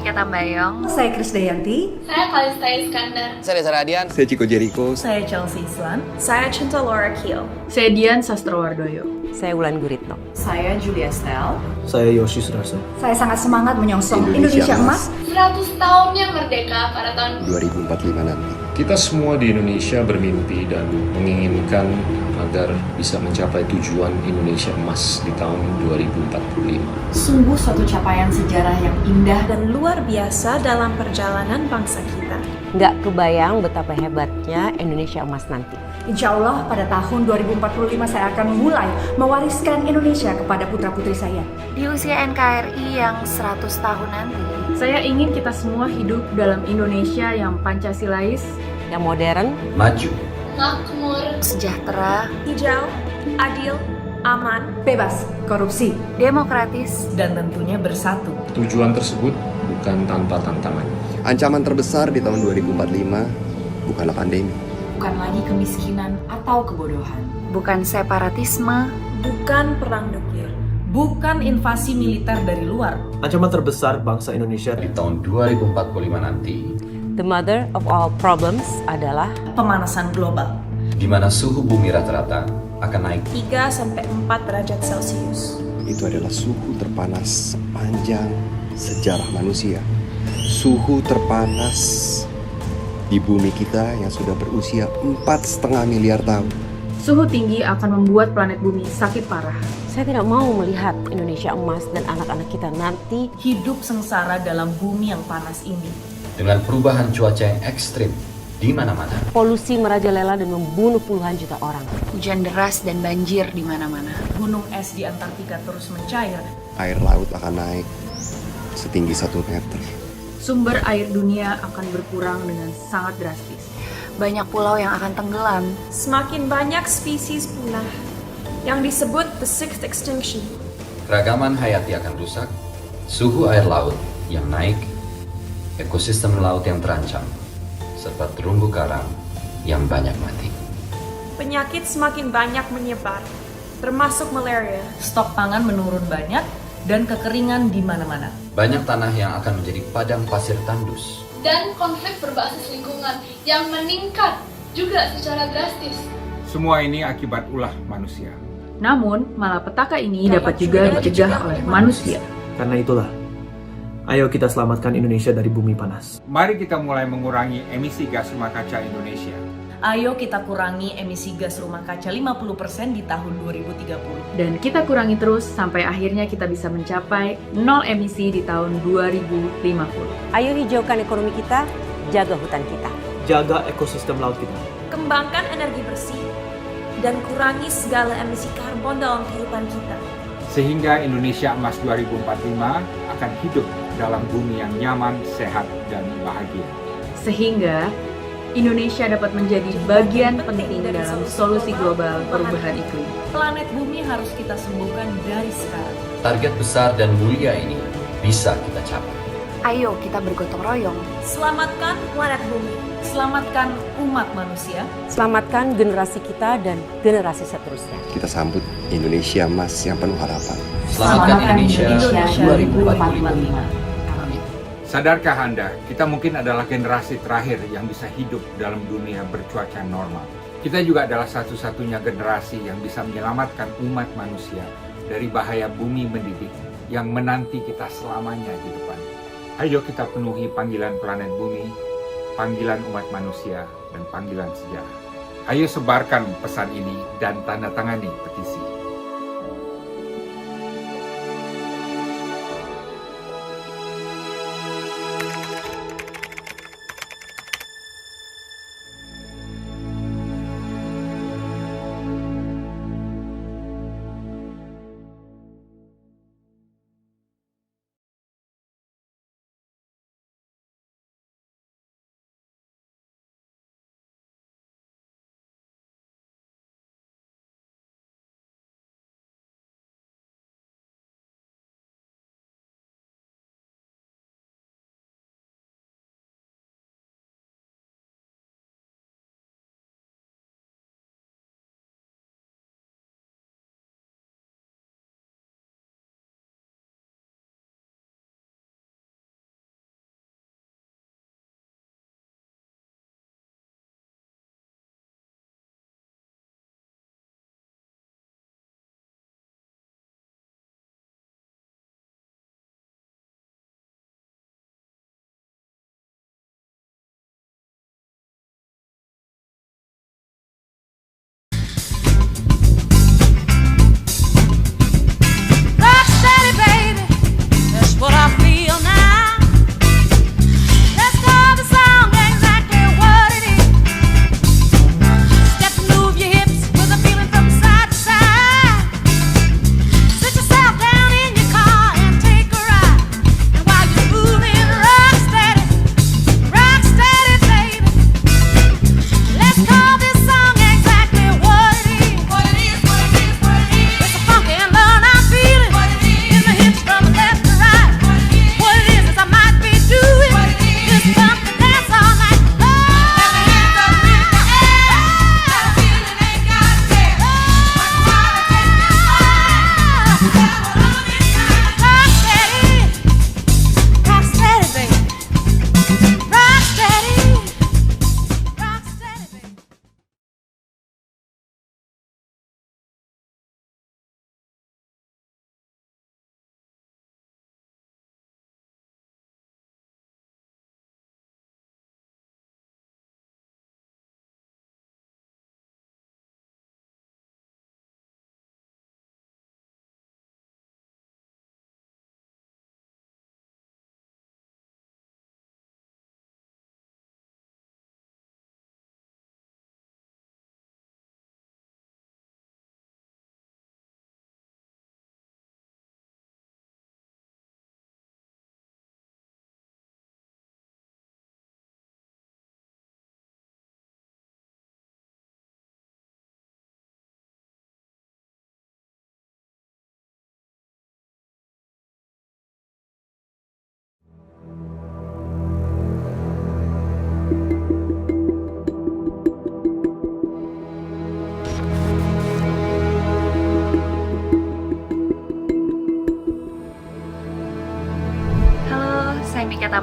Tika Tambayong. Saya Krisdayanti. Saya Kalista Iskandar. Saya Reza Radian. Saya Chico Jericho. Saya Chelsea Islan. Saya Cinta Laura Kiel. Saya Dian Sastrowardoyo. Saya Wulan Guritno. Saya Julia Stel. Saya Yoshi Sudarso. Saya sangat semangat menyongsong Indonesia Emas 100 tahunnya merdeka pada tahun 2045 nanti. Kita semua di Indonesia bermimpi dan menginginkan agar bisa mencapai tujuan Indonesia Emas di tahun 2045. Sungguh suatu capaian sejarah yang indah Dan luar biasa dalam perjalanan bangsa kita. Nggak kebayang betapa hebatnya Indonesia Emas nanti. Insya Allah pada tahun 2045 saya akan mulai mewariskan Indonesia kepada putra-putri saya. Di usia NKRI yang 100 tahun nanti, Saya ingin kita semua hidup dalam Indonesia yang Pancasilais, Yang modern, Maju. makmur, sejahtera, Hijau, adil, aman, Bebas korupsi. demokratis, dan tentunya bersatu. Tujuan tersebut bukan tanpa tantangan. Ancaman terbesar di tahun 2045 bukanlah pandemi. Bukan lagi kemiskinan atau kebodohan. bukan separatisme, bukan perang nuklir. Bukan invasi militer dari luar. Ancaman terbesar bangsa Indonesia Di tahun 2045 nanti, the mother of all problems adalah Pemanasan global. di mana suhu bumi rata-rata akan naik 3-4 derajat Celcius. Itu adalah suhu terpanas sepanjang sejarah manusia. Suhu terpanas di bumi kita yang sudah berusia 4,5 miliar tahun. suhu tinggi akan membuat planet bumi sakit parah. saya tidak mau melihat Indonesia Emas dan anak-anak kita nanti Hidup sengsara dalam bumi yang panas ini. dengan perubahan cuaca yang ekstrim di mana-mana. polusi merajalela dan membunuh puluhan juta orang. hujan deras dan banjir di mana-mana. Gunung es di Antartika terus mencair. Air laut akan naik setinggi 1 meter. Sumber air dunia akan berkurang dengan sangat drastis. Banyak pulau yang akan tenggelam. Semakin banyak spesies punah yang disebut the sixth extinction. Keragaman hayati akan rusak, suhu air laut yang naik, ekosistem laut yang terancam, serta terumbu karang yang banyak mati. Penyakit semakin banyak menyebar, termasuk malaria. Stok pangan menurun banyak dan kekeringan di mana-mana. Banyak tanah yang akan menjadi padang pasir tandus. dan konflik berbasis lingkungan yang meningkat juga secara drastis. Semua ini akibat ulah manusia. Namun, malapetaka ini dapat juga dicegah oleh manusia. Karena itulah, ayo kita selamatkan Indonesia dari bumi panas. Mari kita mulai mengurangi emisi gas rumah kaca Indonesia. Ayo kita kurangi emisi gas rumah kaca 50% di tahun 2030. Dan kita kurangi terus sampai akhirnya kita bisa mencapai nol emisi di tahun 2050. Ayo hijaukan ekonomi kita, jaga hutan kita. Jaga ekosistem laut kita. Kembangkan energi bersih dan kurangi segala emisi karbon dalam kehidupan kita. Sehingga Indonesia Emas 2045 akan hidup dalam bumi yang nyaman, sehat, dan bahagia. Sehingga Indonesia dapat menjadi bagian penting dalam solusi global perubahan iklim. Planet bumi harus kita sembuhkan dari sekarang. Target besar dan mulia ini bisa kita capai. Ayo kita bergotong royong. Selamatkan planet bumi. Selamatkan umat manusia. Selamatkan generasi kita dan generasi seterusnya. Kita sambut Indonesia Emas yang penuh harapan. Selamatkan Indonesia 2045. Sadarkah Anda, kita mungkin adalah generasi terakhir yang bisa hidup dalam dunia bercuaca normal. Kita juga adalah satu-satunya generasi yang bisa menyelamatkan umat manusia dari bahaya bumi mendidih yang menanti kita selamanya di depan. Ayo kita penuhi panggilan planet bumi, panggilan umat manusia, dan panggilan sejarah. Ayo sebarkan pesan ini dan tanda tangani petisi.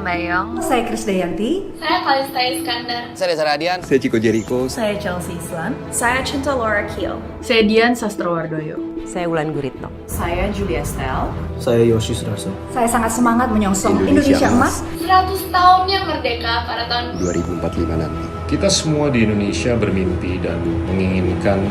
Bayong. Saya Krisdayanti. Saya Kalista Iskandar. Saya Reza Radian. Saya Ciko Jericho. Saya Chelsea Islan. Saya Cinta Laura Kiel. Saya Dian Sastrowardoyo. Saya Wulan Guritno. Saya Julia Stel. Saya Yoshi Sudarso. Saya sangat semangat menyongsong Indonesia Emas 100 tahunnya merdeka pada tahun 2045 nanti. Kita semua di Indonesia bermimpi dan menginginkan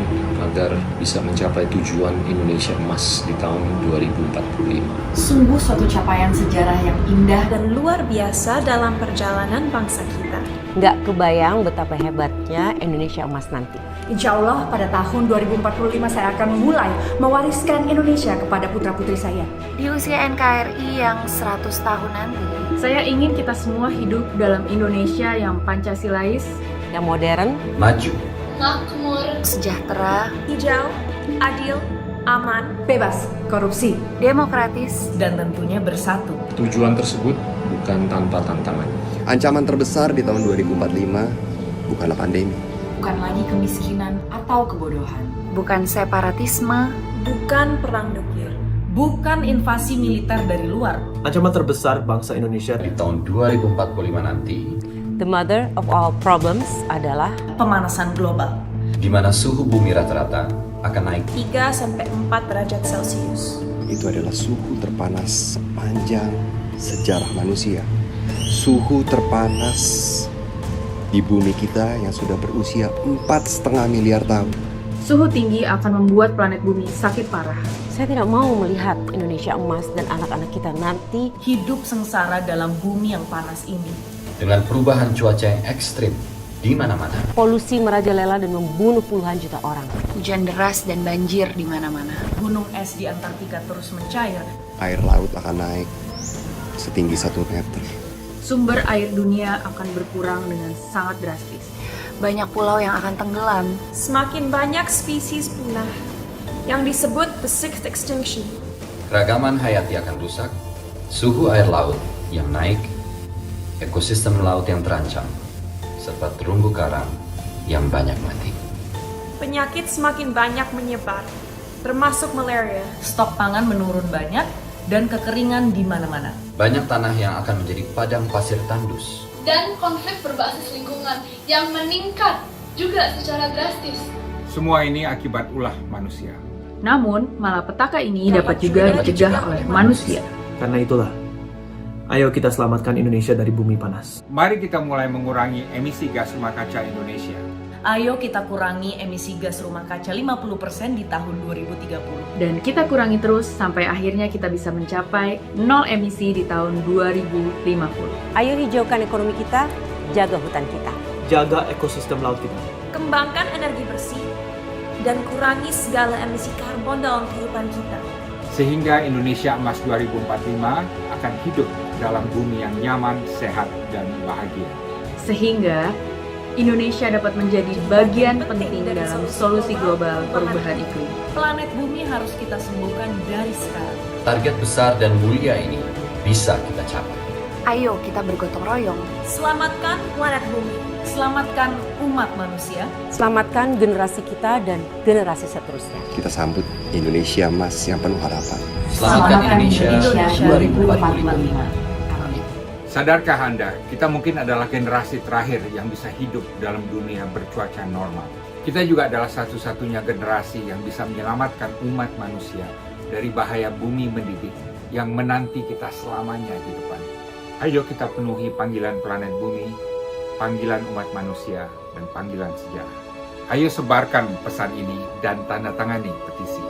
agar bisa mencapai tujuan Indonesia Emas di tahun 2045. Sungguh suatu capaian sejarah yang indah dan luar biasa dalam perjalanan bangsa kita. Nggak kebayang betapa hebatnya Indonesia Emas nanti. Insya Allah pada tahun 2045 saya akan mulai mewariskan Indonesia kepada putra-putri saya. Di usia NKRI yang 100 tahun nanti, Saya ingin kita semua hidup dalam Indonesia yang Pancasilais, Yang modern, Maju, makmur, sejahtera, Hijau, adil, aman, Bebas korupsi. demokratis, dan tentunya bersatu. Tujuan tersebut bukan tanpa tantangan. Ancaman terbesar di tahun 2045 bukanlah pandemi. Bukan lagi kemiskinan atau kebodohan. bukan separatisme, bukan perang nuklir. Bukan invasi militer dari luar. Ancaman terbesar bangsa Indonesia di tahun 2045 nanti, the mother of all problems adalah Pemanasan global. di mana suhu bumi rata-rata akan naik 3-4 derajat Celcius. Itu adalah suhu terpanas sepanjang sejarah manusia. Suhu terpanas di bumi kita yang sudah berusia 4,5 miliar tahun. suhu tinggi akan membuat planet bumi sakit parah. saya tidak mau melihat Indonesia Emas dan anak-anak kita nanti Hidup sengsara dalam bumi yang panas ini. dengan perubahan cuaca yang ekstrim di mana-mana. polusi merajalela dan membunuh puluhan juta orang. hujan deras dan banjir di mana-mana. Gunung es di Antartika terus mencair. Air laut akan naik setinggi 1 meter. Sumber air dunia akan berkurang dengan sangat drastis. Banyak pulau yang akan tenggelam. Semakin banyak spesies punah yang disebut the sixth extinction. Keragaman hayati akan rusak, suhu air laut yang naik, ekosistem laut yang terancam, serta terumbu karang yang banyak mati. Penyakit semakin banyak menyebar, termasuk malaria. Stok pangan menurun banyak dan kekeringan di mana-mana. Banyak tanah yang akan menjadi padang pasir tandus. dan konflik berbasis lingkungan yang meningkat juga secara drastis. Semua ini akibat ulah manusia. Namun, malapetaka ini dapat juga dicegah oleh manusia. Karena itulah, ayo kita selamatkan Indonesia dari bumi panas. Mari kita mulai mengurangi emisi gas rumah kaca Indonesia. Ayo kita kurangi emisi gas rumah kaca 50% di tahun 2030. Dan kita kurangi terus sampai akhirnya kita bisa mencapai nol emisi di tahun 2050. Ayo hijaukan ekonomi kita, jaga hutan kita. Jaga ekosistem laut kita. Kembangkan energi bersih dan kurangi segala emisi karbon dalam kehidupan kita. Sehingga Indonesia Emas 2045 akan hidup dalam bumi yang nyaman, sehat, dan bahagia. Sehingga Indonesia dapat menjadi bagian penting dalam solusi global perubahan iklim. Planet bumi harus kita sembuhkan dari sekarang. Target besar dan mulia ini bisa kita capai. Ayo kita bergotong royong. Selamatkan planet bumi. Selamatkan umat manusia. Selamatkan generasi kita dan generasi seterusnya. Kita sambut Indonesia Emas yang penuh harapan. Selamatkan Indonesia 2045. Sadarkah Anda, kita mungkin adalah generasi terakhir yang bisa hidup dalam dunia bercuaca normal. Kita juga adalah satu-satunya generasi yang bisa menyelamatkan umat manusia dari bahaya bumi mendidih yang menanti kita selamanya di depan. Ayo kita penuhi panggilan planet bumi, panggilan umat manusia, dan panggilan sejarah. Ayo sebarkan pesan ini dan tanda tangani petisi.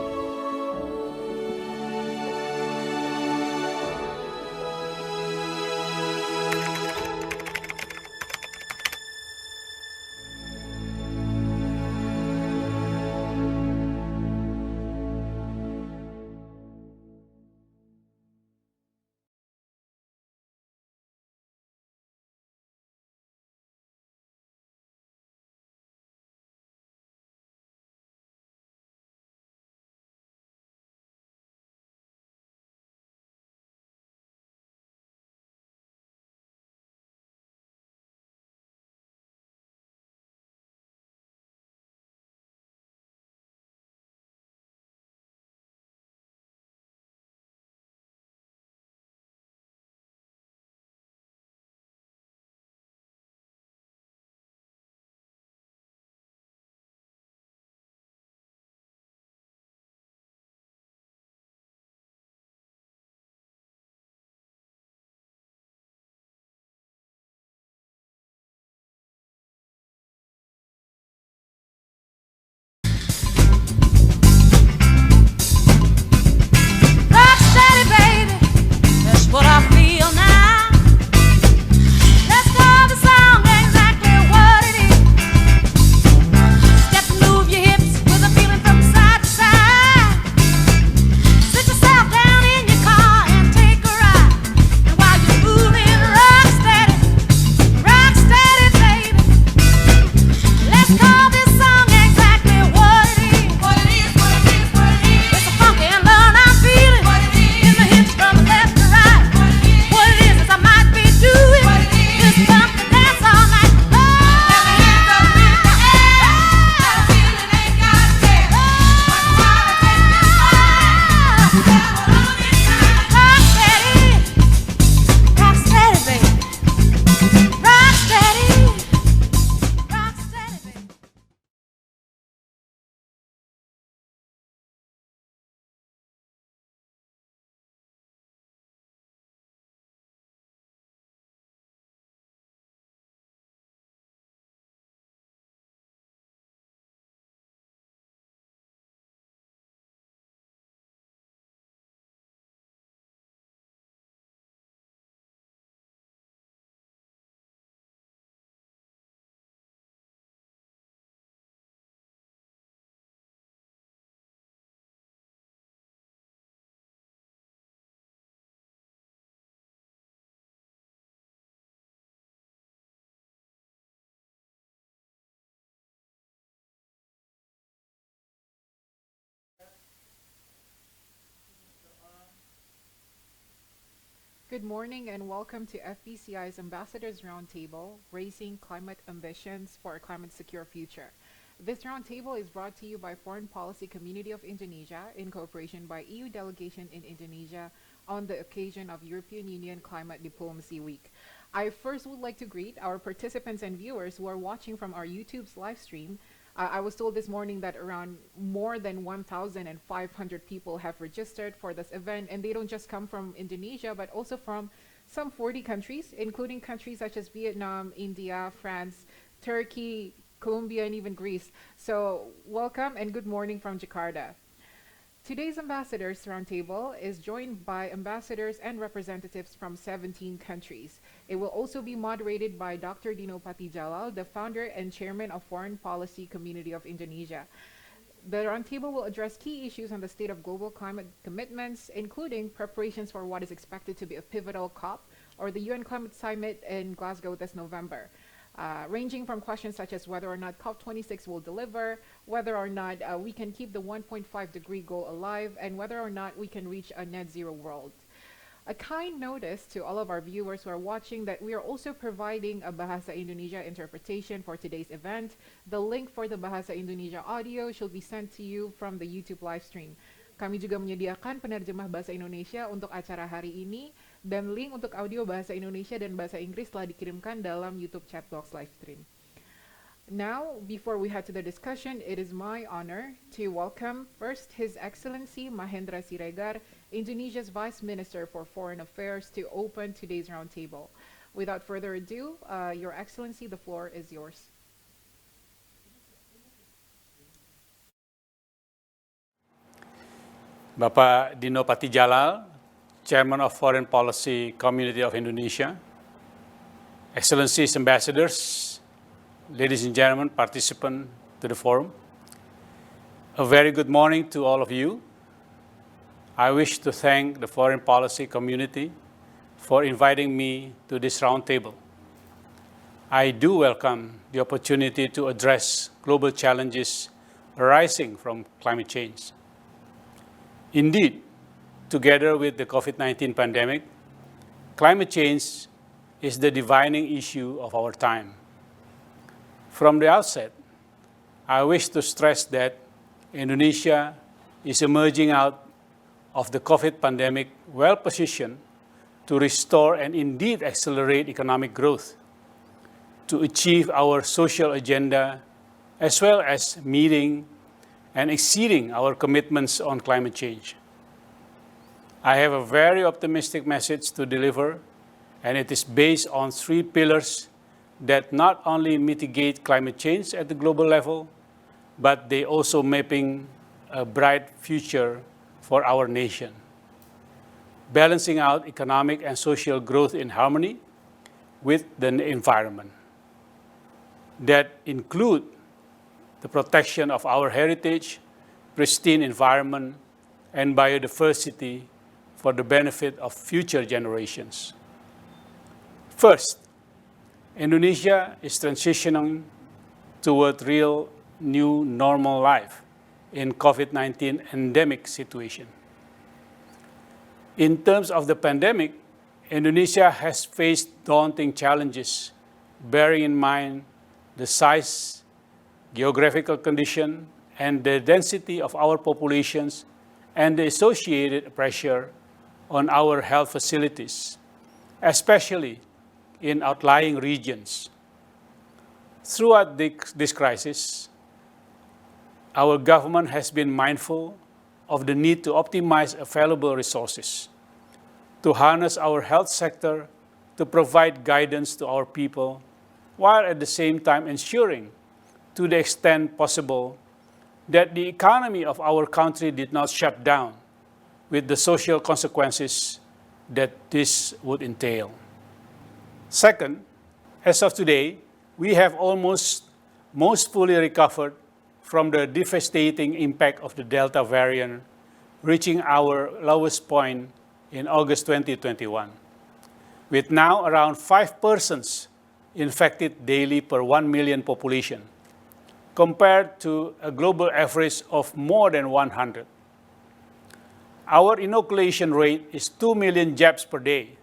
Good morning and welcome to FPCI's Ambassadors Roundtable, Raising Climate Ambitions for a Climate Secure Future. This roundtable is brought to you by Foreign Policy Community of Indonesia in cooperation by EU Delegation in Indonesia on the occasion of European Union Climate Diplomacy Week. I first would like to greet our participants and viewers who are watching from our YouTube's live stream. I was told this morning that around more than 1,500 people have registered for this event, and they don't just come from Indonesia, but also from some 40 countries, including countries such as Vietnam, India, France, Turkey, Colombia, and even Greece. So welcome and good morning from Jakarta. Today's Ambassadors Roundtable is joined by ambassadors and representatives from 17 countries. It will also be moderated by Dr. Dino Patijalal, the founder and chairman of Foreign Policy Community of Indonesia. The roundtable will address key issues on the state of global climate commitments, including preparations for what is expected to be a pivotal COP, or the UN Climate Summit in Glasgow this November. Ranging from questions such as whether or not COP26 will deliver, whether or not we can keep the 1.5-degree goal alive, and whether or not we can reach a net zero world. A kind notice to all of our viewers who are watching that we are also providing a Bahasa Indonesia interpretation for today's event. The link for the Bahasa Indonesia audio shall be sent to you from the YouTube live stream. Kami juga menyediakan penerjemah bahasa Indonesia untuk acara hari ini, dan link untuk audio bahasa Indonesia dan bahasa Inggris telah dikirimkan dalam YouTube chat box live stream. Now, before we head to the discussion, it is my honor to welcome first His Excellency Mahendra Siregar, Indonesia's Vice Minister for Foreign Affairs, to open today's roundtable. Without further ado, Your Excellency, the floor is yours. Bapak Dino Patijalal, Chairman of Foreign Policy Community of Indonesia, Excellencies, Ambassadors, ladies and gentlemen, participants to the forum, a very good morning to all of you. I wish to thank the Foreign Policy Community for inviting me to this roundtable. I do welcome the opportunity to address global challenges arising from climate change. Indeed, together with the COVID-19 pandemic, climate change is the defining issue of our time. From the outset, I wish to stress that Indonesia is emerging out of the COVID pandemic well-positioned to restore and indeed accelerate economic growth, to achieve our social agenda, as well as meeting and exceeding our commitments on climate change. I have a very optimistic message to deliver, and it is based on 3 pillars that not only mitigate climate change at the global level, but they also mapping a bright future for our nation. Balancing out economic and social growth in harmony with the environment. That include the protection of our heritage, pristine environment, and biodiversity for the benefit of future generations. First, Indonesia is transitioning toward real new normal life in COVID-19 endemic situation. In terms of the pandemic, Indonesia has faced daunting challenges, bearing in mind the size, geographical condition, and the density of our populations and the associated pressure on our health facilities, especially in outlying regions. Throughout this crisis, our government has been mindful of the need to optimize available resources, to harness our health sector to provide guidance to our people, while at the same time ensuring, to the extent possible, that the economy of our country did not shut down with the social consequences that this would entail. Second, as of today, we have almost fully recovered from the devastating impact of the Delta variant, reaching our lowest point in August 2021, with now around 5 persons infected daily per 1 million population, compared to a global average of more than 100. Our inoculation rate is 2 million jabs per day,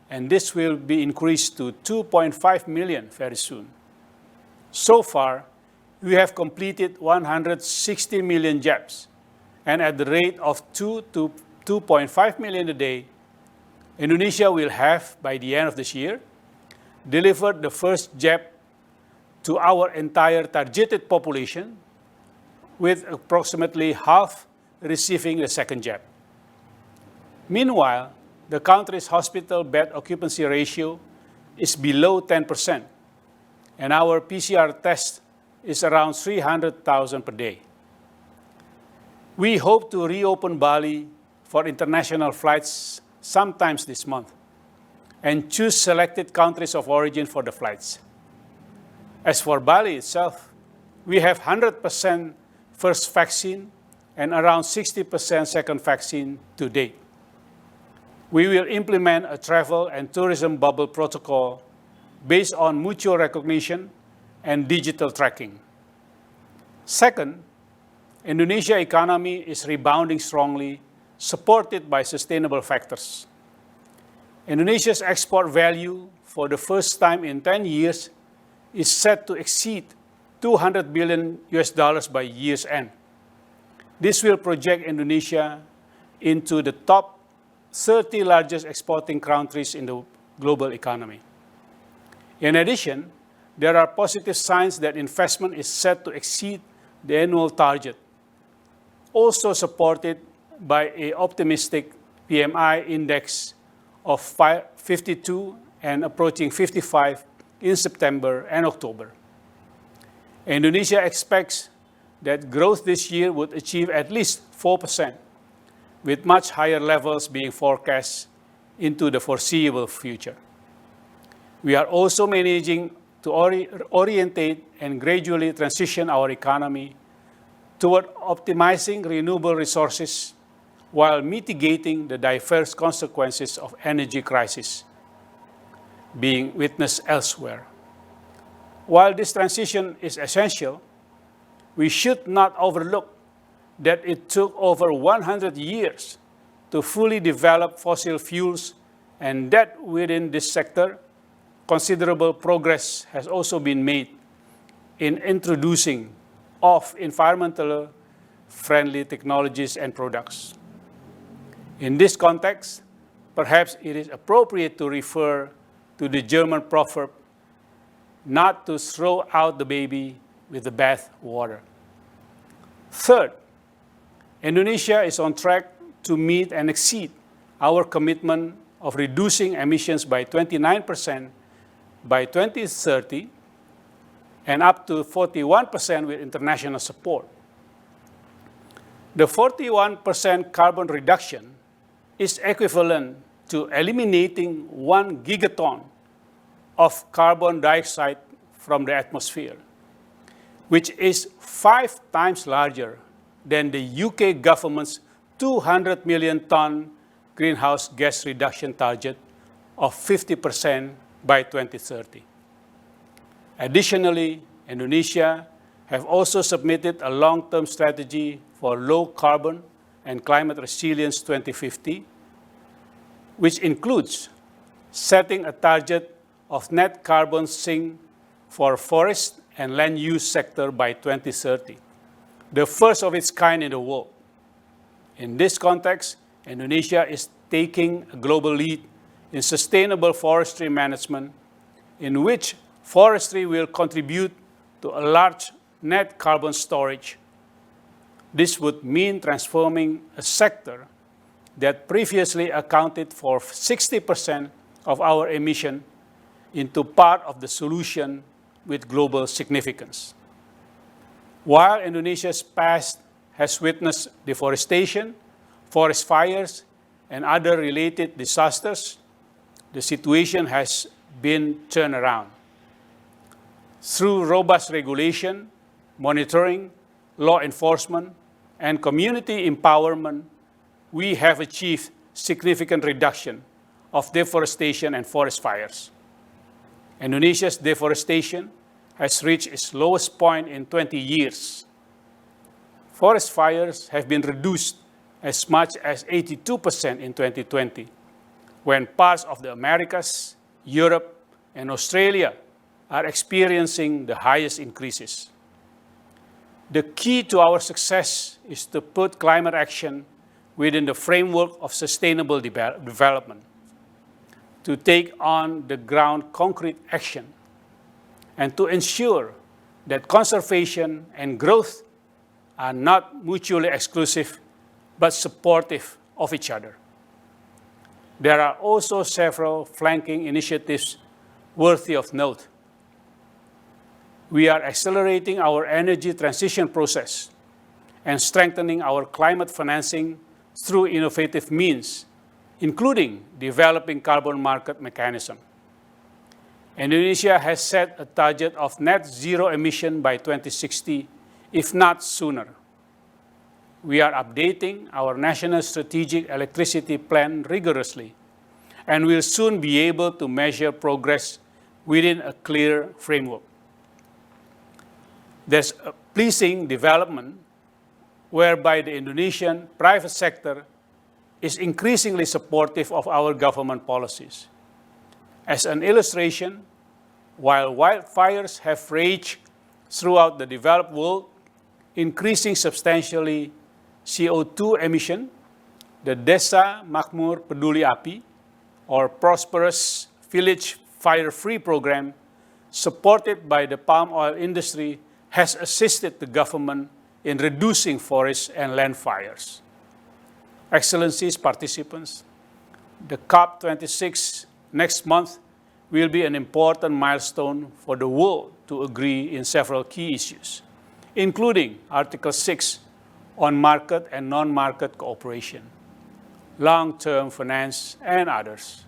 and this will be increased to 2.5 million very soon. So far, we have completed 160 million jabs, and at the rate of 2 to 2.5 million a day, Indonesia will have, by the end of this year, delivered the first jab to our entire targeted population, with approximately half receiving the second jab. Meanwhile, the country's hospital bed occupancy ratio is below 10%, and our PCR test is around 300,000 per day. We hope to reopen Bali for international flights sometimes this month and choose selected countries of origin for the flights. As for Bali itself, we have 100% first vaccine and around 60% second vaccine to date. We will implement a travel and tourism bubble protocol based on mutual recognition and digital tracking. Second, Indonesia's economy is rebounding strongly, supported by sustainable factors. Indonesia's export value for the first time in 10 years is set to exceed $200 billion by year's end. This will project Indonesia into the top 30 largest exporting countries in the global economy. In addition, there are positive signs that investment is set to exceed the annual target, also supported by an optimistic PMI index of 52 and approaching 55 in September and October. Indonesia expects that growth this year would achieve at least 4%, with much higher levels being forecast into the foreseeable future. We are also managing to orientate and gradually transition our economy toward optimizing renewable resources while mitigating the diverse consequences of energy crisis being witnessed elsewhere. While this transition is essential, we should not overlook that it took over 100 years to fully develop fossil fuels, and that within this sector, considerable progress has also been made in introducing of environmentally friendly technologies and products. In this context, perhaps it is appropriate to refer to the German proverb, not to throw out the baby with the bath water. Third, Indonesia is on track to meet and exceed our commitment of reducing emissions by 29% by 2030 and up to 41% with international support. The 41% carbon reduction is equivalent to eliminating 1 gigaton of carbon dioxide from the atmosphere, which is 5 times larger than the UK government's 200 million ton greenhouse gas reduction target of 50% by 2030. Additionally, Indonesia have also submitted a long-term strategy for low carbon and climate resilience 2050, which includes setting a target of net carbon sink for forest and land use sector by 2030, the first of its kind in the world. In this context, Indonesia is taking a global lead in sustainable forestry management, in which forestry will contribute to a large net carbon storage. This would mean transforming a sector that previously accounted for 60% of our emission into part of the solution with global significance. While Indonesia's past has witnessed deforestation, forest fires, and other related disasters, the situation has been turned around. Through robust regulation, monitoring, law enforcement, and community empowerment, we have achieved significant reduction of deforestation and forest fires. Indonesia's deforestation has reached its lowest point in 20 years. Forest fires have been reduced as much as 82% in 2020, when parts of the Americas, Europe, and Australia are experiencing the highest increases. The key to our success is to put climate action within the framework of sustainable development, to take on the ground concrete action, and to ensure that conservation and growth are not mutually exclusive, but supportive of each other. There are also several flanking initiatives worthy of note. We are accelerating our energy transition process and strengthening our climate financing through innovative means, including developing carbon market mechanism. Indonesia has set a target of net zero emission by 2060, if not sooner. We are updating our national strategic electricity plan rigorously, and will soon be able to measure progress within a clear framework. There's a pleasing development whereby the Indonesian private sector is increasingly supportive of our government policies. As an illustration, while wildfires have raged throughout the developed world, increasing substantially CO2 emission, the Desa Makmur Peduli Api, or Prosperous Village Fire-Free program, supported by the palm oil industry, has assisted the government in reducing forest and land fires. Excellencies, participants, the COP26 next month will be an important milestone for the world to agree in several key issues, including Article 6 on market and non-market cooperation, long-term finance, and others.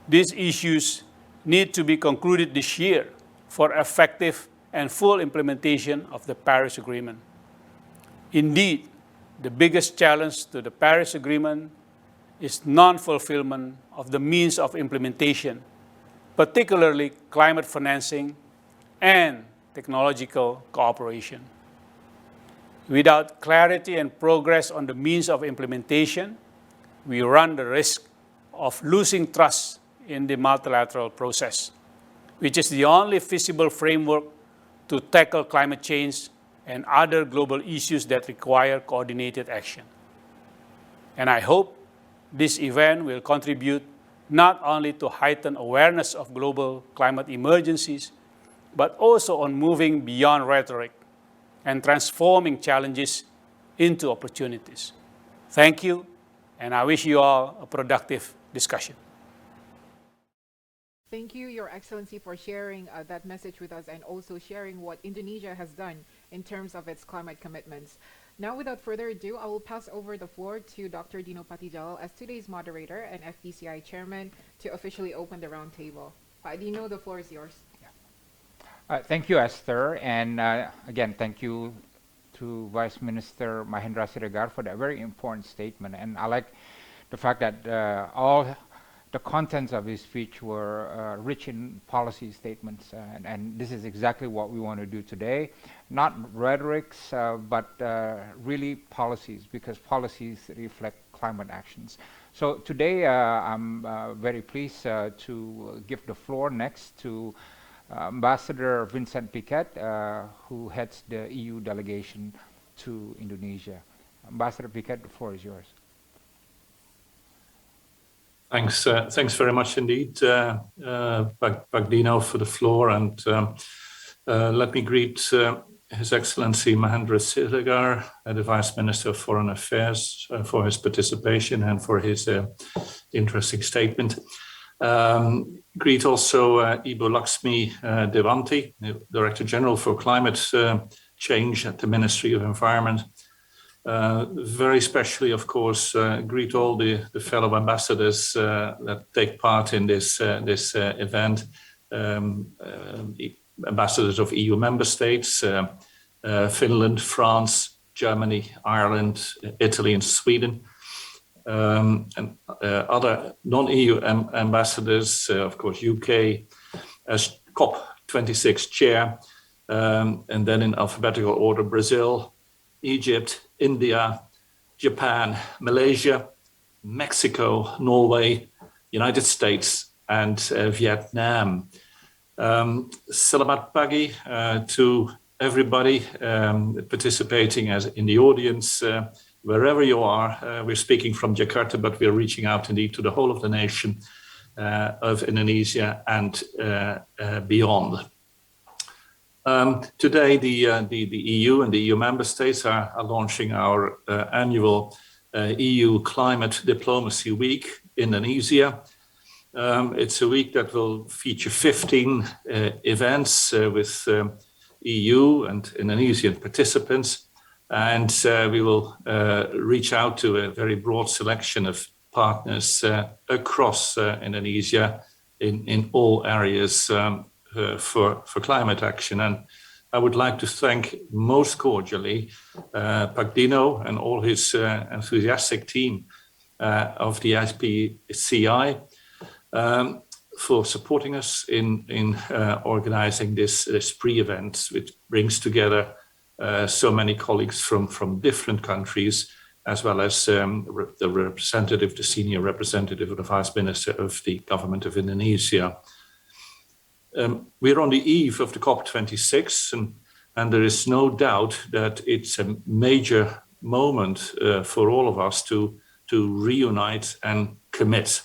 These issues need to be concluded this year for effective and full implementation of the Paris Agreement. Indeed, the biggest challenge to the Paris Agreement is non-fulfillment of the means of implementation, particularly climate financing and technological cooperation. Without clarity and progress on the means of implementation, we run the risk of losing trust in the multilateral process, which is the only feasible framework to tackle climate change and other global issues that require coordinated action. And I hope this event will contribute not only to heighten awareness of global climate emergencies, but also on moving beyond rhetoric and transforming challenges into opportunities. Thank you, and I wish you all a productive discussion. Thank you, Your Excellency, for sharing that message with us and also sharing what Indonesia has done in terms of its climate commitments. Now, without further ado, I will pass over the floor to Dr. Dino Patijala as today's moderator and FPCI chairman to officially open the roundtable. Dino, the floor is yours. Thank you, Esther, and again, thank you to Vice Minister Mahendra Siregar for that very important statement. And I like the fact that all the contents of his speech were rich in policy statements, and this is exactly what we want to do today. Not rhetorics, but really policies, because policies reflect climate actions. So today I'm very pleased to give the floor next to Ambassador Vincent Piquet, who heads the EU delegation to Indonesia. Ambassador Piquet, the floor is yours. Thanks very much indeed, Dino, for the floor, and let me greet His Excellency Mahendra Siregar, the Vice Minister of Foreign Affairs, for his participation and for his interesting statement. Greet also Ibu Laxmi Devanti, Director General for Climate Change at the Ministry of Environment. Very specially, of course, greet all the fellow ambassadors that take part in this event. Ambassadors of EU member states, Finland, France, Germany, Ireland, Italy, and Sweden. And other non-EU ambassadors, of course, UK as COP26 chair, and then in alphabetical order, Brazil, Egypt, India, Japan, Malaysia, Mexico, Norway, United States and Vietnam. Selamat pagi to everybody participating as in the audience, wherever you are. We're speaking from Jakarta, but we're reaching out indeed to the whole of the nation of Indonesia and beyond. Today, the EU and the EU member states are launching our annual EU Climate Diplomacy Week, Indonesia. It's a week that will feature 15 events with EU and Indonesian participants, and we will reach out to a very broad selection of partners across Indonesia in all areas for climate action. And I would like to thank most cordially Pak Dino and all his enthusiastic team of the IPCI for supporting us in organizing this pre-event, which brings together so many colleagues from different countries, as well as the senior representative of the Vice Minister of the Government of Indonesia. We're on the eve of the COP26, and there is no doubt that it's a major moment for all of us to reunite and commit.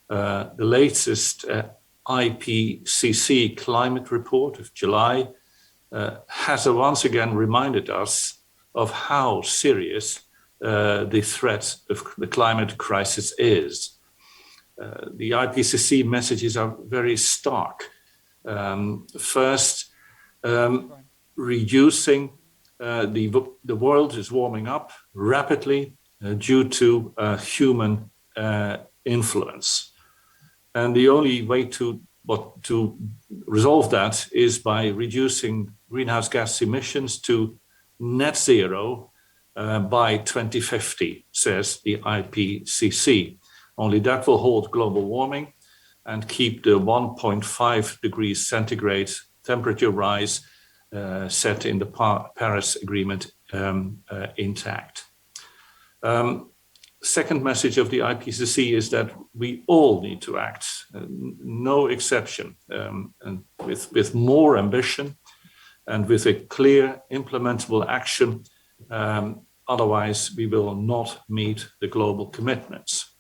The latest IPCC climate report of July has once again reminded us of how serious the threat of the climate crisis is. The IPCC messages are very stark. First, reducing the world is warming up rapidly due to human influence. And the only way to resolve that is by reducing greenhouse gas emissions to net zero by 2050, says the IPCC. Only that will halt global warming and keep the 1.5 degrees centigrade temperature rise set in the Paris Agreement intact. Second message of the IPCC is that we all need to act, no exception, and with more ambition and with a clear implementable action. Otherwise, we will not meet the global commitments.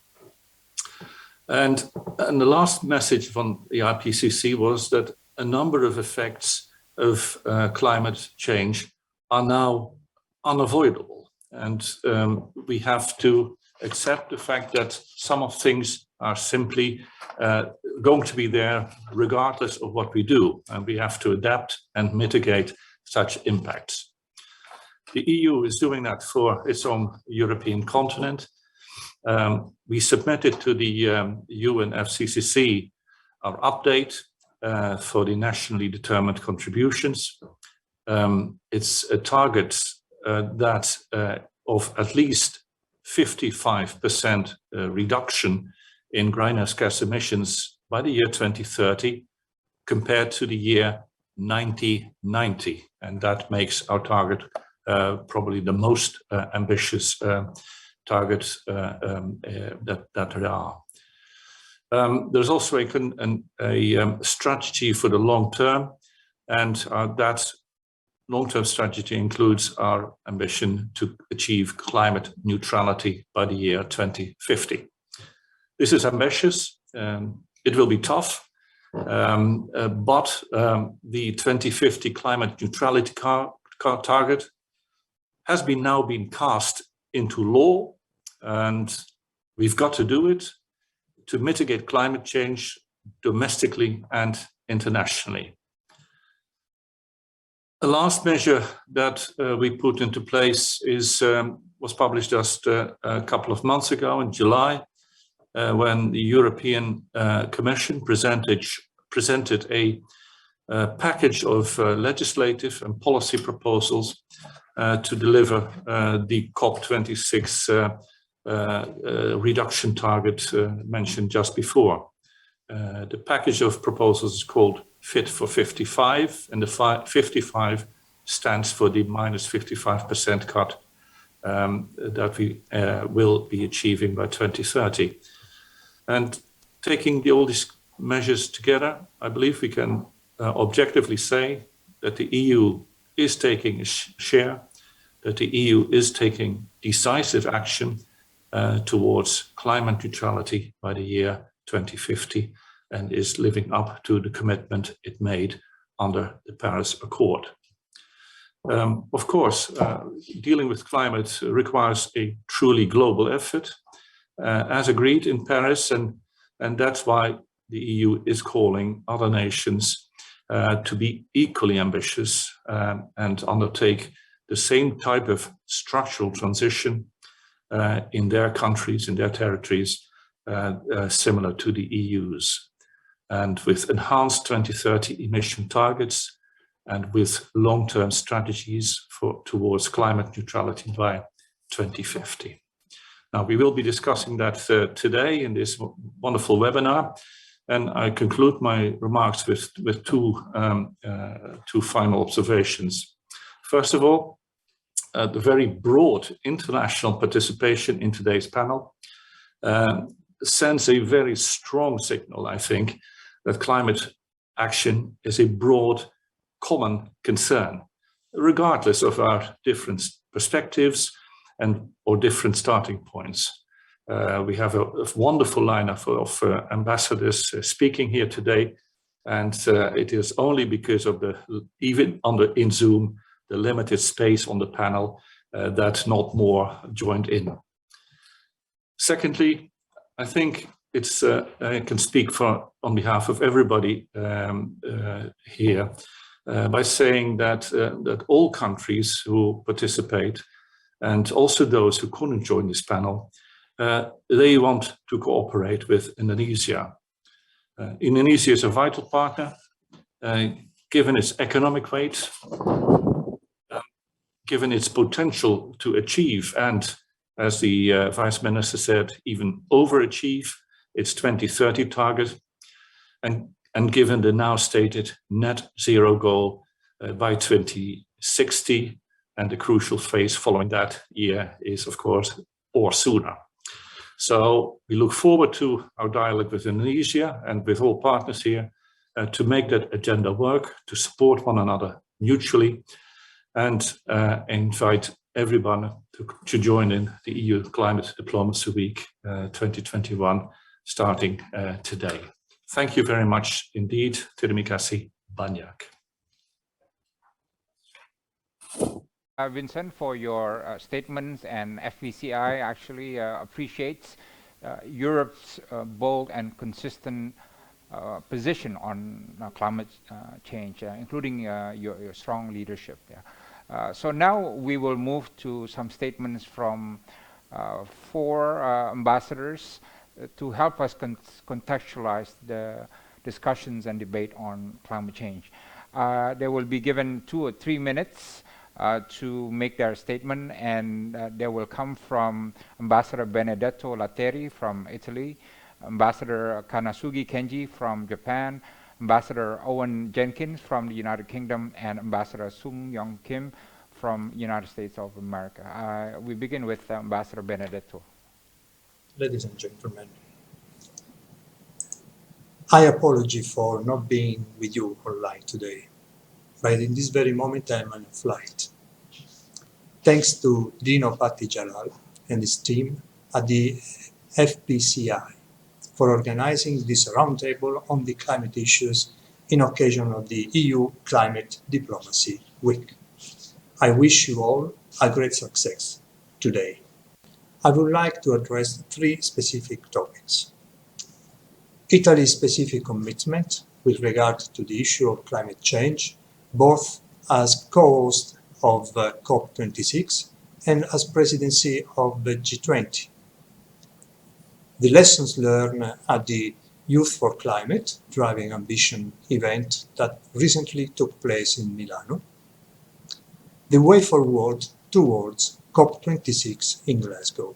And the last message from the IPCC was that a number of effects of climate change are now unavoidable. And we have to accept the fact that some of things are simply going to be there regardless of what we do. And we have to adapt and mitigate such impacts. The EU is doing that for its own European continent. We submitted to the UNFCCC our update for the nationally determined contributions. It's a target that of at least 55% reduction in greenhouse gas emissions by the year 2030 compared to the year 1990. And that makes our target probably the most ambitious target that there are. There's also a strategy for the long term, and that long-term strategy includes our ambition to achieve climate neutrality by the year 2050. This is ambitious. It will be tough, but the 2050 climate neutrality target has now been cast into law, and we've got to do it to mitigate climate change domestically and internationally. The last measure that we put into place was published just a couple of months ago in July, when the European Commission presented a package of legislative and policy proposals to deliver the COP26 reduction target mentioned just before. The package of proposals is called Fit for 55, and the 55 stands for the minus 55% cut that we will be achieving by 2030. And taking all these measures together, I believe we can objectively say that the EU is taking a share, that the EU is taking decisive action towards climate neutrality by the year 2050 and is living up to the commitment it made under the Paris Accord. Of course, dealing with climate requires a truly global effort, as agreed in Paris, and that's why the EU is calling other nations to be equally ambitious and undertake the same type of structural transition in their countries, in their territories, similar to the EU's. And with enhanced 2030 emission targets and with long-term strategies towards climate neutrality by 2050. Now, we will be discussing that today in this wonderful webinar, and I conclude my remarks with two final observations. First of all, the very broad international participation in today's panel sends a very strong signal, I think, that climate action is a broad, common concern, regardless of our different perspectives or different starting points. We have a wonderful lineup of ambassadors speaking here today, and it is only because of even in Zoom, the limited space on the panel that not more joined in. Secondly, I think I can speak on behalf of everybody here by saying that all countries who participate, and also those who couldn't join this panel, they want to cooperate with Indonesia. Indonesia is a vital partner, given its economic weight, given its potential to achieve, and as the Vice Minister said, even overachieve its 2030 target, and given the now stated net zero goal by 2060, and the crucial phase following that year is, of course, or sooner. So we look forward to our dialogue with Indonesia and with all partners here to make that agenda work, to support one another mutually, and invite everyone to join in the EU Climate Diplomacy Week 2021, starting today. Thank you very much indeed. Terima kasih banyak. Vincent, for your statements, and FVCI actually appreciates Europe's bold and consistent position on climate change, including your strong leadership. Yeah. So now we will move to some statements from 4 ambassadors to help us contextualize the discussions and debate on climate change. They will be given 2 or 3 minutes to make their statement, and they will come from Ambassador Benedetto Latteri from Italy, Ambassador Kanasugi Kenji from Japan, Ambassador Owen Jenkins from the United Kingdom, and Ambassador Sung Yong Kim from United States of America. We begin with Ambassador Benedetto. Ladies and gentlemen, I apologize for not being with you online today, but in this very moment I'm on a flight. Thanks to Dino Pattijalal and his team at the FPCI for organizing this roundtable on the climate issues in occasion of the EU Climate Diplomacy Week. I wish you all a great success today. I would like to address 3 specific topics. Italy's specific commitment with regard to the issue of climate change, both as co-host of COP26 and as presidency of the G20. The lessons learned at the Youth for Climate Driving Ambition event that recently took place in Milano. The way forward towards COP26 in Glasgow.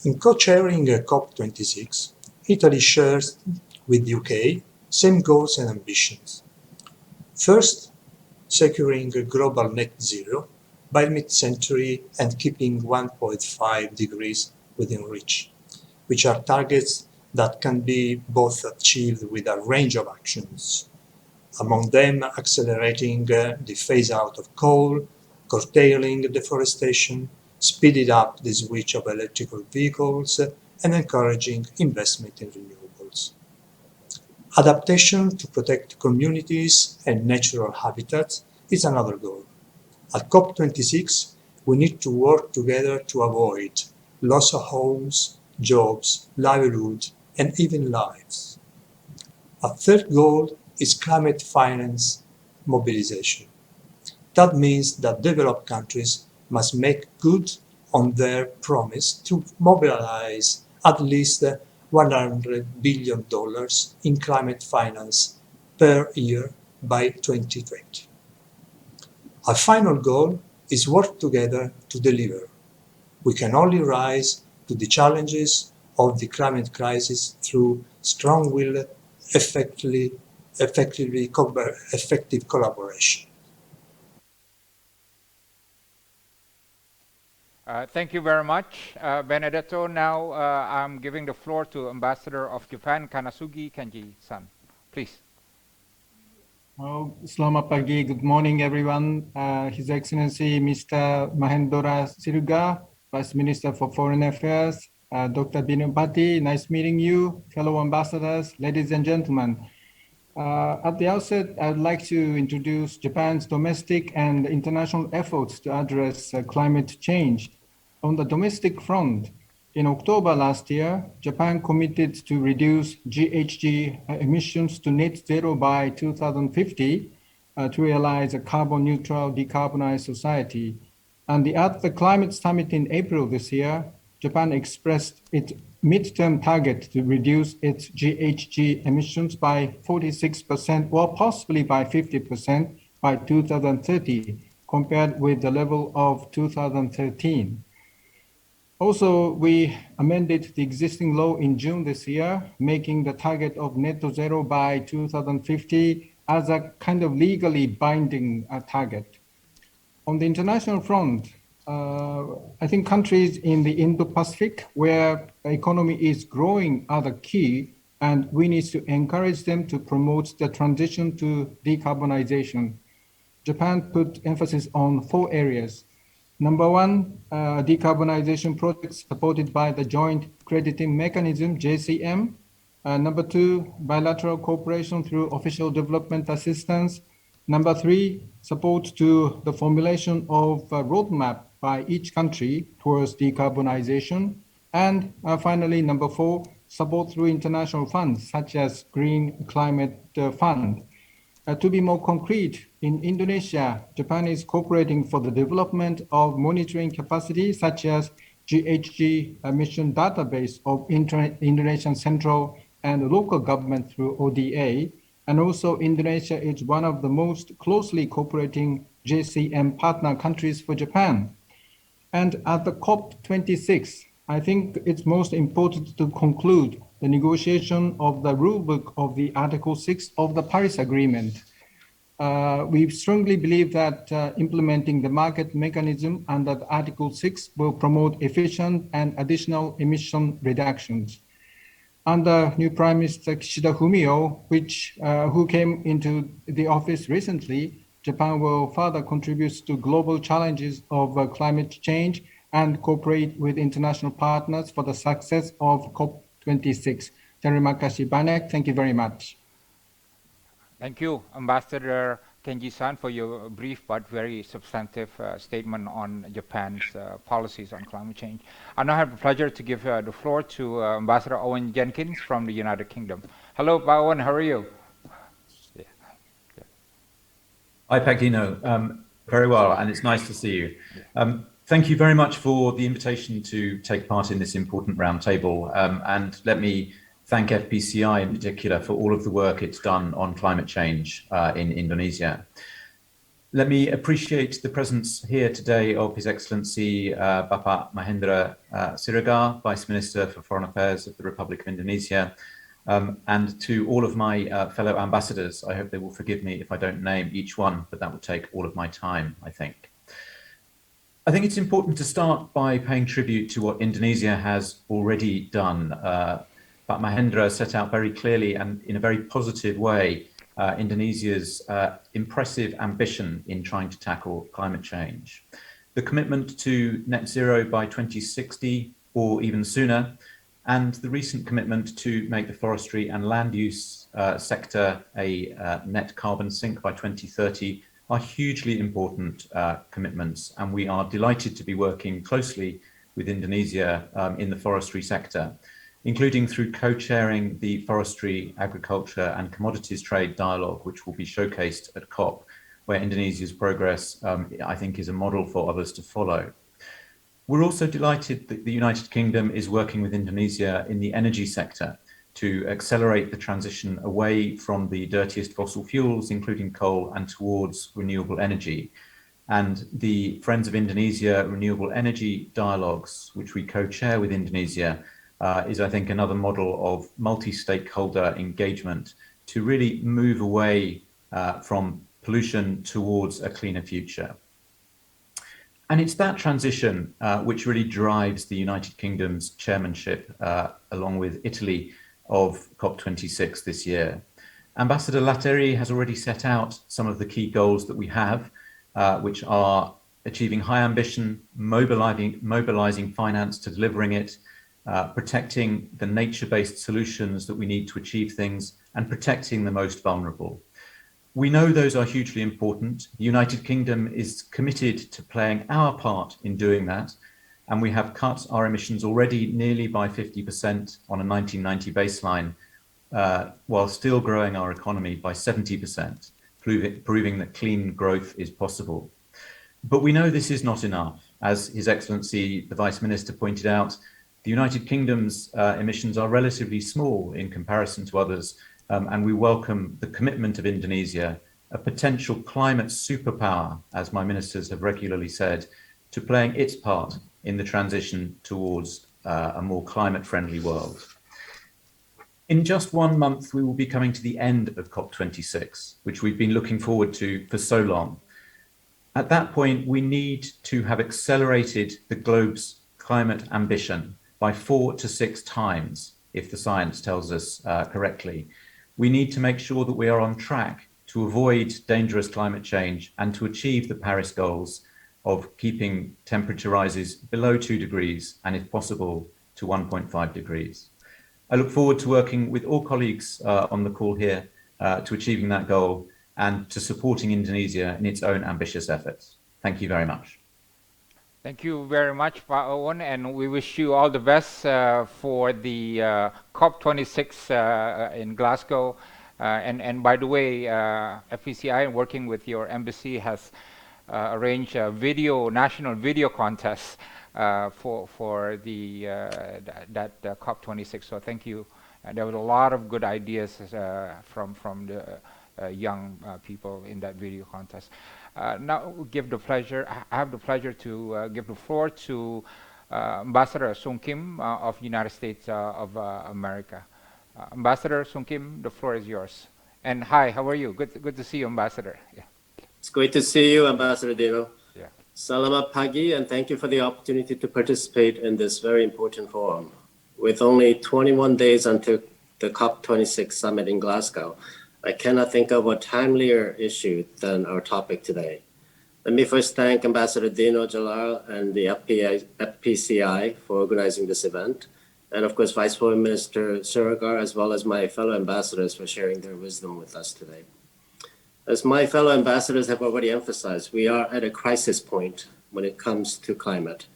In co-chairing COP26, Italy shares with the UK same goals and ambitions. First, securing a global net zero by mid-century and keeping 1.5 degrees within reach, which are targets that can be both achieved with a range of actions. Among them, accelerating the phase out of coal, curtailing deforestation, speeding up the switch of electrical vehicles, and encouraging investment in renewables. Adaptation to protect communities and natural habitats is another goal. At COP26, we need to work together to avoid loss of homes, jobs, livelihood, and even lives. A third goal is climate finance mobilization. That means that developed countries must make good on their promise to mobilize at least $100 billion in climate finance per year by 2020. Our final goal is work together to deliver. We can only rise to the challenges of the climate crisis through strong-willed, effective collaboration. Thank you very much, Benedetto. Now I'm giving the floor to Ambassador of Japan, Kanasugi Kenji-san. Please. Selamat pagi, good morning everyone. His Excellency Mr. Mahendra Siruga, Vice Minister for Foreign Affairs, Dr. Dinopati, nice meeting you, fellow ambassadors, ladies and gentlemen. At the outset, I'd like to introduce Japan's domestic and international efforts to address climate change. On the domestic front, in October last year, Japan committed to reduce GHG emissions to net zero by 2050 to realize a carbon neutral, decarbonized society. And at the climate summit in April this year, Japan expressed its midterm target to reduce its GHG emissions by 46% or possibly by 50% by 2030, compared with the level of 2013. Also, we amended the existing law in June this year, making the target of net zero by 2050 as a kind of legally binding target. On the international front, I think countries in the Indo-Pacific where the economy is growing are the key, and we need to encourage them to promote the transition to decarbonization. Japan put emphasis on 4 areas. Number 1, decarbonization projects supported by the Joint Crediting Mechanism, JCM. Number 2, bilateral cooperation through official development assistance. Number 3, support to the formulation of a roadmap by each country towards decarbonization. And finally, number 4, support through international funds such as Green Climate Fund. To be more concrete, in Indonesia, Japan is cooperating for the development of monitoring capacity such as GHG emission database of Indonesian central and local government through ODA. And also Indonesia is one of the most closely cooperating JCM partner countries for Japan. And at the COP26, I think it's most important to conclude the negotiation of the rulebook of the Article 6 of the Paris Agreement. We strongly believe that implementing the market mechanism under Article 6 will promote efficient and additional emission reductions. Under new Prime Minister Kishida Fumio, who came into the office recently, Japan will further contribute to global challenges of climate change and cooperate with international partners for the success of COP26. Terima kasih banyak. Thank you very much. Thank you, Ambassador Kenji-san, for your brief but very substantive statement on Japan's policies on climate change. I now have the pleasure to give the floor to Ambassador Owen Jenkins from the United Kingdom. Hello, Owen, how are you? Yeah. Yeah. Hi, Pagino. Very well, and it's nice to see you. Thank you very much for the invitation to take part in this important roundtable, and let me thank FPCI in particular for all of the work it's done on climate change in Indonesia. Let me appreciate the presence here today of His Excellency Bapak Mahendra Siregar, Vice Minister for Foreign Affairs of the Republic of Indonesia, and to all of my fellow ambassadors. I hope they will forgive me if I don't name each one, but that will take all of my time, I think. I think it's important to start by paying tribute to what Indonesia has already done but Mahendra set out very clearly and in a very positive way Indonesia's impressive ambition in trying to tackle climate change. The commitment to net zero by 2060 or even sooner, and the recent commitment to make the forestry and land use sector a net carbon sink by 2030 are hugely important commitments, and we are delighted to be working closely with Indonesia in the forestry sector, including through co-chairing the Forestry, Agriculture and Commodities Trade Dialogue, which will be showcased at COP, where Indonesia's progress, I think, is a model for others to follow. We're also delighted that the United Kingdom is working with Indonesia in the energy sector to accelerate the transition away from the dirtiest fossil fuels, including coal, and towards renewable energy. And the Friends of Indonesia Renewable Energy Dialogues, which we co-chair with Indonesia, is, I think, another model of multi-stakeholder engagement to really move away from pollution towards a cleaner future. And it's that transition which really drives the United Kingdom's chairmanship, along with Italy, of COP26 this year. Ambassador Latteri has already set out some of the key goals that we have, which are achieving high ambition, mobilizing finance to delivering it, protecting the nature-based solutions that we need to achieve things, and protecting the most vulnerable. We know those are hugely important. The United Kingdom is committed to playing our part in doing that, and we have cut our emissions already nearly by 50% on a 1990 baseline, while still growing our economy by 70%, proving that clean growth is possible. But we know this is not enough. As His Excellency, the Vice Minister, pointed out, the United Kingdom's emissions are relatively small in comparison to others, and we welcome the commitment of Indonesia, a potential climate superpower, as my ministers have regularly said, to playing its part in the transition towards a more climate-friendly world. In just 1 month, we will be coming to the end of COP26, which we've been looking forward to for so long. At that point, we need to have accelerated the globe's climate ambition by 4 to 6 times, if the science tells us correctly. We need to make sure that we are on track to avoid dangerous climate change and to achieve the Paris goals of keeping temperature rises below 2 degrees and, if possible, to 1.5 degrees. I look forward to working with all colleagues on the call here to achieving that goal and to supporting Indonesia in its own ambitious efforts. Thank you very much. Thank you very much, Pak Owen, and we wish you all the best for the COP26 in Glasgow. And by the way, FPCI, working with your embassy, has arranged a national video contest for the that COP26. So thank you. There was a lot of good ideas from the young people in that video contest. Now I have the pleasure to give the floor to Ambassador Sung Kim of United States of America. Ambassador Sung Kim, the floor is yours. And hi, how are you? Good to see you, Ambassador. Yeah. It's great to see you, Ambassador Dino. Yeah. Selamat pagi, and thank you for the opportunity to participate in this very important forum. With only 21 days until the COP26 summit in Glasgow, I cannot think of a timelier issue than our topic today. Let me first thank Ambassador Dino Jalal and the FPCI for organizing this event, and of course Vice Foreign Minister Siregar, as well as my fellow ambassadors for sharing their wisdom with us today. As my fellow ambassadors have already emphasized, we are at a crisis point when it comes to climate.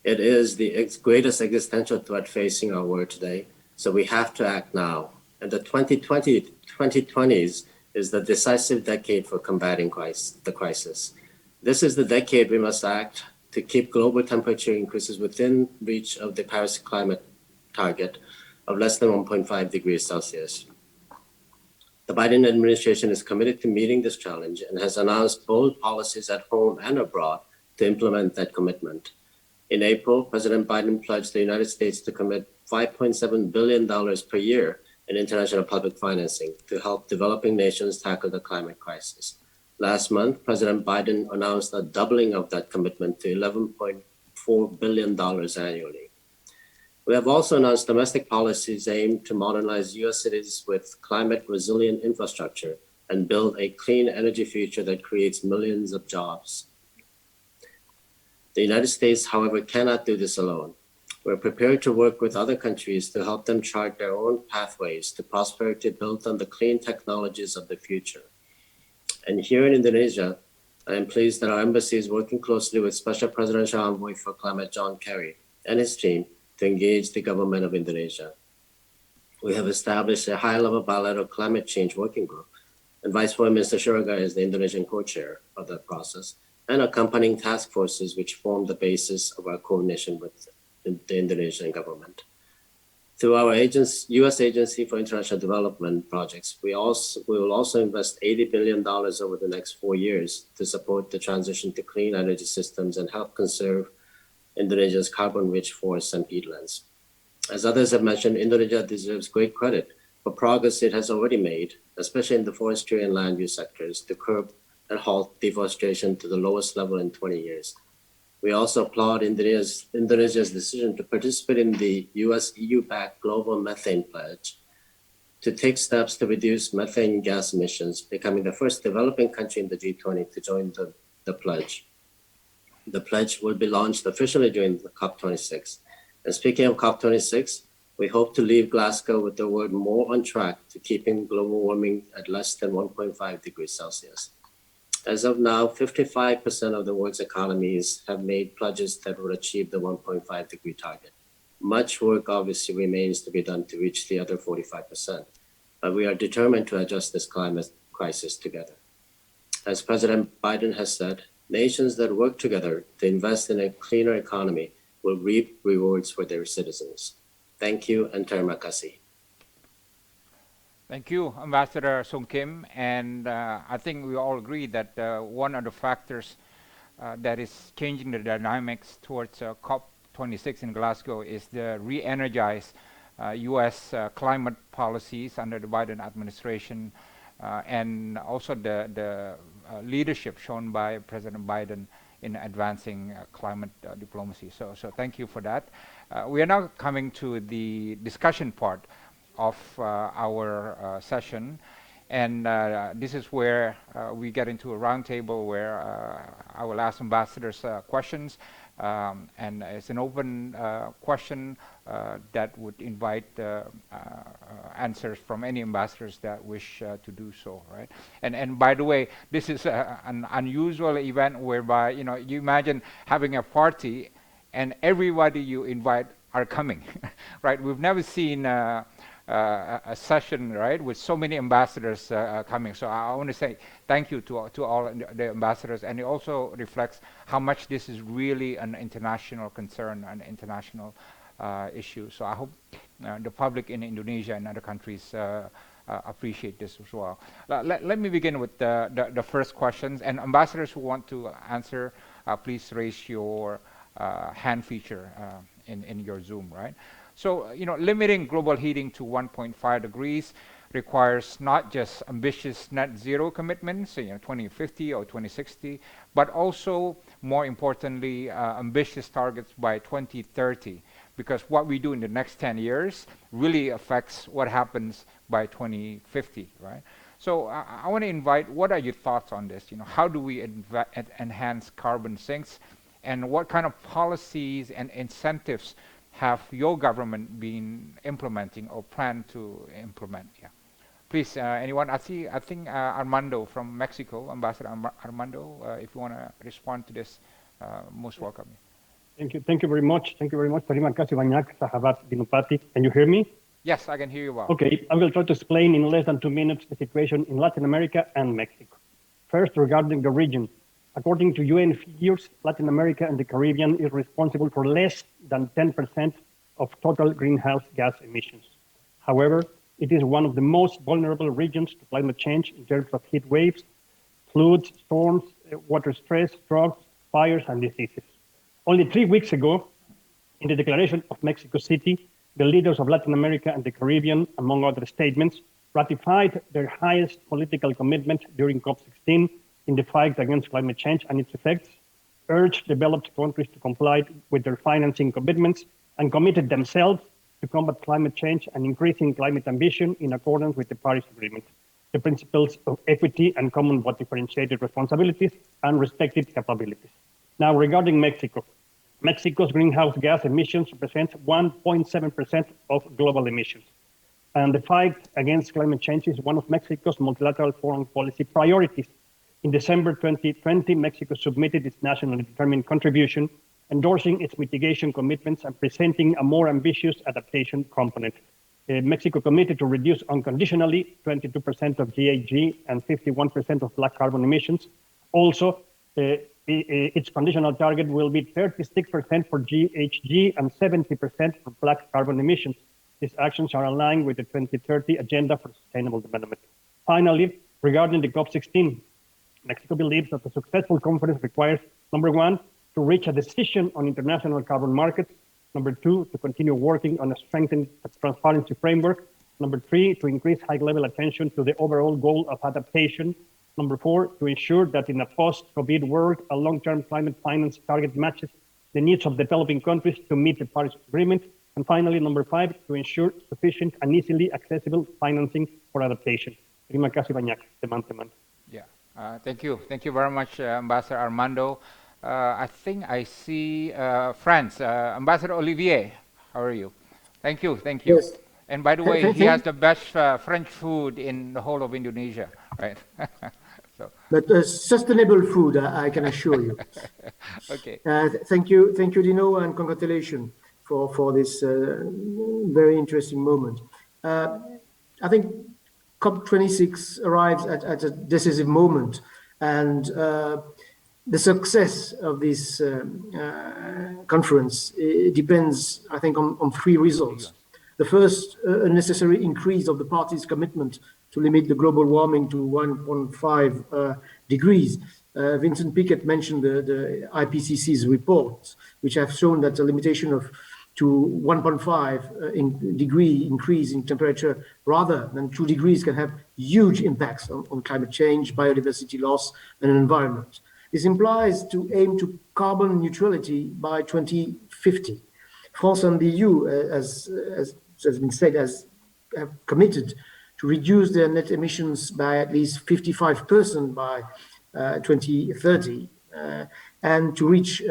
It is the greatest existential threat facing our world today, so we have to act now. And the 2020s is the decisive decade for combating the crisis. This is the decade we must act to keep global temperature increases within reach of the Paris climate target of less than 1.5 degrees Celsius. The Biden administration is committed to meeting this challenge and has announced bold policies at home and abroad to implement that commitment. In April, President Biden pledged the United States to commit $5.7 billion per year in international public financing to help developing nations tackle the climate crisis. Last month, President Biden announced a doubling of that commitment to $11.4 billion annually. We have also announced domestic policies aimed to modernize U.S. cities with climate-resilient infrastructure and build a clean energy future that creates millions of jobs. The United States, however, cannot do this alone. We're prepared to work with other countries to help them chart their own pathways to prosperity built on the clean technologies of the future. And here in Indonesia, I am pleased that our embassy is working closely with Special Presidential Envoy for Climate John Kerry and his team to engage the government of Indonesia. We have established a high-level bilateral climate change working group, and Vice Foreign Minister Siregar is the Indonesian co-chair of that process, and accompanying task forces which form the basis of our coordination with the Indonesian government. Through our U.S. Agency for International Development projects, we will also invest $80 billion over the next 4 years to support the transition to clean energy systems and help conserve Indonesia's carbon-rich forests and peatlands. As others have mentioned, Indonesia deserves great credit for progress it has already made, especially in the forestry and land use sectors, to curb and halt deforestation to the lowest level in 20 years. We also applaud Indonesia's decision to participate in the US-EU-backed Global Methane Pledge to take steps to reduce methane gas emissions, becoming the first developing country in the G20 to join the pledge. The pledge will be launched officially during the COP26. And speaking of COP26, we hope to leave Glasgow with the world more on track to keeping global warming at less than 1.5 degrees Celsius. As of now, 55% of the world's economies have made pledges that will achieve the 1.5 degree target. Much work obviously remains to be done to reach the other 45%, but we are determined to address this climate crisis together. As President Biden has said, nations that work together to invest in a cleaner economy will reap rewards for their citizens. Thank you, and terima kasih. Thank you, Ambassador Sung Kim. And I think we all agree that one of the factors that is changing the dynamics towards COP26 in Glasgow is the re-energized U.S. Climate policies under the Biden administration, and also the leadership shown by President Biden in advancing climate diplomacy. So thank you for that. We are now coming to the discussion part of our session, and this is where we get into a roundtable where I will ask ambassadors questions, and it's an open question that would invite answers from any ambassadors that wish to do so, right? And by the way, this is an unusual event whereby, you imagine having a party and everybody you invite are coming, right? We've never seen a session, right, with so many ambassadors coming. So I want to say thank you to all the ambassadors, and it also reflects how much this is really an international concern, an international issue. So I hope the public in Indonesia and other countries appreciate this as well. Let me begin with the first questions, and ambassadors who want to answer, please raise your hand feature in your Zoom, right? So, limiting global heating to 1.5 degrees requires not just ambitious net zero commitments, 2050 or 2060, but also, more importantly, ambitious targets by 2030, because what we do in the next 10 years really affects what happens by 2050, right? So I want to invite, what are your thoughts on this? How do we enhance carbon sinks, and what kind of policies and incentives have your government been implementing or plan to implement? Yeah. Please, anyone? I think Armando from Mexico, Ambassador Armando, if you want to respond to this, most welcome. Thank you. Thank you very much. Thank you very much. Terima kasih banyak, sahabat Dinopati. Can you hear me? Yes, I can hear you well. Okay, I will try to explain in less than 2 minutes the situation in Latin America and Mexico. First, regarding the region. According to UN figures, Latin America and the Caribbean is responsible for less than 10% of total greenhouse gas emissions. However, it is one of the most vulnerable regions to climate change in terms of heat waves, floods, storms, water stress, droughts, fires, and diseases. Only 3 weeks ago, in the Declaration of Mexico City, the leaders of Latin America and the Caribbean, among other statements, ratified their highest political commitment during COP16 in the fight against climate change and its effects, urged developed countries to comply with their financing commitments, and committed themselves to combat climate change and increasing climate ambition in accordance with the Paris Agreement, the principles of equity and common but differentiated responsibilities and respective capabilities. Now, regarding Mexico, Mexico's greenhouse gas emissions represent 1.7% of global emissions. And the fight against climate change is one of Mexico's multilateral foreign policy priorities. In December 2020, Mexico submitted its nationally determined contribution, endorsing its mitigation commitments and presenting a more ambitious adaptation component. Mexico committed to reduce unconditionally 22% of GHG and 51% of black carbon emissions. Also, its conditional target will be 36% for GHG and 70% for black carbon emissions. These actions are aligned with the 2030 Agenda for Sustainable Development. Finally, regarding the COP16, Mexico believes that a successful conference requires, number one, to reach a decision on international carbon markets, number two, to continue working on a strengthened transparency framework, number three, to increase high-level attention to the overall goal of adaptation, number four, to ensure that in a post-COVID world, a long-term climate finance target matches the needs of developing countries to meet the Paris Agreement, and finally, number five, to ensure sufficient and easily accessible financing for adaptation. Terima kasih banyak, teman-teman. Yeah, thank you. Thank you very much, Ambassador Armando. I think I see France, Ambassador Olivier. How are you? Thank you, thank you. Yes. And by the way, he has the best French food in the whole of Indonesia, right? So. But sustainable food, I can assure you. Okay. Thank you, Dino, and congratulations for this very interesting moment. I think COP26 arrives at a decisive moment, and the success of this conference depends, I think, on three results. The first, a necessary increase of the parties' commitment to limit the global warming to 1.5 degrees. Vincent Piquet mentioned the IPCC's reports, which have shown that a limitation to 1.5 degree increase in temperature rather than 2 degrees can have huge impacts on climate change, biodiversity loss, and environment. This implies to aim to carbon neutrality by 2050. France and the EU, as has been said, have committed to reduce their net emissions by at least 55% by 2030 and to reach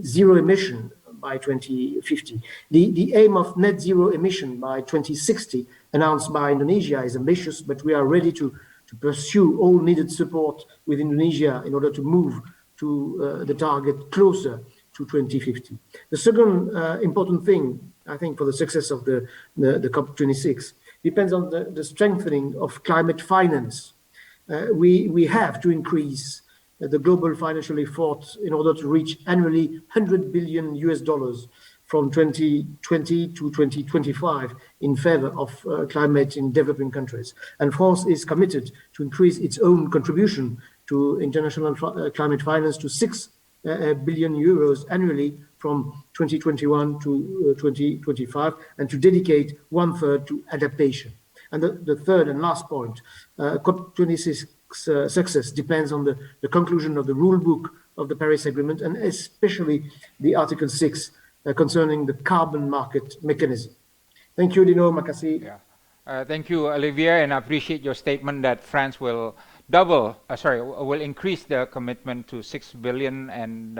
zero emission by 2050. The aim of net zero emission by 2060 announced by Indonesia is ambitious, but we are ready to pursue all needed support with Indonesia in order to move to the target closer to 2050. The second important thing, I think, for the success of the COP26 depends on the strengthening of climate finance. We have to increase the global financial effort in order to reach annually $100 billion from 2020 to 2025 in favor of climate in developing countries. And France is committed to increase its own contribution to international climate finance to 6 billion euros annually from 2021 to 2025, and to dedicate 1/3 to adaptation. And the third and last point, COP26 success depends on the conclusion of the rule book of the Paris Agreement, and especially the Article 6 concerning the carbon market mechanism. Thank you, Dino. Makasih. Yeah. Thank you, Olivier, and I appreciate your statement that France will will increase the commitment to 6 billion, and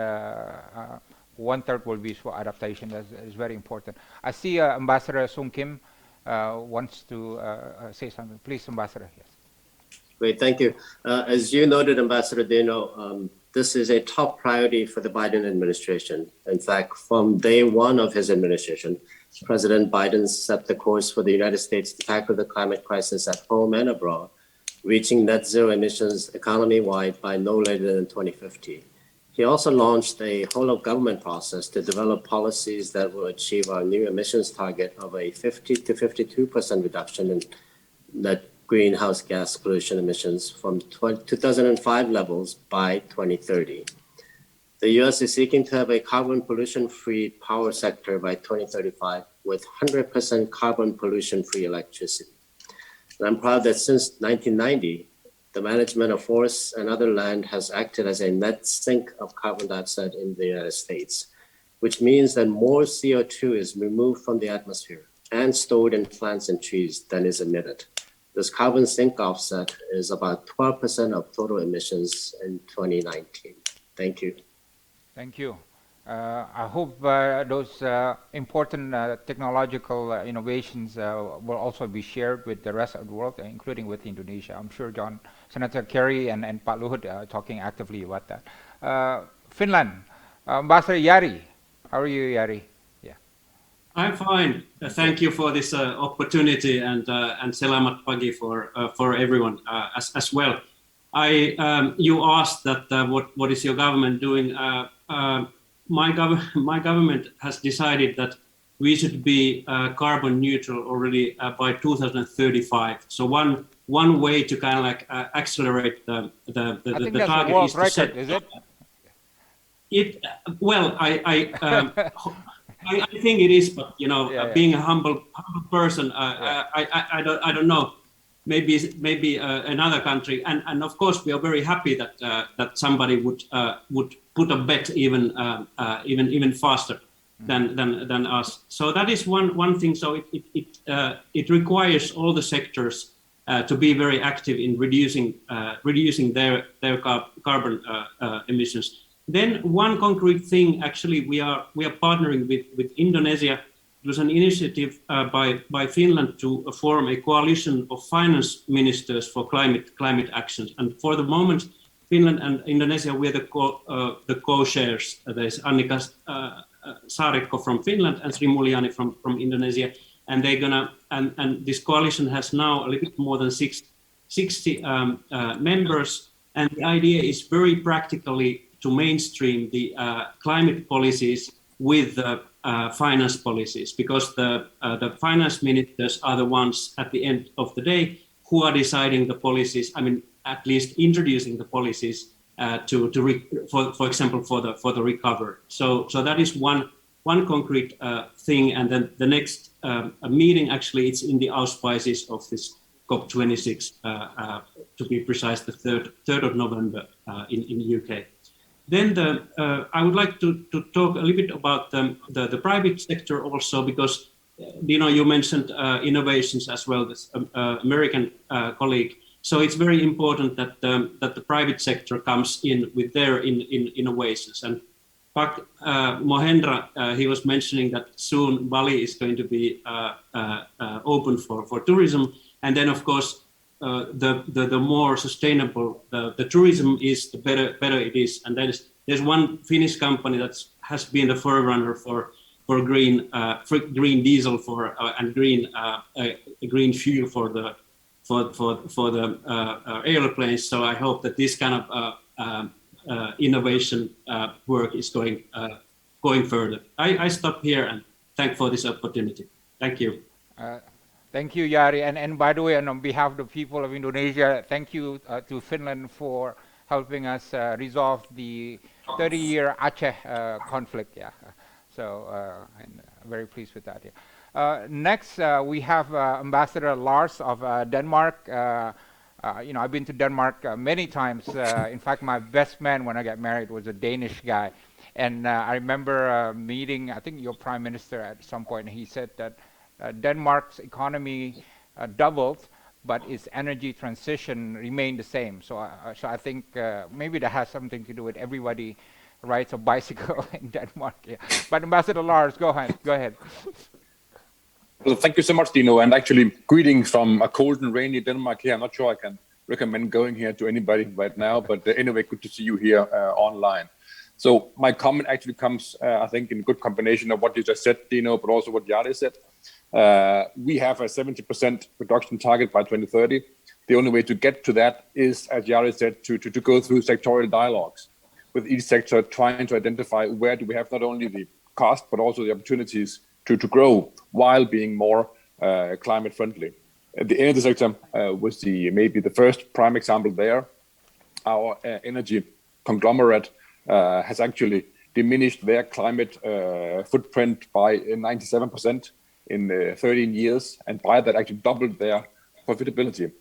1/3 will be for adaptation. That is very important. I see Ambassador Sung Kim wants to say something. Please, Ambassador. Yes. Great, thank you. As you noted, Ambassador Dino, this is a top priority for the Biden administration. In fact, from day one of his administration, President Biden set the course for the United States to tackle the climate crisis at home and abroad, reaching net zero emissions economy-wide by no later than 2050. He also launched a whole-of-government process to develop policies that will achieve our new emissions target of a 50 to 52% reduction in net greenhouse gas pollution emissions from 2005 levels by 2030. The U.S. is seeking to have a carbon pollution-free power sector by 2035 with 100% carbon pollution-free electricity. And I'm proud that since 1990, the management of forests and other land has acted as a net sink of carbon dioxide in the United States. which means that more CO2 is removed from the atmosphere and stored in plants and trees than is emitted. This carbon sink offset is about 12% of total emissions in 2019. Thank you. Thank you. I hope those important technological innovations will also be shared with the rest of the world, including with Indonesia. I'm sure Senator Kerry and Pak Luhut are talking actively about that. Finland, Ambassador Jari. How are you, Jari? Yeah. I'm fine. Thank you for this opportunity, and selamat pagi for everyone as well. You asked that what is your government doing? My government has decided that we should be carbon neutral already by 2035. So one way to kind of like accelerate the I think the that's target a world is to record, set. is it? Well, I think it is, but being a humble person, I don't know. Maybe another country, and of course we are very happy that somebody would put a bet even faster than us. So that is one thing. So it requires all the sectors to be very active in reducing their carbon emissions. Then one concrete thing, actually, we are partnering with Indonesia. It was an initiative by Finland to form a coalition of finance ministers for climate actions. And for the moment, Finland and Indonesia, we're the co-chairs. There's Annika Saarikko from Finland and Sri Mulyani from Indonesia. And and this coalition has now a little bit more than 60 members. And the idea is very practically to mainstream the climate policies with the finance policies, because the finance ministers are the ones at the end of the day who are deciding the policies. I mean, at least introducing the policies for example, for the recovery. So that is one concrete thing. And then the next meeting, actually, it's in the auspices of this COP26, to be precise, the 3rd of November in the UK. Then I would like to talk a little bit about the private sector also, because you mentioned innovations as well, this American colleague. So it's very important that the private sector comes in with their innovations. And Pak Mohendra, he was mentioning that soon Bali is going to be open for tourism, and then of course the more sustainable the tourism is, the better it is. And there's one Finnish company that has been the forerunner for green diesel and green fuel for the airplanes. So I hope that this kind of innovation work is going further. I stop here and thank for this opportunity. Thank you. Thank you, Jari. And by the way, and on behalf of the people of Indonesia, thank you to Finland for helping us resolve the 30-year Aceh conflict. Yeah. So I'm very pleased with that. Yeah. Next, we have Ambassador Lars of Denmark. I've been to Denmark many times. In fact, my best man when I got married was a Danish guy. And I remember meeting, I think, your prime minister at some point. And he said that Denmark's economy doubled, but its energy transition remained the same. So I think maybe that has something to do with everybody rides a bicycle in Denmark. Yeah. But Ambassador Lars, go ahead. Well, thank you so much, Dino, and actually greetings from a cold and rainy Denmark here. I'm not sure I can recommend going here to anybody right now, but anyway, good to see you here online. So my comment actually comes, I think, in good combination of what you just said, Dino, but also what Jari said. We have a 70% reduction target by 2030. The only way to get to that is, as Jari said, to go through sectorial dialogues with each sector, trying to identify where do we have not only the cost, but also the opportunities to grow while being more climate friendly. The energy sector was maybe the first prime example there. Our energy conglomerate has actually diminished their climate footprint by 97% in 13 years, and by that actually doubled their profitability.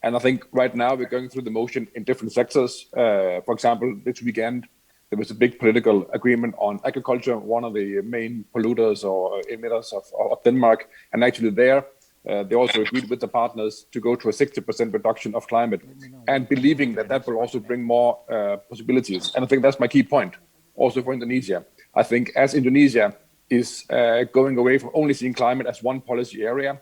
And I think right now we're going through the motion in different sectors. For example, this weekend, there was a big political agreement on agriculture, one of the main polluters or emitters of Denmark. And actually there, they also agreed with the partners to go to a 60% reduction of climate, and believing that that will also bring more possibilities. And I think that's my key point, also for Indonesia. I think as Indonesia is going away from only seeing climate as one policy area,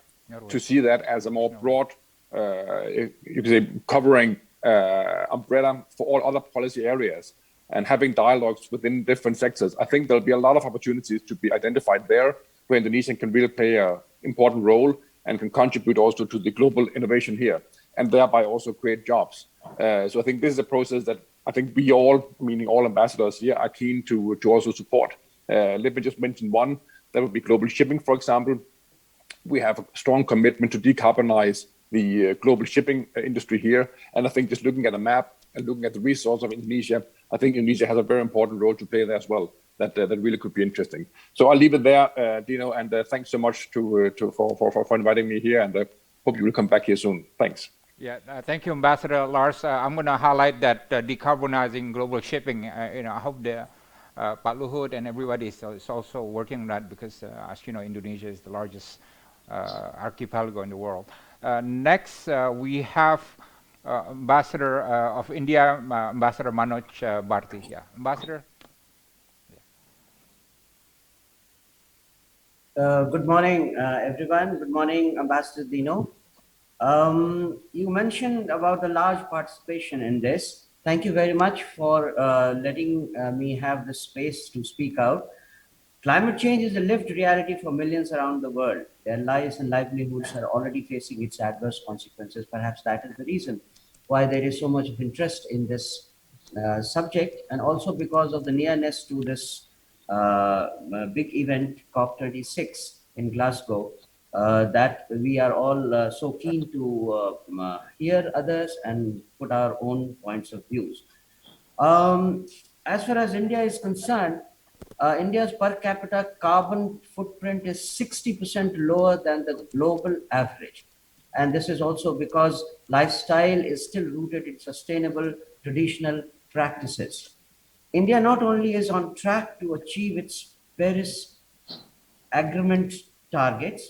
to see that as a more broad, you could say, covering umbrella for all other policy areas, and having dialogues within different sectors. I think there'll be a lot of opportunities to be identified there, where Indonesia can really play an important role and can contribute also to the global innovation here, and thereby also create jobs. So I think this is a process that I think we all, meaning all ambassadors here, are keen to also support. Let me just mention one, that would be global shipping, for example. We have a strong commitment to decarbonize the global shipping industry here. And I think just looking at a map and looking at the resource of Indonesia, I think Indonesia has a very important role to play there as well. That really could be interesting. So I'll leave it there, Dino, and thanks so much for inviting me here, and hope you will come back here soon. Thanks. Yeah, thank you, Ambassador Lars. I'm going to highlight that decarbonizing global shipping. I hope the Pak Luhut and everybody is also working on that, because, as you know, Indonesia is the largest archipelago in the world. Next, we have Ambassador of India, Ambassador Manoj Bharti. Yeah, Ambassador. Good morning, everyone. Good morning, Ambassador Dino. You mentioned about the large participation in this. Thank you very much for letting me have the space to speak out. Climate change is a lived reality for millions around the world. Their lives and livelihoods are already facing its adverse consequences. Perhaps that is the reason why there is so much of interest in this subject, and also because of the nearness to this big event, COP26 in Glasgow, that we are all so keen to hear others and put our own points of views. As far as India is concerned, India's per capita carbon footprint is 60% lower than the global average. And this is also because lifestyle is still rooted in sustainable traditional practices. India not only is on track to achieve its Paris Agreement targets,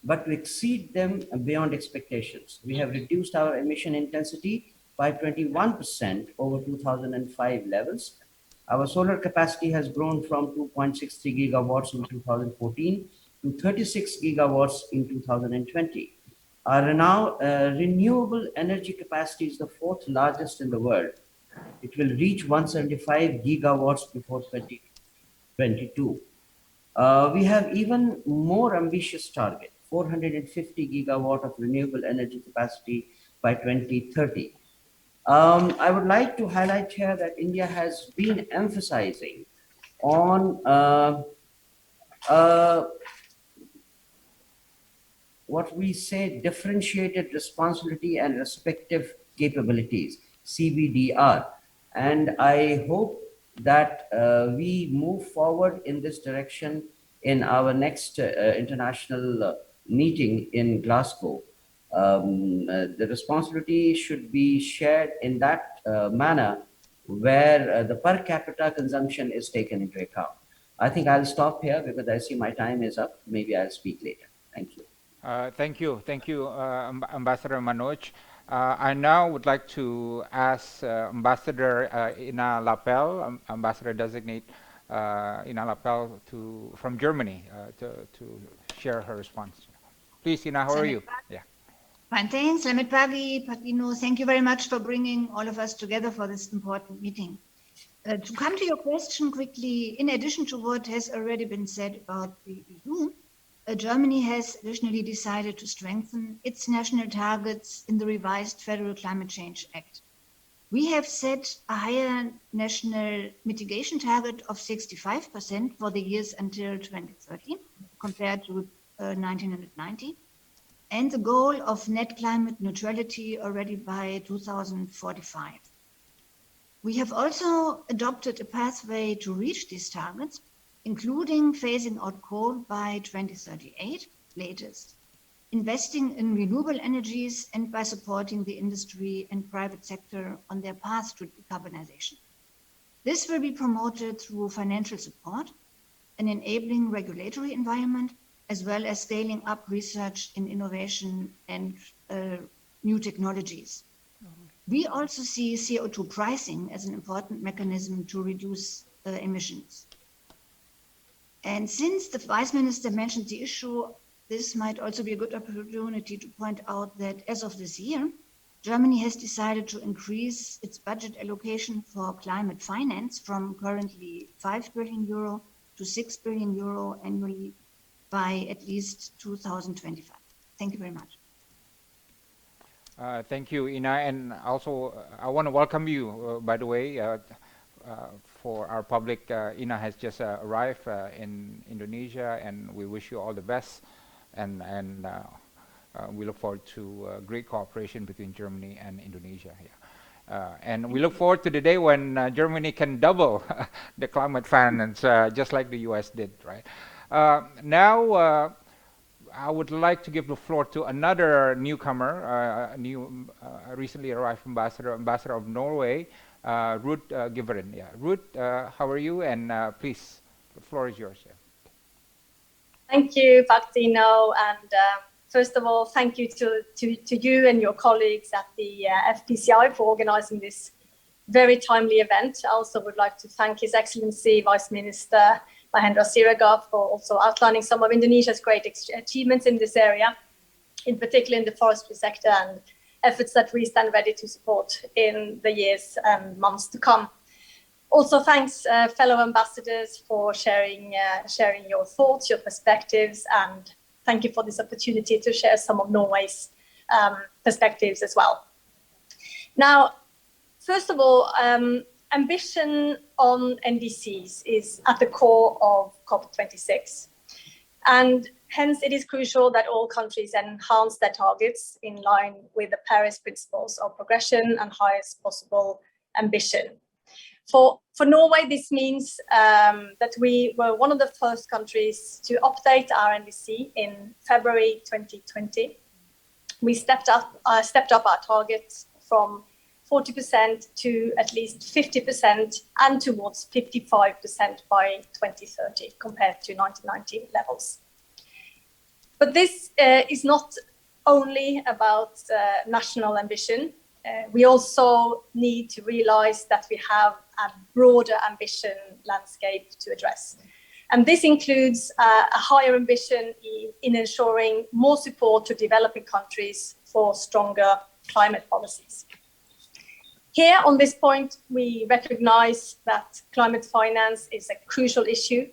but to exceed them beyond expectations. We have reduced our emission intensity by 21% over 2005 levels. Our solar capacity has grown from 2.63 gigawatts in 2014 to 36 gigawatts in 2020. Our now renewable energy capacity is the fourth largest in the world. It will reach 175 gigawatts before 2022. We have even more ambitious target, 450 gigawatt of renewable energy capacity by 2030. I would like to highlight here that India has been emphasizing on what we say differentiated responsibility and respective capabilities, CBDR. And I hope that we move forward in this direction in our next international meeting in Glasgow. The responsibility should be shared in that manner where the per capita consumption is taken into account. I think I'll stop here because I see my time is up. Maybe I'll speak later. Thank you. Thank you, Ambassador Manoj. I now would like to ask Ambassador Ina Lapel, Ambassador Designate Ina Lapel from Germany to share her response. Please, Ina, how are you? Yeah. Fine, thanks. Selamat pagi, Pak Dino. Thank you very much for bringing all of us together for this important meeting. To come to your question quickly, in addition to what has already been said about the EU, Germany has additionally decided to strengthen its national targets in the revised Federal Climate Change Act. We have set a higher national mitigation target of 65% for the years until 2030 compared to 1990, and the goal of net climate neutrality already by 2045. We have also adopted a pathway to reach these targets, including phasing out coal by 2038 latest, investing in renewable energies, and by supporting the industry and private sector on their path to decarbonization. This will be promoted through financial support, an enabling regulatory environment, as well as scaling up research in innovation and new technologies. We also see CO2 pricing as an important mechanism to reduce emissions. And since the Vice Minister mentioned the issue, this might also be a good opportunity to point out that as of this year, Germany has decided to increase its budget allocation for climate finance from currently 5 billion euro to 6 billion euro annually by at least 2025. Thank you very much. Thank you, Ina, and also I want to welcome you, by the way, for our public. Ina has just arrived in Indonesia, and we wish you all the best, and we look forward to great cooperation between Germany and Indonesia. Yeah. And we look forward to the day when Germany can double the climate finance, just like the US did, right? Now, I would like to give the floor to another newcomer, recently arrived ambassador of Norway, Ruth Giveren. Yeah, Ruth, how are you? And please, the floor is yours. Yeah. Thank you, Pak Dino, and first of all, thank you to you and your colleagues at the FPCI for organizing this very timely event. I also would like to thank His Excellency Vice Minister Mahendra Siregar for also outlining some of Indonesia's great achievements in this area, in particular in the forestry sector, and efforts that we stand ready to support in the years and months to come. Also, thanks fellow ambassadors for sharing your thoughts, your perspectives, and thank you for this opportunity to share some of Norway's perspectives as well. Now, first of all, ambition on NDCs is at the core of COP26. And hence it is crucial that all countries enhance their targets in line with the Paris principles of progression and highest possible ambition. For Norway, this means that we were one of the first countries to update our NDC in February 2020. We stepped up our targets from 40% to at least 50% and towards 55% by 2030 compared to 1990 levels. But this is not only about national ambition. We also need to realize that we have a broader ambition landscape to address. And this includes a higher ambition in ensuring more support to developing countries for stronger climate policies. Here on this point, we recognize that climate finance is a crucial issue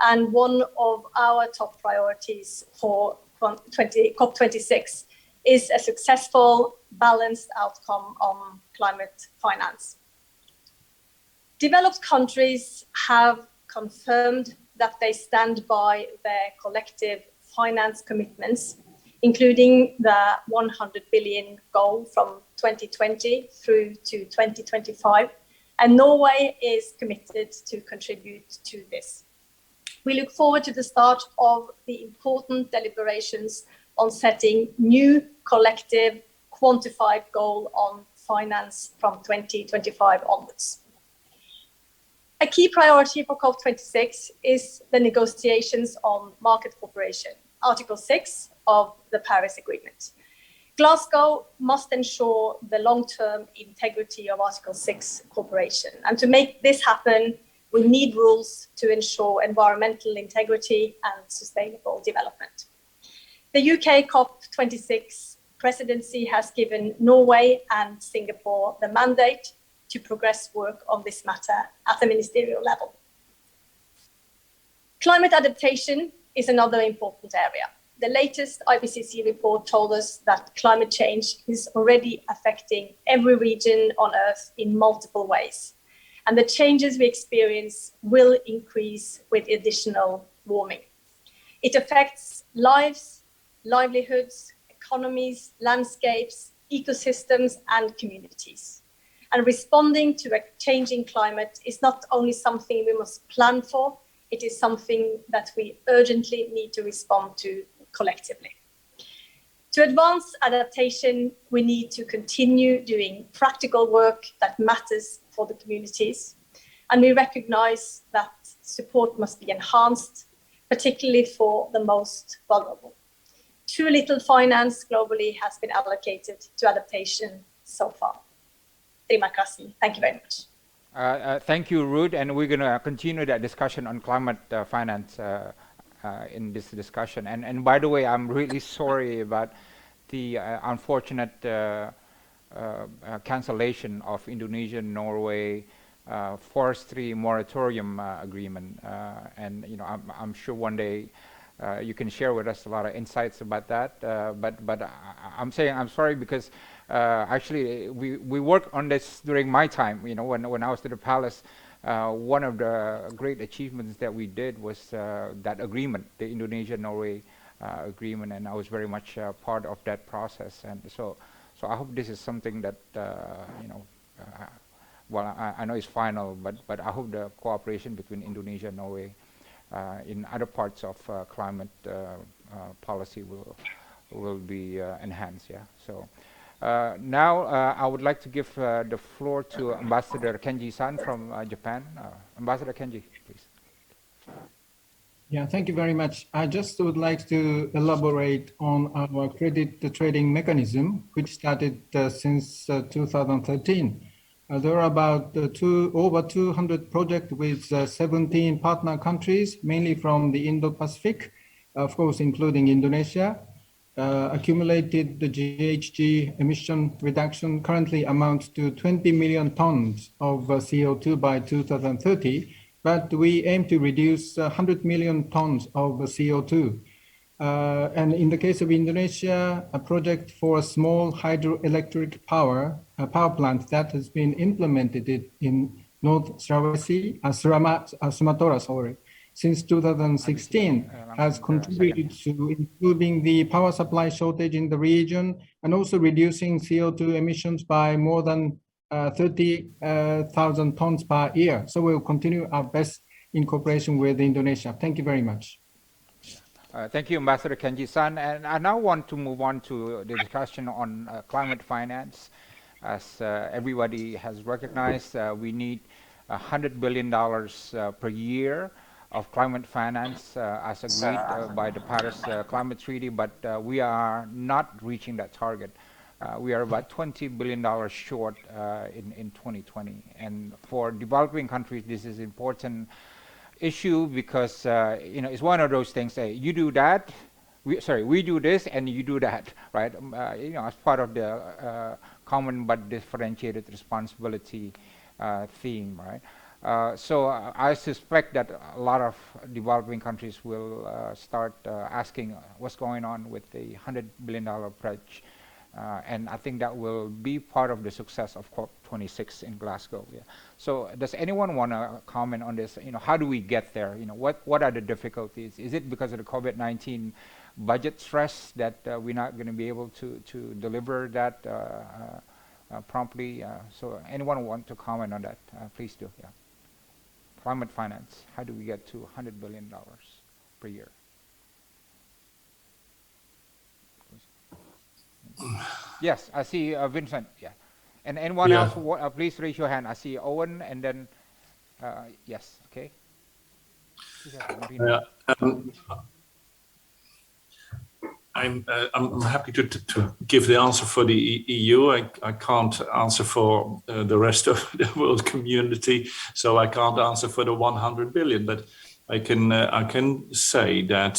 and one of our top priorities for COP26 is a successful, balanced outcome on climate finance. Developed countries have confirmed that they stand by their collective finance commitments, including the 100 billion goal from 2020 through to 2025, and Norway is committed to contribute to this. We look forward to the start of the important deliberations on setting new collective quantified goal on finance from 2025 onwards. A key priority for COP26 is the negotiations on market cooperation, Article 6 of the Paris Agreement. Glasgow must ensure the long-term integrity of Article 6 cooperation. And to make this happen, we need rules to ensure environmental integrity and sustainable development. The UK COP26 presidency has given Norway and Singapore the mandate to progress work on this matter at the ministerial level. Climate adaptation is another important area. The latest IPCC report told us that climate change is already affecting every region on Earth in multiple ways. And the changes we experience will increase with additional warming. It affects lives, livelihoods, economies, landscapes, ecosystems, and communities. And responding to a changing climate is not only something we must plan for, it is something that we urgently need to respond to collectively. To advance adaptation, we need to continue doing practical work that matters for the communities. And we recognize that support must be enhanced, particularly for the most vulnerable. Too little finance globally has been allocated to adaptation so far. Terima kasih. Thank you very much. Thank you, Ruud, and we're going to continue that discussion on climate finance in this discussion. And by the way, I'm really sorry about the unfortunate cancellation of Indonesia, Norway, forestry moratorium agreement, and I'm sure one day you can share with us a lot of insights about that. But I'm saying I'm sorry because actually we worked on this during my time. When I was to the palace, one of the great achievements that we did was that agreement, the Indonesia-Norway agreement, and I was very much part of that process. And so I hope this is something that well, I know it's final, but I hope the cooperation between Indonesia and Norway in other parts of climate policy will be enhanced. Yeah. So now I would like to give the floor to Ambassador Kenji-san from Japan. Ambassador Kenji, please. Yeah, thank you very much. I just would like to elaborate on our credit trading mechanism, which started since 2013. There are about over 200 projects with 17 partner countries, mainly from the Indo-Pacific, of course, including Indonesia. Accumulated the GHG emission reduction currently amounts to 20 million tons of CO2 by 2030, but we aim to reduce 100 million tons of CO2. And in the case of Indonesia, a project for a small hydroelectric power plant that has been implemented in North Sulawesi, Sumatra, since 2016 has contributed to improving the power supply shortage in the region and also reducing CO2 emissions by more than 30,000 tons per year. So we'll continue our best in cooperation with Indonesia. Thank you very much. Thank you, Ambassador Kenji-san. And I now want to move on to the discussion on climate finance. As everybody has recognized, we need $100 billion per year of climate finance as agreed by the Paris Climate Treaty, but we are not reaching that target. We are about $20 billion short in 2020. And for developing countries, this is important issue because it's one of those things. You do that, we do this, and you do that, right? As part of the common but differentiated responsibility theme, right? So I suspect that a lot of developing countries will start asking what's going on with the $100 billion pledge. And I think that will be part of the success of COP26 in Glasgow. Yeah. So does anyone want to comment on this? How do we get there? What are the difficulties? Is it because of the COVID-19 budget stress that we're not going to be able to deliver that promptly? So anyone want to comment on that? Please do. Yeah. Climate finance. How do we get to $100 billion per year? Yes, I see Vincent. Yeah, and anyone else? Please raise your hand. I see Owen, and then yes. Okay. I'm happy to give the answer for the EU. I can't answer for the rest of the world community, so I can't answer for the 100 billion. But I can say that.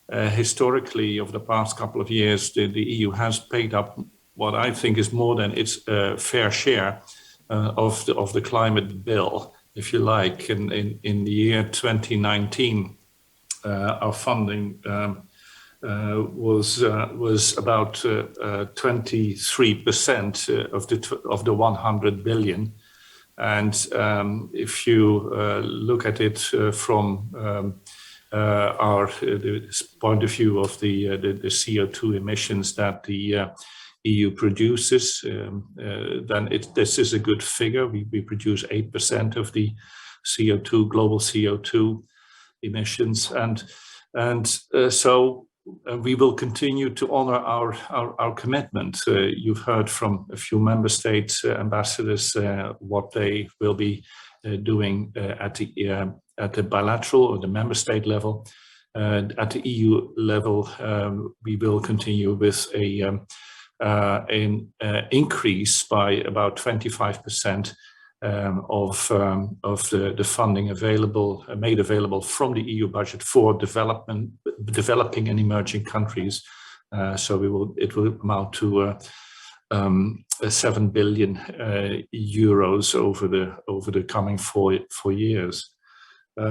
Historically, over the past couple of years, the EU has paid up what I think is more than its fair share of the climate bill, if you like. In the year 2019, our funding was about 23% of the 100 billion. And if you look at it from our point of view of the CO2 emissions that the EU produces, then this is a good figure. We produce 8% of the global CO2 emissions, and so we will continue to honor our commitment. You've heard from a few member states ambassadors what they will be doing at the bilateral or the member state level. At the EU level, we will continue with an increase by about 25% of the funding made available from the EU budget for developing and emerging countries. So it will amount to 7 billion euros over the coming four years.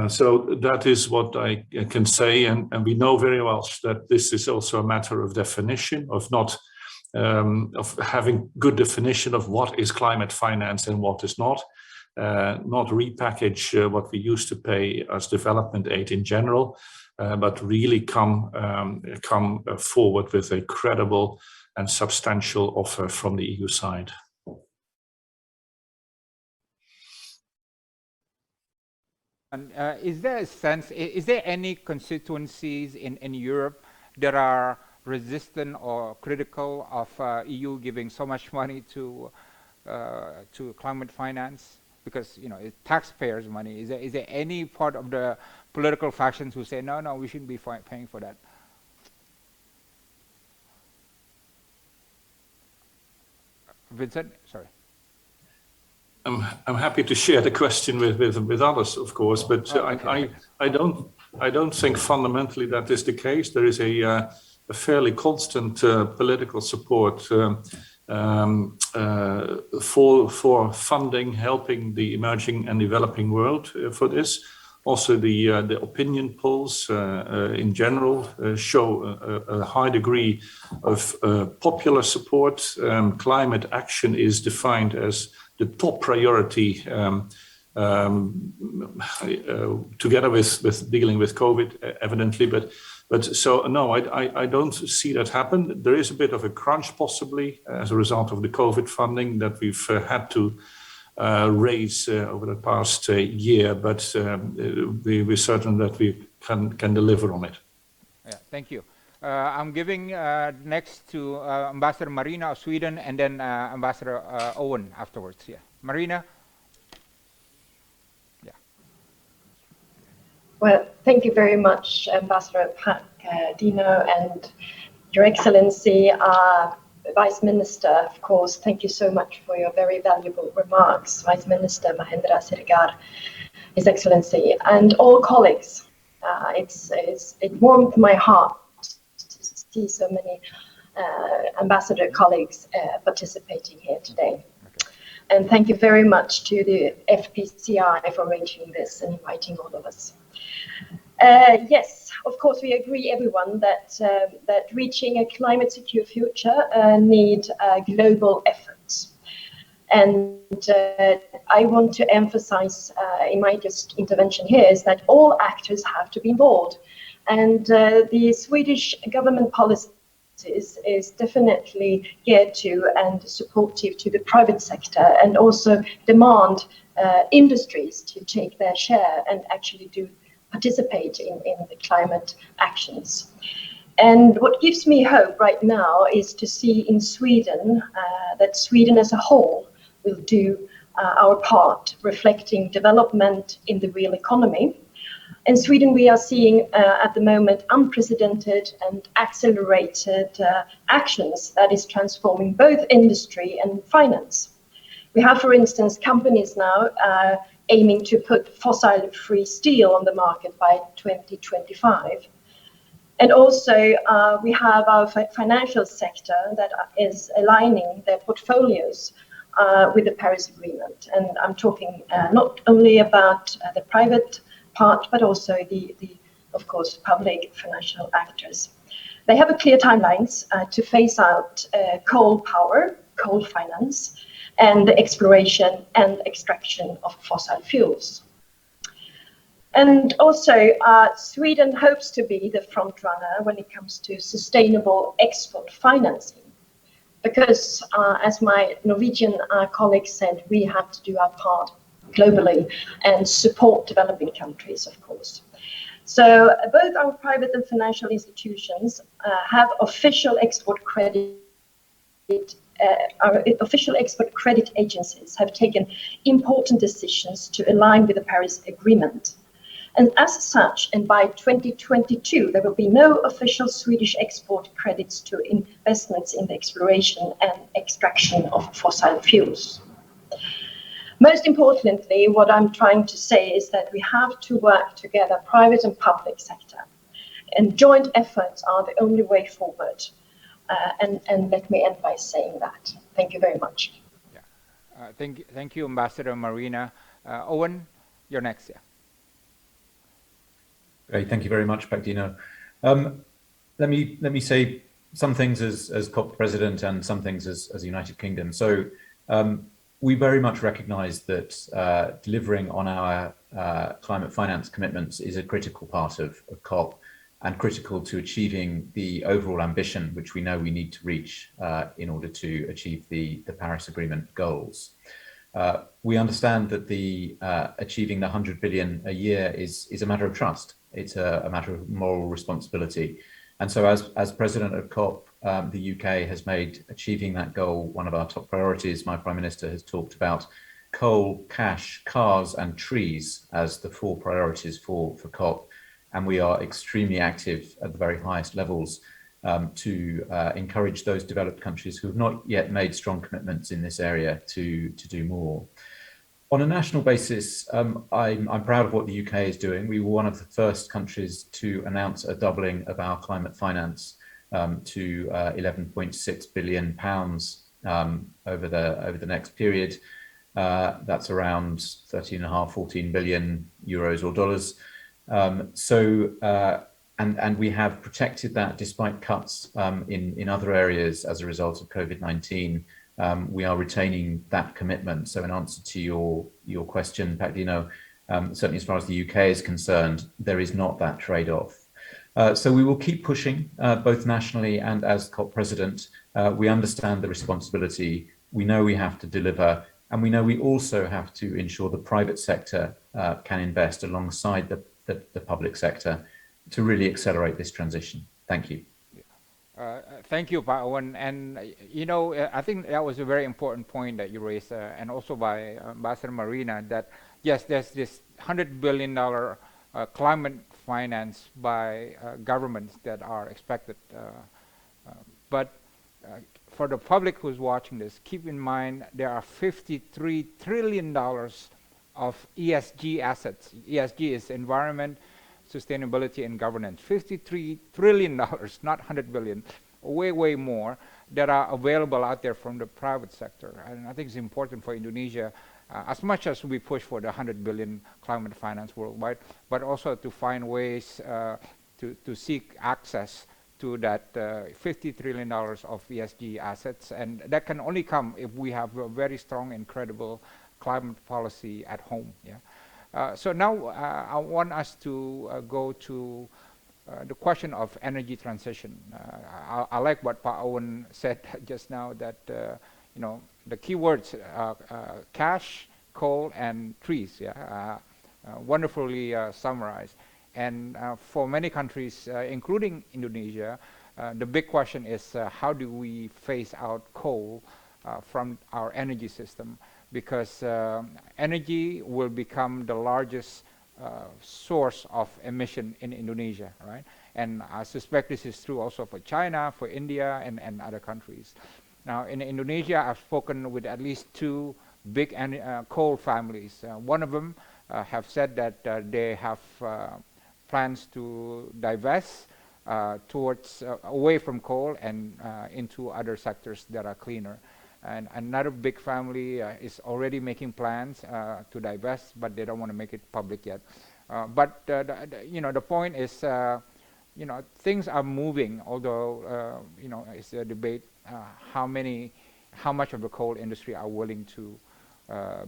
So that is what I can say, and we know very well that this is also a matter of definition, of having good definition of what is climate finance and what is not repackage what we used to pay as development aid in general, but really come forward with a credible and substantial offer from the EU side. And is there a sense, is there any constituencies in Europe that are resistant or critical of EU giving so much money to climate finance? Because it's taxpayers' money. Is there any part of the political factions who say no, we shouldn't be paying for that? Vincent, sorry. I'm happy to share the question with others, of course, but okay. I don't think fundamentally that is the case. There is a fairly constant political support for funding, helping the emerging and developing world for this. Also, the opinion polls in general show a high degree of popular support. Climate action is defined as the top priority together with dealing with COVID, evidently, but so no, I don't see that happen. There is a bit of a crunch possibly as a result of the COVID funding that we've had to raise over the past year, but we're certain that we can deliver on it. Yeah, thank you. I'm giving next to Ambassador Marina of Sweden, and then Ambassador Owen afterwards. Yeah, Marina. Yeah. Well, thank you very much, Ambassador Dino, and Your Excellency, Vice Minister. Of course, thank you so much for your very valuable remarks, Vice Minister Mahendra Sirgar, His Excellency, and all colleagues. It warmed my heart see so many ambassador colleagues participating here today. And thank you very much to the FPCI for arranging this and inviting all of us. Yes, of course, we agree, everyone, that reaching a climate secure future need global efforts. And I want to emphasize in my intervention here is that all actors have to be involved. And the Swedish government policy is definitely geared to and supportive to the private sector, and also demand industries to take their share and actually do participate in the climate actions. And what gives me hope right now is to see in Sweden that Sweden as a whole will do our part, reflecting development in the real economy. In Sweden, we are seeing at the moment unprecedented and accelerated actions that is transforming both industry and finance. We have, for instance, companies now aiming to put fossil-free steel on the market by 2025. And also we have our financial sector that is aligning their portfolios with the Paris Agreement. And I'm talking not only about the private part, but also the of course, public financial actors. They have a clear timelines to phase out coal power, coal finance, and the exploration and extraction of fossil fuels. And also, Sweden hopes to be the front runner when it comes to sustainable export financing. Because, as my Norwegian colleague said, we have to do our part globally and support developing countries, of course. So both our private and financial institutions have official export credit. Our official export credit agencies have taken important decisions to align with the Paris Agreement. And as such, and by 2022, there will be no official Swedish export credits to investments in the exploration and extraction of fossil fuels. Most importantly, what I'm trying to say is that we have to work together, private and public sector, and joint efforts are the only way forward. And let me end by saying that. Thank you very much. Yeah. Thank you, Ambassador Marina. Owen, you're next. Yeah. Great, thank you very much, Pak Dino. Let me say some things as COP president and some things as United Kingdom. So we very much recognise that delivering on our climate finance commitments is a critical part of COP and critical to achieving the overall ambition which we know we need to reach in order to achieve the Paris Agreement goals. We understand that achieving the 100 billion a year is a matter of trust. It's a matter of moral responsibility. And so as president of COP, the UK has made achieving that goal one of our top priorities. My Prime Minister has talked about coal, cash, cars and trees as the 4 priorities for COP. And we are extremely active at the very highest levels to encourage those developed countries who have not yet made strong commitments in this area to do more. On a national basis, I'm proud of what the UK is doing. We were one of the first countries to announce a doubling of our climate finance to £11.6 billion over the next period. That's around 13.5, 14 billion euros or dollars. And we have protected that despite cuts in other areas as a result of COVID-19. We are retaining that commitment. So in answer to your question, Pak Dino, certainly as far as the UK is concerned, there is not that trade-off. So we will keep pushing both nationally and as COP president. We understand the responsibility. We know we have to deliver, and we know we also have to ensure the private sector can invest alongside the public sector to really accelerate this transition. Thank you. Thank you, Pak Owen. And I think that was a very important point that you raised, and also by Ambassador Marina, that yes, there's this $100 billion climate finance by governments that are expected. But for the public who's watching this, keep in mind there are $53 trillion of ESG assets. ESG is environment, sustainability and governance. $53 trillion, not 100 billion, way more that are available out there from the private sector. And I think it's important for Indonesia, as much as we push for the 100 billion climate finance worldwide, but also to find ways to seek access to that $50 trillion of ESG assets. And that can only come if we have a very strong and credible climate policy at home. Yeah. So now I want us to go to the question of energy transition. I like what Pa Owen said just now, that the keywords cash, coal, and trees. Yeah, wonderfully summarized. And for many countries, including Indonesia, the big question is how do we phase out coal from our energy system? Because energy will become the largest source of emission in Indonesia, right? And I suspect this is true also for China, for India, and other countries. Now, in Indonesia, I've spoken with at least 2 big coal families. One of them have said that they have plans to divest towards away from coal and into other sectors that are cleaner. And another big family is already making plans to divest, but they don't want to make it public yet. But the point is, things are moving. Although it's a debate how much of the coal industry are willing to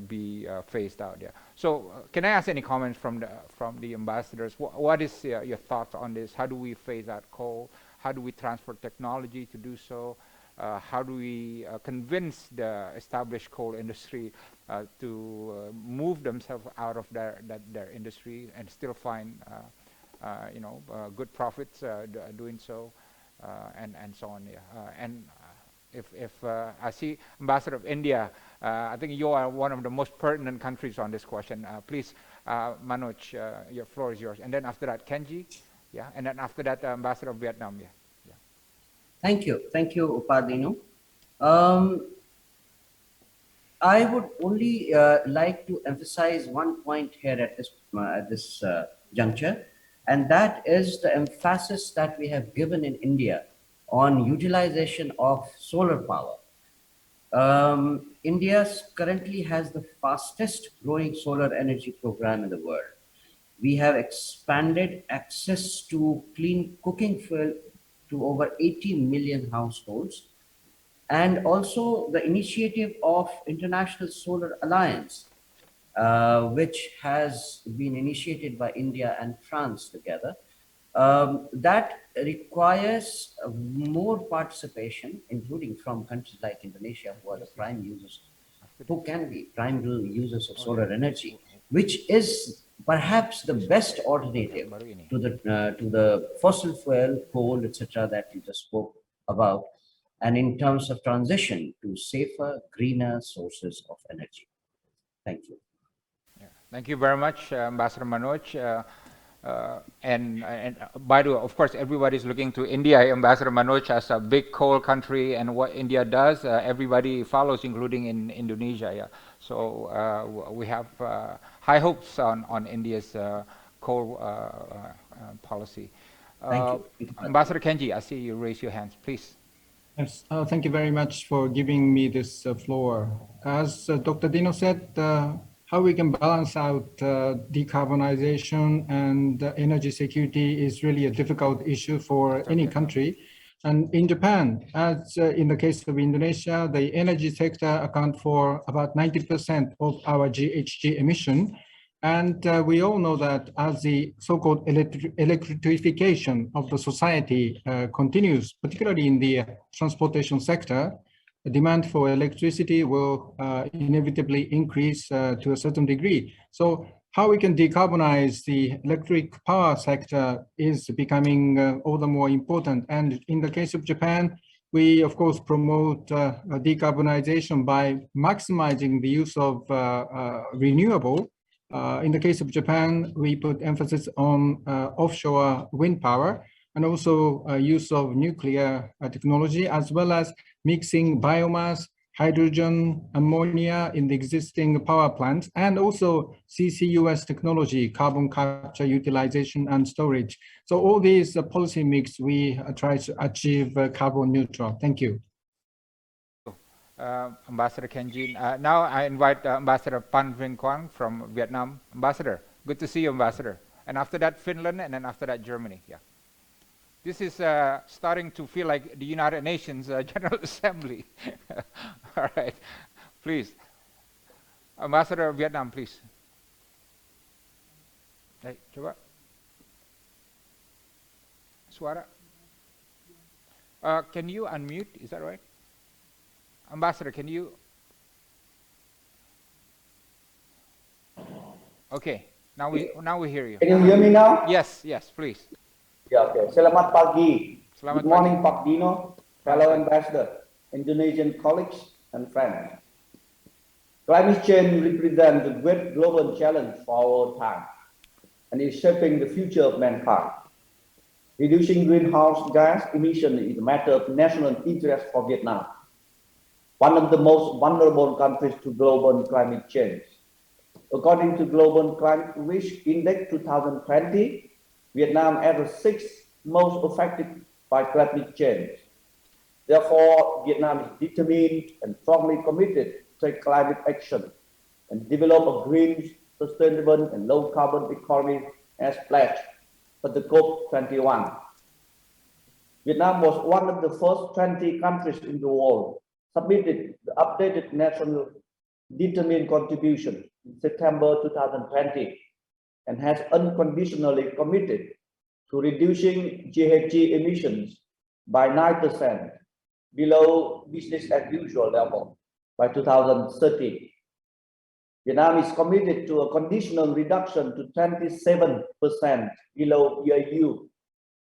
be phased out there. So, can I ask any comments from the ambassadors? What is your thoughts on this? How do we phase out coal? How do we transfer technology to do so? How do we convince the established coal industry to move themselves out of their industry and still find good profits doing so, and so on. And if I see Ambassador of India, I think you are one of the most pertinent countries on this question. Please, Manoj, your floor is yours. And then after that, Kenji, and then after that, Ambassador of Vietnam. Thank you, Upadino. I would only like to emphasize one point here at this juncture, and that is the emphasis that we have given in India on utilization of solar power. India currently has the fastest growing solar energy program in the world. We have expanded access to clean cooking fuel to over 80 million households, and also the initiative of International Solar Alliance, which has been initiated by India and France together. That requires more participation, including from countries like Indonesia, who are the prime users, who can be prime users of solar energy, which is perhaps the best alternative to the fossil fuel, coal, etc., that you just spoke about, and in terms of transition to safer, greener sources of energy. Thank you. Thank you very much, Ambassador Manoj. And by the way, of course, everybody's looking to India. Ambassador Manoj as a big coal country, and what India does, everybody follows, including in Indonesia. So we have high hopes on India's coal policy. Thank you. Ambassador Kenji, I see you raise your hands, please. Yes, thank you very much for giving me this floor. As Dr. Dino said, how we can balance out decarbonization and energy security is really a difficult issue for any country. And in Japan, as in the case of Indonesia, the energy sector accounts for about 90% of our GHG emission. And we all know that as the so-called electrification of the society continues, particularly in the transportation sector, the demand for electricity will inevitably increase to a certain degree. So how we can decarbonize the electric power sector is becoming all the more important. And in the case of Japan, we, of course, promote decarbonization by maximizing the use of renewable. In the case of Japan, we put emphasis on offshore wind power and also use of nuclear technology, as well as mixing biomass, hydrogen, ammonia in the existing power plants, and also CCUS technology, carbon capture, utilization, and storage. So all these policy mix, we try to achieve carbon neutral. Thank you. Ambassador Kenji. Now I invite Ambassador Pan Vinh Quang from Vietnam. Ambassador, good to see you, Ambassador. And after that, Finland, and then after that, Germany. This is starting to feel like the United Nations General Assembly. All right, please. Ambassador of Vietnam, please. Hey, coba. Suara. Can you unmute? Is that right? Ambassador, can you? Okay, now we hear you. Can you hear me now? Yes, please. Yeah, okay. Selamat pagi. Selamat Good morning, Pak Dino, fellow ambassador, Indonesian colleagues and friends. Climate change represents a great global challenge for our time and is shaping the future of mankind. Reducing greenhouse gas emission is a matter of national interest for Vietnam, one of the most vulnerable countries to global climate change. According to Global Climate Risk Index 2020, Vietnam is the sixth most affected by climate change. Therefore, Vietnam is determined and strongly committed to take climate action and develop a green, sustainable, and low-carbon economy as pledged for the COP21. Vietnam was one of the first 20 countries in the world submitted the updated national determined contribution in September 2020 and has unconditionally committed to reducing GHG emissions by 9% below business as usual level by 2030. Vietnam is committed to a conditional reduction to 27% below EIU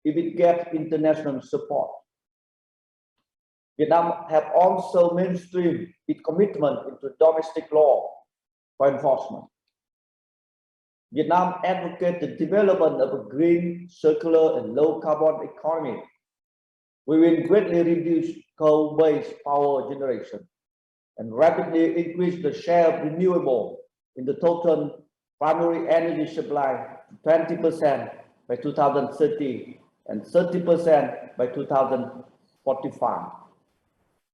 if it gets international support. Vietnam have also mainstreamed its commitment into domestic law for enforcement. Vietnam advocates the development of a green, circular, and low-carbon economy. We will greatly reduce coal-based power generation and rapidly increase the share of renewable in the total primary energy supply to 20% by 2030 and 30% by 2045.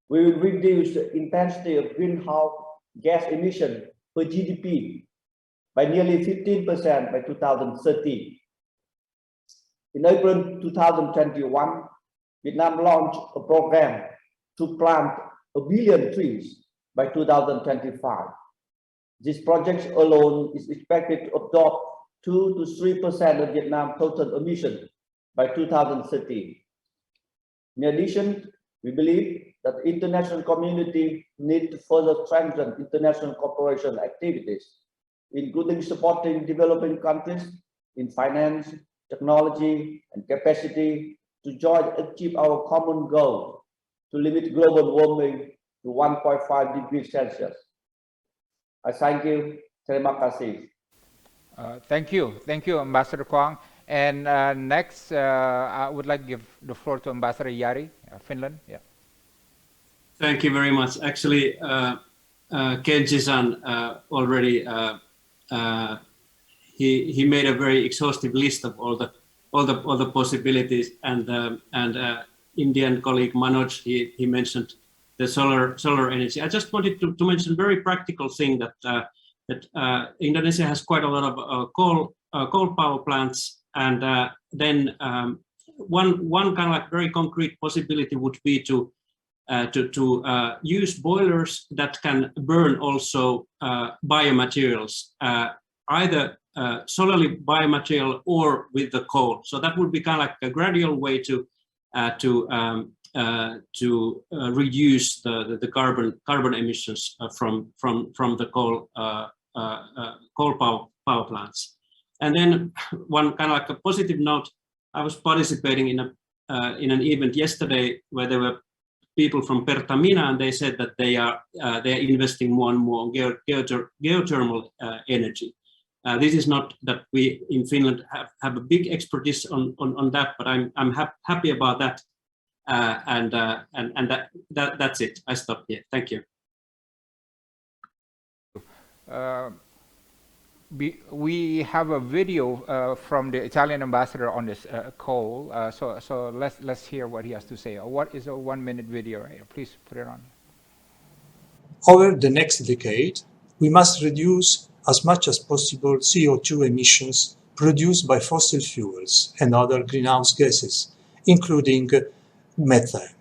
We will reduce the intensity of greenhouse gas emission per GDP by nearly 15% by 2030. In April 2021, Vietnam launched a program to plant 1 billion trees by 2025. This project alone is expected to absorb 2 to 3% of Vietnam's total emissions by 2030. In addition, we believe that the international community needs to further strengthen international cooperation activities, including supporting developing countries in finance, technology, and capacity to join and achieve our common goal to limit global warming to 1.5 degrees Celsius. I thank you. Terima kasih. Thank you, Ambassador Kwang. And next, I would like to give the floor to Ambassador Jari, Finland. Yeah. Thank you very much. Actually, Kenji-san already he made a very exhaustive list of all the possibilities, and Indian colleague Manoj he mentioned the solar energy. I just wanted to mention a very practical thing that Indonesia has quite a lot of coal power plants, and then one kind of like very concrete possibility would be to use boilers that can burn also biomaterials, either solarly biomaterial or with the coal. So that would be kind of like a gradual way to reduce the carbon emissions from the coal power plants. And then one kind of like a positive note, I was participating in an event yesterday where there were people from Pertamina, and they said that they are investing more and more in geothermal energy. This is not that we in Finland have a big expertise on that, but I'm happy about that, and that's it. I stop here. Thank you. We have a video from the Italian ambassador on this coal, so let's hear what he has to say. What is a 1-minute video? Please put it on. Over the next decade, we must reduce as much as possible CO2 emissions produced by fossil fuels and other greenhouse gases, including methane.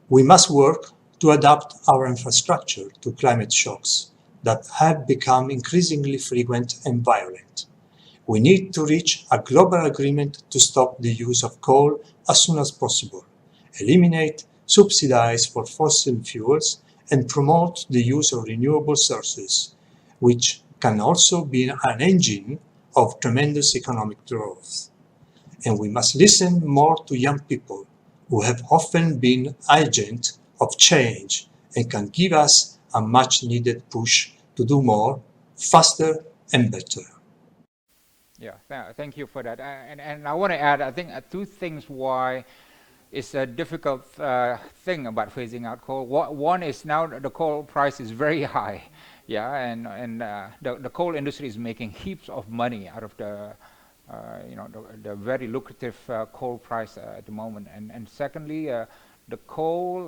We must work to adapt our infrastructure to climate shocks that have become increasingly frequent and violent. We need to reach a global agreement to stop the use of coal as soon as possible, eliminate subsidies for fossil fuels, and promote the use of renewable sources, which can also be an engine of tremendous economic growth. And we must listen more to young people who have often been agents of change and can give us a much-needed push to do more, faster and better. Yeah, thank you for that. And I want to add, I think, 2 things why it's a difficult thing about phasing out coal. One is now the coal price is very high, yeah, and the coal industry is making heaps of money out of the very lucrative coal price at the moment. And secondly, the coal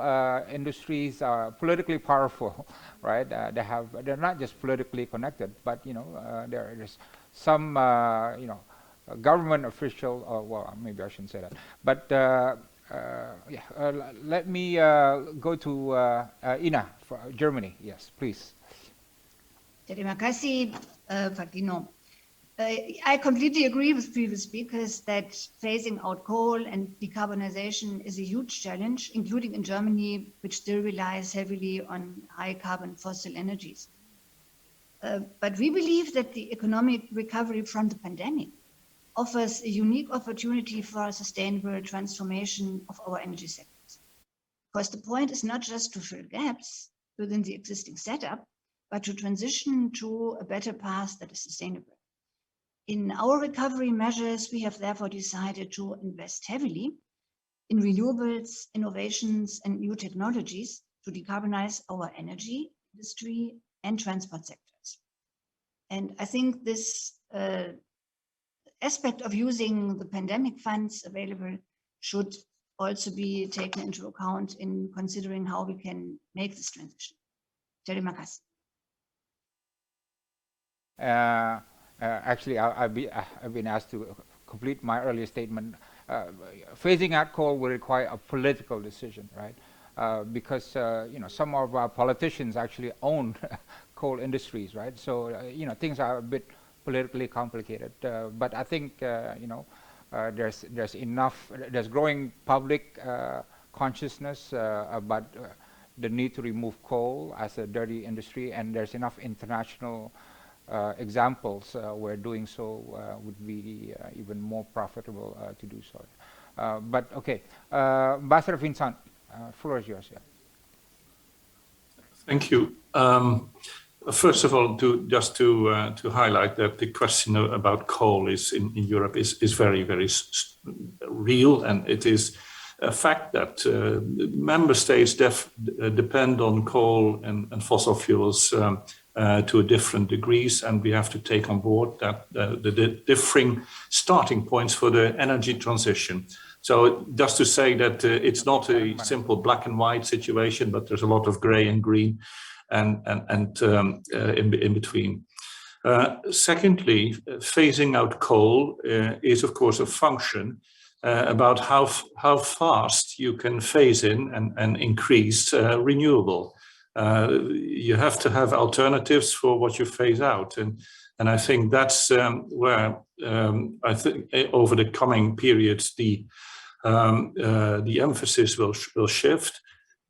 industries are politically powerful, right? They're not just politically connected, but there's some government official. Well, maybe I shouldn't say that. But let me go to Ina for Germany. Yes, please. Terima kasih, Pak Dino. I completely agree with previous speakers that phasing out coal and decarbonization is a huge challenge, including in Germany, which still relies heavily on high carbon fossil energies. But we believe that the economic recovery from the pandemic offers a unique opportunity for a sustainable transformation of our energy sectors. Because the point is not just to fill gaps within the existing setup, but to transition to a better path that is sustainable. In our recovery measures, we have therefore decided to invest heavily in renewables, innovations, and new technologies to decarbonize our energy, industry, and transport sectors. And I think this aspect of using the pandemic funds available should also be taken into account in considering how we can make this transition. Terima kasih. Actually, I've been asked to complete my earlier statement. Phasing out coal will require a political decision, right? Because some of our politicians actually own coal industries, right? So things are a bit politically complicated. But I think there's growing public consciousness about the need to remove coal as a dirty industry, and there's enough international examples where doing so would be even more profitable to do so. But okay, Ambassador Vincent, floor is yours. Yeah. Thank you. First of all, just to highlight that the question about coal is in Europe is very, very real, and it is a fact that member states depend on coal and fossil fuels to different degrees, and we have to take on board that the differing starting points for the energy transition. So just to say that it's not a simple black and white situation, but there's a lot of gray and green and in between. Secondly, phasing out coal is of course a function about how fast you can phase in and increase renewable. You have to have alternatives for what you phase out, and I think that's where I think over the coming periods the emphasis will shift.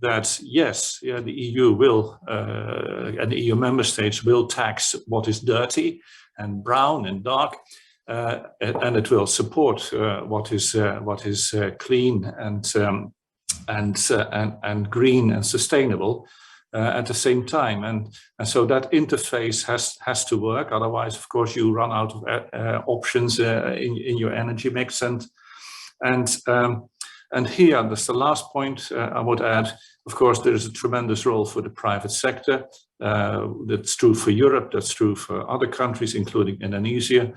That yes, the EU will and the EU member states will tax what is dirty and brown and dark, and it will support what is clean and green and sustainable at the same time, and so that interface has to work. Otherwise, of course, you run out of options in your energy mix, and here that's the last point I would add. Of course, there is a tremendous role for the private sector. That's true for Europe. That's true for other countries, including Indonesia.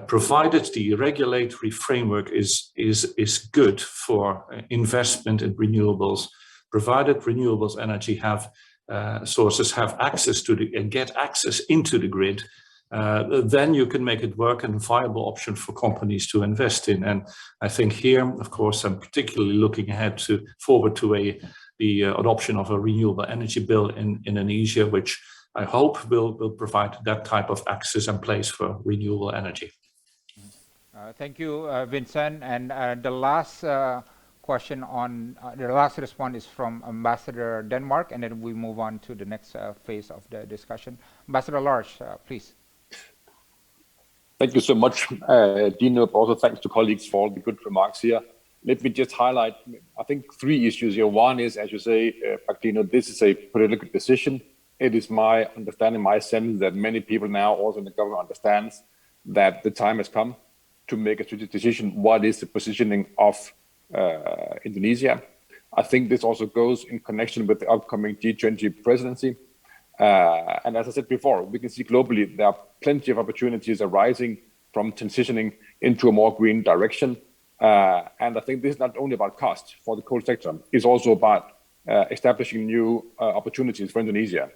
Provided the regulatory framework is good for investment in renewables, provided renewables energy sources have access to and get access into the grid, then you can make it work and a viable option for companies to invest in. And I think here, of course, I'm particularly looking forward to the adoption of a renewable energy bill in Indonesia, which I hope will provide that type of access and place for renewable energy. Thank you, Vincent. And the last question the last response is from Ambassador Denmark, and then we move on to the next phase of the discussion. Ambassador Lars, please. Thank you so much, Dino. Also, thanks to colleagues for all the good remarks here. Let me just highlight, I think, 3 issues here. One is, as you say, Dino, this is a political decision. It is my understanding, my sense that many people now also in the government understands that the time has come to make a strategic decision. What is the positioning of Indonesia? I think this also goes in connection with the upcoming G20 presidency. And as I said before, we can see globally there are plenty of opportunities arising from transitioning into a more green direction. And I think this is not only about cost for the coal sector, it's also about establishing new opportunities for Indonesia.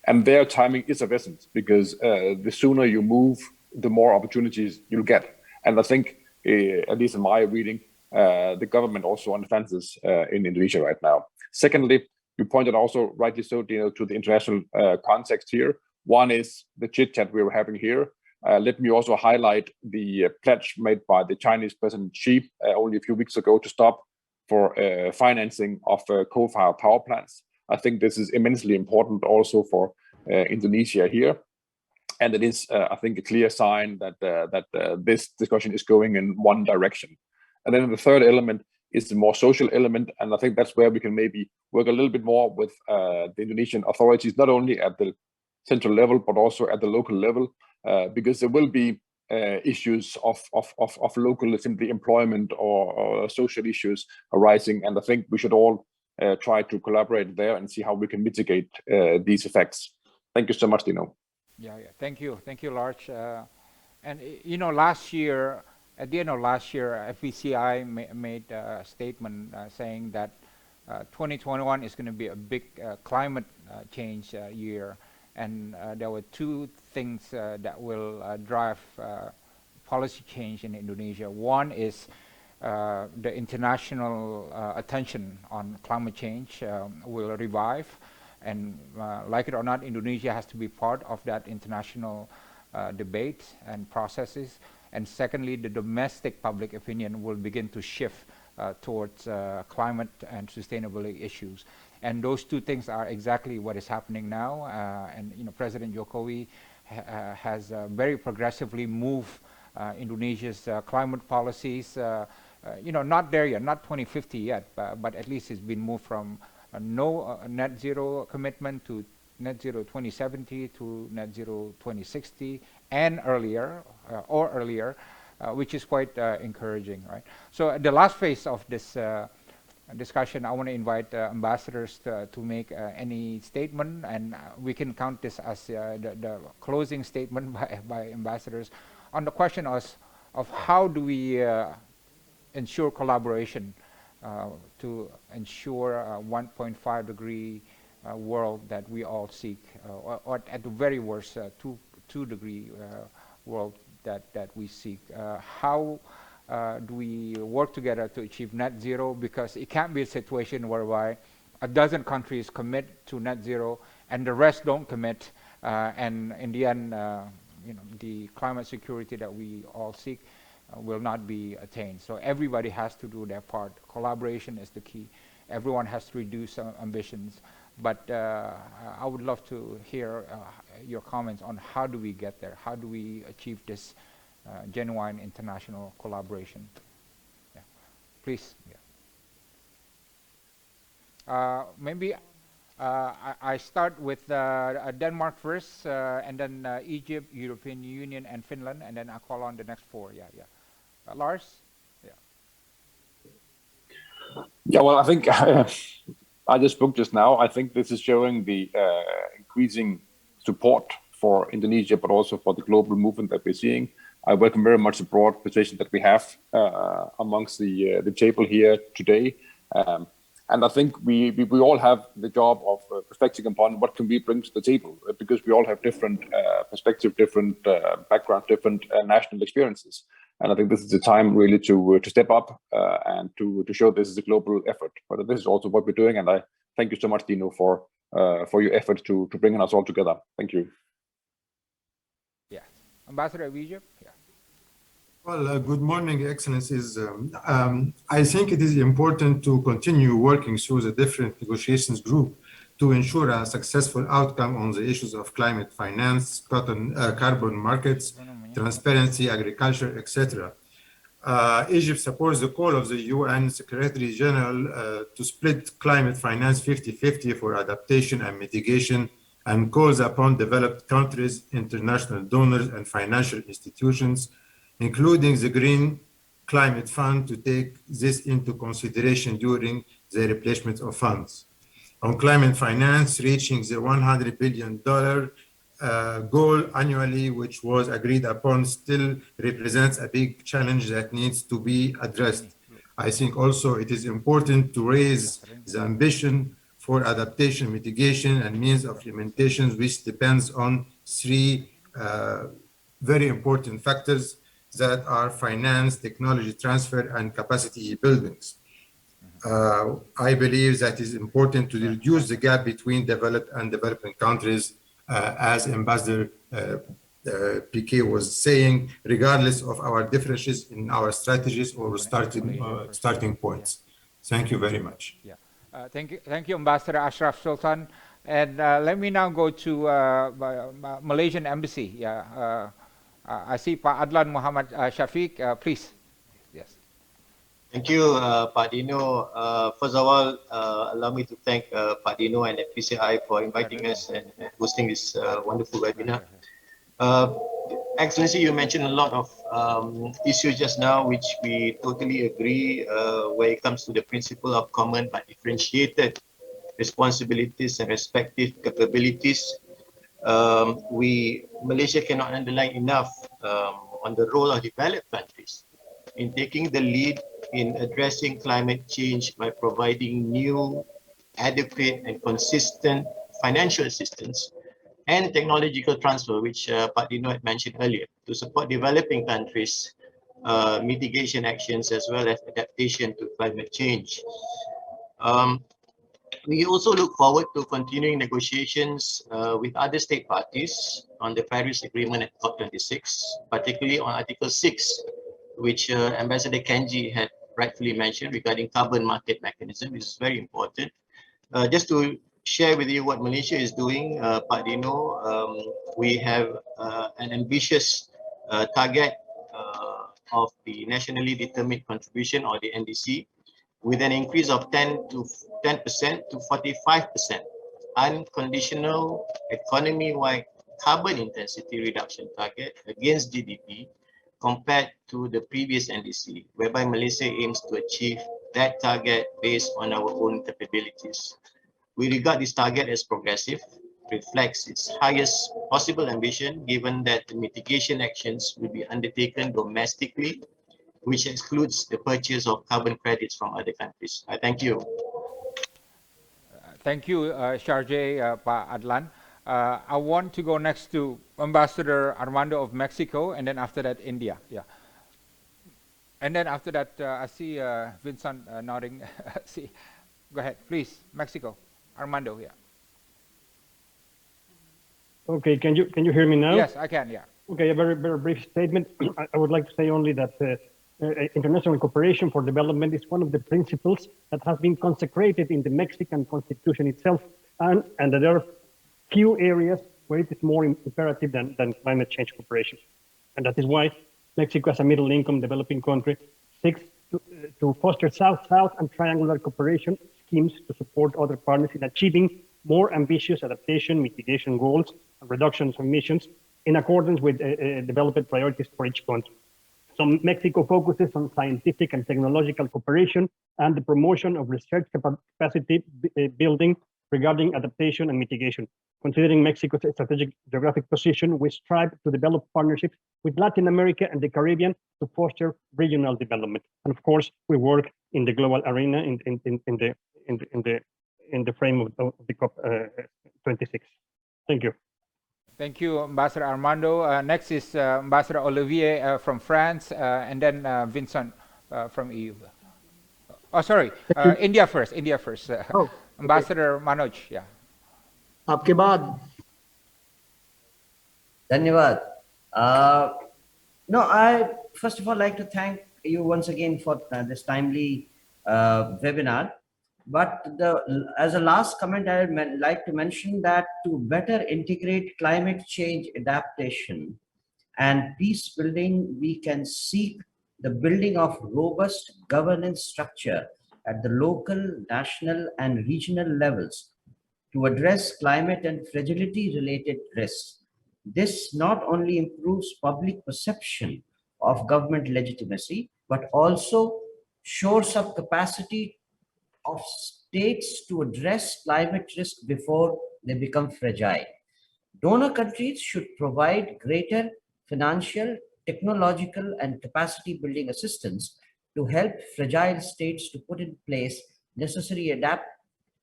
And their timing is of essence, because the sooner you move, the more opportunities you'll get. And I think, at least in my reading, the government also understands this in Indonesia right now. Secondly, you pointed also, rightly so, Dino, to the international context here. One is the chit-chat we were having here. Let me also highlight the pledge made by the Chinese President Xi only a few weeks ago to stop for financing of coal-fired power plants. I think this is immensely important also for Indonesia here. and it is, I think, a clear sign that this discussion is going in one direction. And then the third element is the more social element, and I think that's where we can maybe work a little bit more with the Indonesian authorities, not only at the central level but also at the local level, because there will be issues of local simply employment or social issues arising, and I think we should all try to collaborate there and see how we can mitigate these effects. Thank you so much, Dino. Yeah. Thank you, Lars. And last year, at the end of last year, FPCI made a statement saying that 2021 is going to be a big climate change year, and there were two things that will drive policy change in Indonesia. One is the international attention on climate change will revive, and like it or not, Indonesia has to be part of that international debate and processes. And secondly, the domestic public opinion will begin to shift towards climate and sustainability issues. And those two things are exactly what is happening now. And President Jokowi has very progressively moved Indonesia's climate policies. Not there yet, not 2050 yet, but at least it's been moved from no net zero commitment to net zero 2070 to net zero 2060 and earlier, which is quite encouraging, right? So the last phase of this discussion, I want to invite ambassadors to make any statement, and we can count this as the closing statement by ambassadors on the question of how do we ensure collaboration to ensure a 1.5 degree world that we all seek, or at the very worst, 2 degree world that we seek. How do we work together to achieve net zero? Because it can't be a situation whereby a dozen countries commit to net zero and the rest don't commit, and in the end, the climate security that we all seek will not be attained. So everybody has to do their part. Collaboration is the key. Everyone has to reduce ambitions. But I would love to hear your comments on how do we get there? How do we achieve this genuine international collaboration? Yeah. Please. Yeah. Maybe I start with Denmark first, and then Egypt, European Union, and Finland, and then I call on the next four. Yeah. Lars? Yeah, well, I think I just spoke just now. I think this is showing the increasing support for Indonesia, but also for the global movement that we're seeing. I welcome very much the broad position that we have amongst the table here today. And I think we all have the job of reflecting upon what can we bring to the table, because we all have different perspectives, different backgrounds, different national experiences. And I think this is the time really to step up and to show this is a global effort. But this is also what we're doing, and I thank you so much, Dino, for your effort to bringing us all together. Thank you. Yeah, Ambassador of Egypt. Yeah. Well, good morning, Excellencies. I think it is important to continue working through the different negotiations group to ensure a successful outcome on the issues of climate finance, carbon markets, transparency, agriculture, etc. Egypt supports the call of the UN Secretary General to split climate finance 50-50 for adaptation and mitigation, and calls upon developed countries, international donors, and financial institutions, including the Green Climate Fund, to take this into consideration during the replenishment of funds. On climate finance, reaching the $100 billion goal annually, which was agreed upon, still represents a big challenge that needs to be addressed. I think also it is important to raise the ambition for adaptation, mitigation, and means of implementation, which depends on three very important factors that are finance, technology transfer, and capacity buildings. I believe that is important to reduce the gap between developed and developing countries, as Ambassador Piquet was saying, regardless of our differences in our strategies or starting points. Thank you very much. Yeah. Thank you, Ambassador Ashraf Sultan. And let me now go to Malaysian Embassy. Yeah, I see Pak Adlan Muhammad Shafiq. Please. Yes. Thank you, Pak Dino. First of all, allow me to thank Pak Dino and FPCI for inviting us and hosting this wonderful webinar. Excellency, you mentioned a lot of issues just now, which we totally agree when it comes to the principle of common but differentiated responsibilities and respective capabilities. Malaysia cannot underline enough on the role of developed countries in taking the lead in addressing climate change by providing new, adequate and consistent financial assistance and technological transfer, which Pak Dino had mentioned earlier, to support developing countries' mitigation actions as well as adaptation to climate change. We also look forward to continuing negotiations with other state parties on the Paris Agreement at COP26, particularly on Article 6, which Ambassador Kenji had rightfully mentioned regarding carbon market mechanism. This is very important. Just to share with you what Malaysia is doing, Pak Dino, we have an ambitious target of the Nationally Determined Contribution, or the NDC, with an increase of 10% to 45% unconditional economy-wide carbon intensity reduction target against GDP compared to the previous NDC, whereby Malaysia aims to achieve that target based on our own capabilities. We regard this target as progressive, reflects its highest possible ambition, given that the mitigation actions will be undertaken domestically, which excludes the purchase of carbon credits from other countries. I thank you. Thank you, Sharjah, Pak Adlan. I want to go next to Ambassador Armando of Mexico, and then after that, India. Yeah. And then after that, I see Vincent nodding. See, go ahead, please, Mexico. Armando, yeah. Okay, can you hear me now? Yes, I can, yeah. Okay, a very brief statement. I would like to say only that international cooperation for development is one of the principles that has been consecrated in the Mexican Constitution itself, and that there are few areas where it is more imperative than climate change cooperation. And that is why Mexico, as a middle-income developing country, seeks to foster South-South and triangular cooperation schemes to support other partners in achieving more ambitious adaptation, mitigation goals, and reductions of emissions in accordance with development priorities for each country. So Mexico focuses on scientific and technological cooperation and the promotion of research capacity building regarding adaptation and mitigation. Considering Mexico's strategic geographic position, we strive to develop partnerships with Latin America and the Caribbean to foster regional development. And of course, we work in the global arena in the frame of the COP26. Thank you. Thank you, Ambassador Armando. Next is Ambassador Olivier from France, and then Vincent from EU. Oh, sorry, India first. Ambassador Manoj, yeah. Aapke baad. Dhanyavad. No, I first of all like to thank you once again for this timely webinar. But as a last comment, I would like to mention that to better integrate climate change adaptation and peace building, we can seek the building of robust governance structure at the local, national, and regional levels to address climate and fragility-related risks. This not only improves public perception of government legitimacy, but also shores up capacity of states to address climate risk before they become fragile. Donor countries should provide greater financial, technological, and capacity building assistance to help fragile states to put in place necessary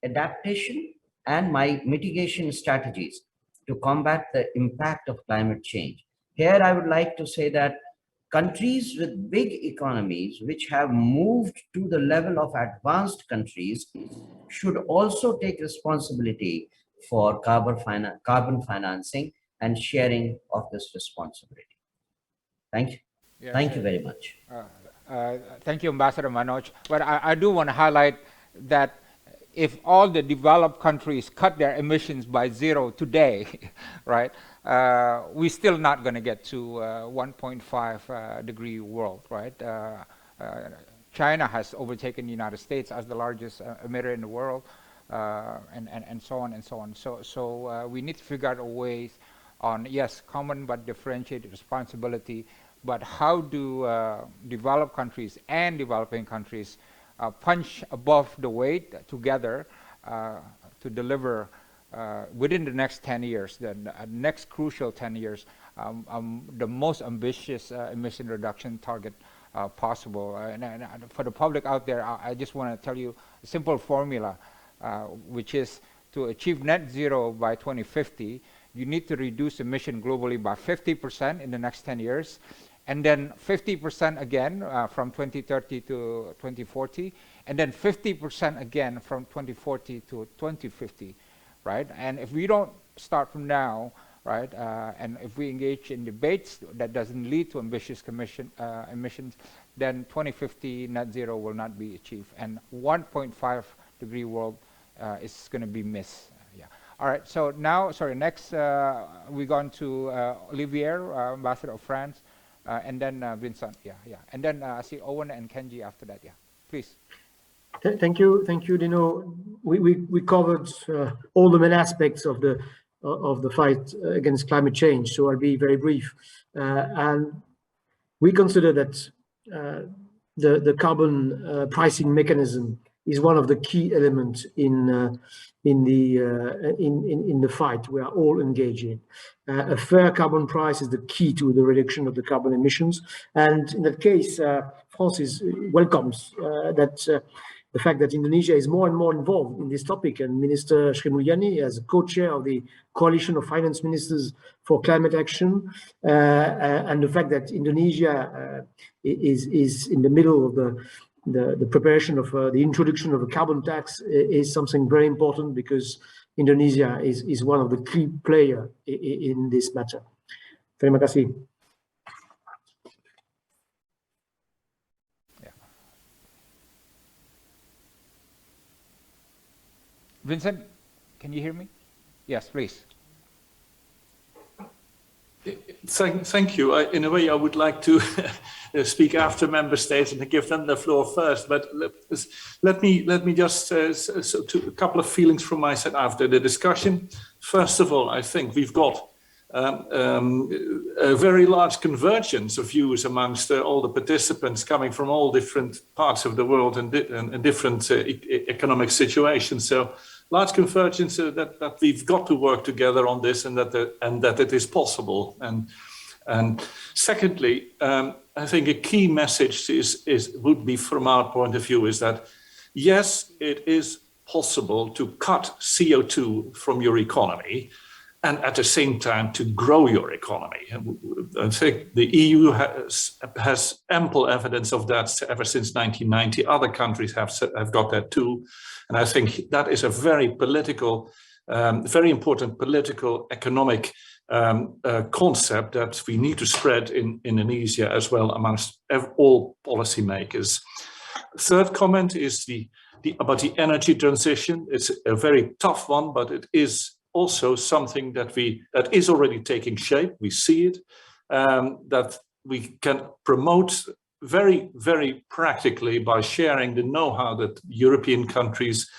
adaptation and mitigation strategies to combat the impact of climate change. Here, I would like to say that countries with big economies, which have moved to the level of advanced countries, should also take responsibility for carbon financing and sharing of this responsibility. Thank you. Yes, thank you very much. Thank you, Ambassador Manoj. But I do want to highlight that if all the developed countries cut their emissions by 0 today, right, we're still not going to get to 1.5 degree world, right? China has overtaken the United States as the largest emitter in the world, and so on and so on. So we need to figure out ways on, yes, common but differentiated responsibility, but how do developed countries and developing countries punch above the weight together to deliver within the next 10 years, the next crucial 10 years, the most ambitious emission reduction target possible. And for the public out there, I just want to tell you a simple formula, which is to achieve net zero by 2050, you need to reduce emission globally by 50% in the next 10 years, and then 50% again from 2030 to 2040, and then 50% again from 2040 to 2050, right? And if we don't start from now, right, and if we engage in debates that doesn't lead to ambitious emissions, then 2050 net zero will not be achieved, and 1.5 degree world is going to be missed. Yeah. All right. So now, sorry. Next, we go on to Olivier, Ambassador of France, and then Vincent. Yeah, yeah. And then I see Owen and Kenji after that. Yeah. Please. Thank you, Dino. We covered all the main aspects of the fight against climate change, so I'll be very brief. And we consider that the carbon pricing mechanism is one of the key elements in the fight we are all engaged in. A fair carbon price is the key to the reduction of the carbon emissions, and in that case, France welcomes that. The fact that Indonesia is more and more involved in this topic, and Minister Sri Mulyani, as co-chair of the Coalition of Finance Ministers for Climate Action, and the fact that Indonesia is in the middle of the preparation of the introduction of a carbon tax is something very important, because Indonesia is one of the key players in this matter. Terima kasih. Vincent, can you hear me? Yes, please. Thank you. In a way, I would like to speak after member states and to give them the floor first. But let me just a couple of feelings from my side after the discussion. First of all, I think we've got a very large convergence of views amongst all the participants coming from all different parts of the world and different economic situations. So large convergence that we've got to work together on this, and that it is possible. And secondly, I think a key message would be, from our point of view, is that yes, it is possible to cut CO2 from your economy, and at the same time to grow your economy. I think the EU has ample evidence of that ever since 1990. Other countries have got that too. And I think that is a very political, very important political, economic concept that we need to spread in Indonesia as well amongst all policymakers. Third comment is about the energy transition. It's a very tough one, but it is also something that is already taking shape. We see it, that we can promote very, very practically by sharing the know-how that European countries,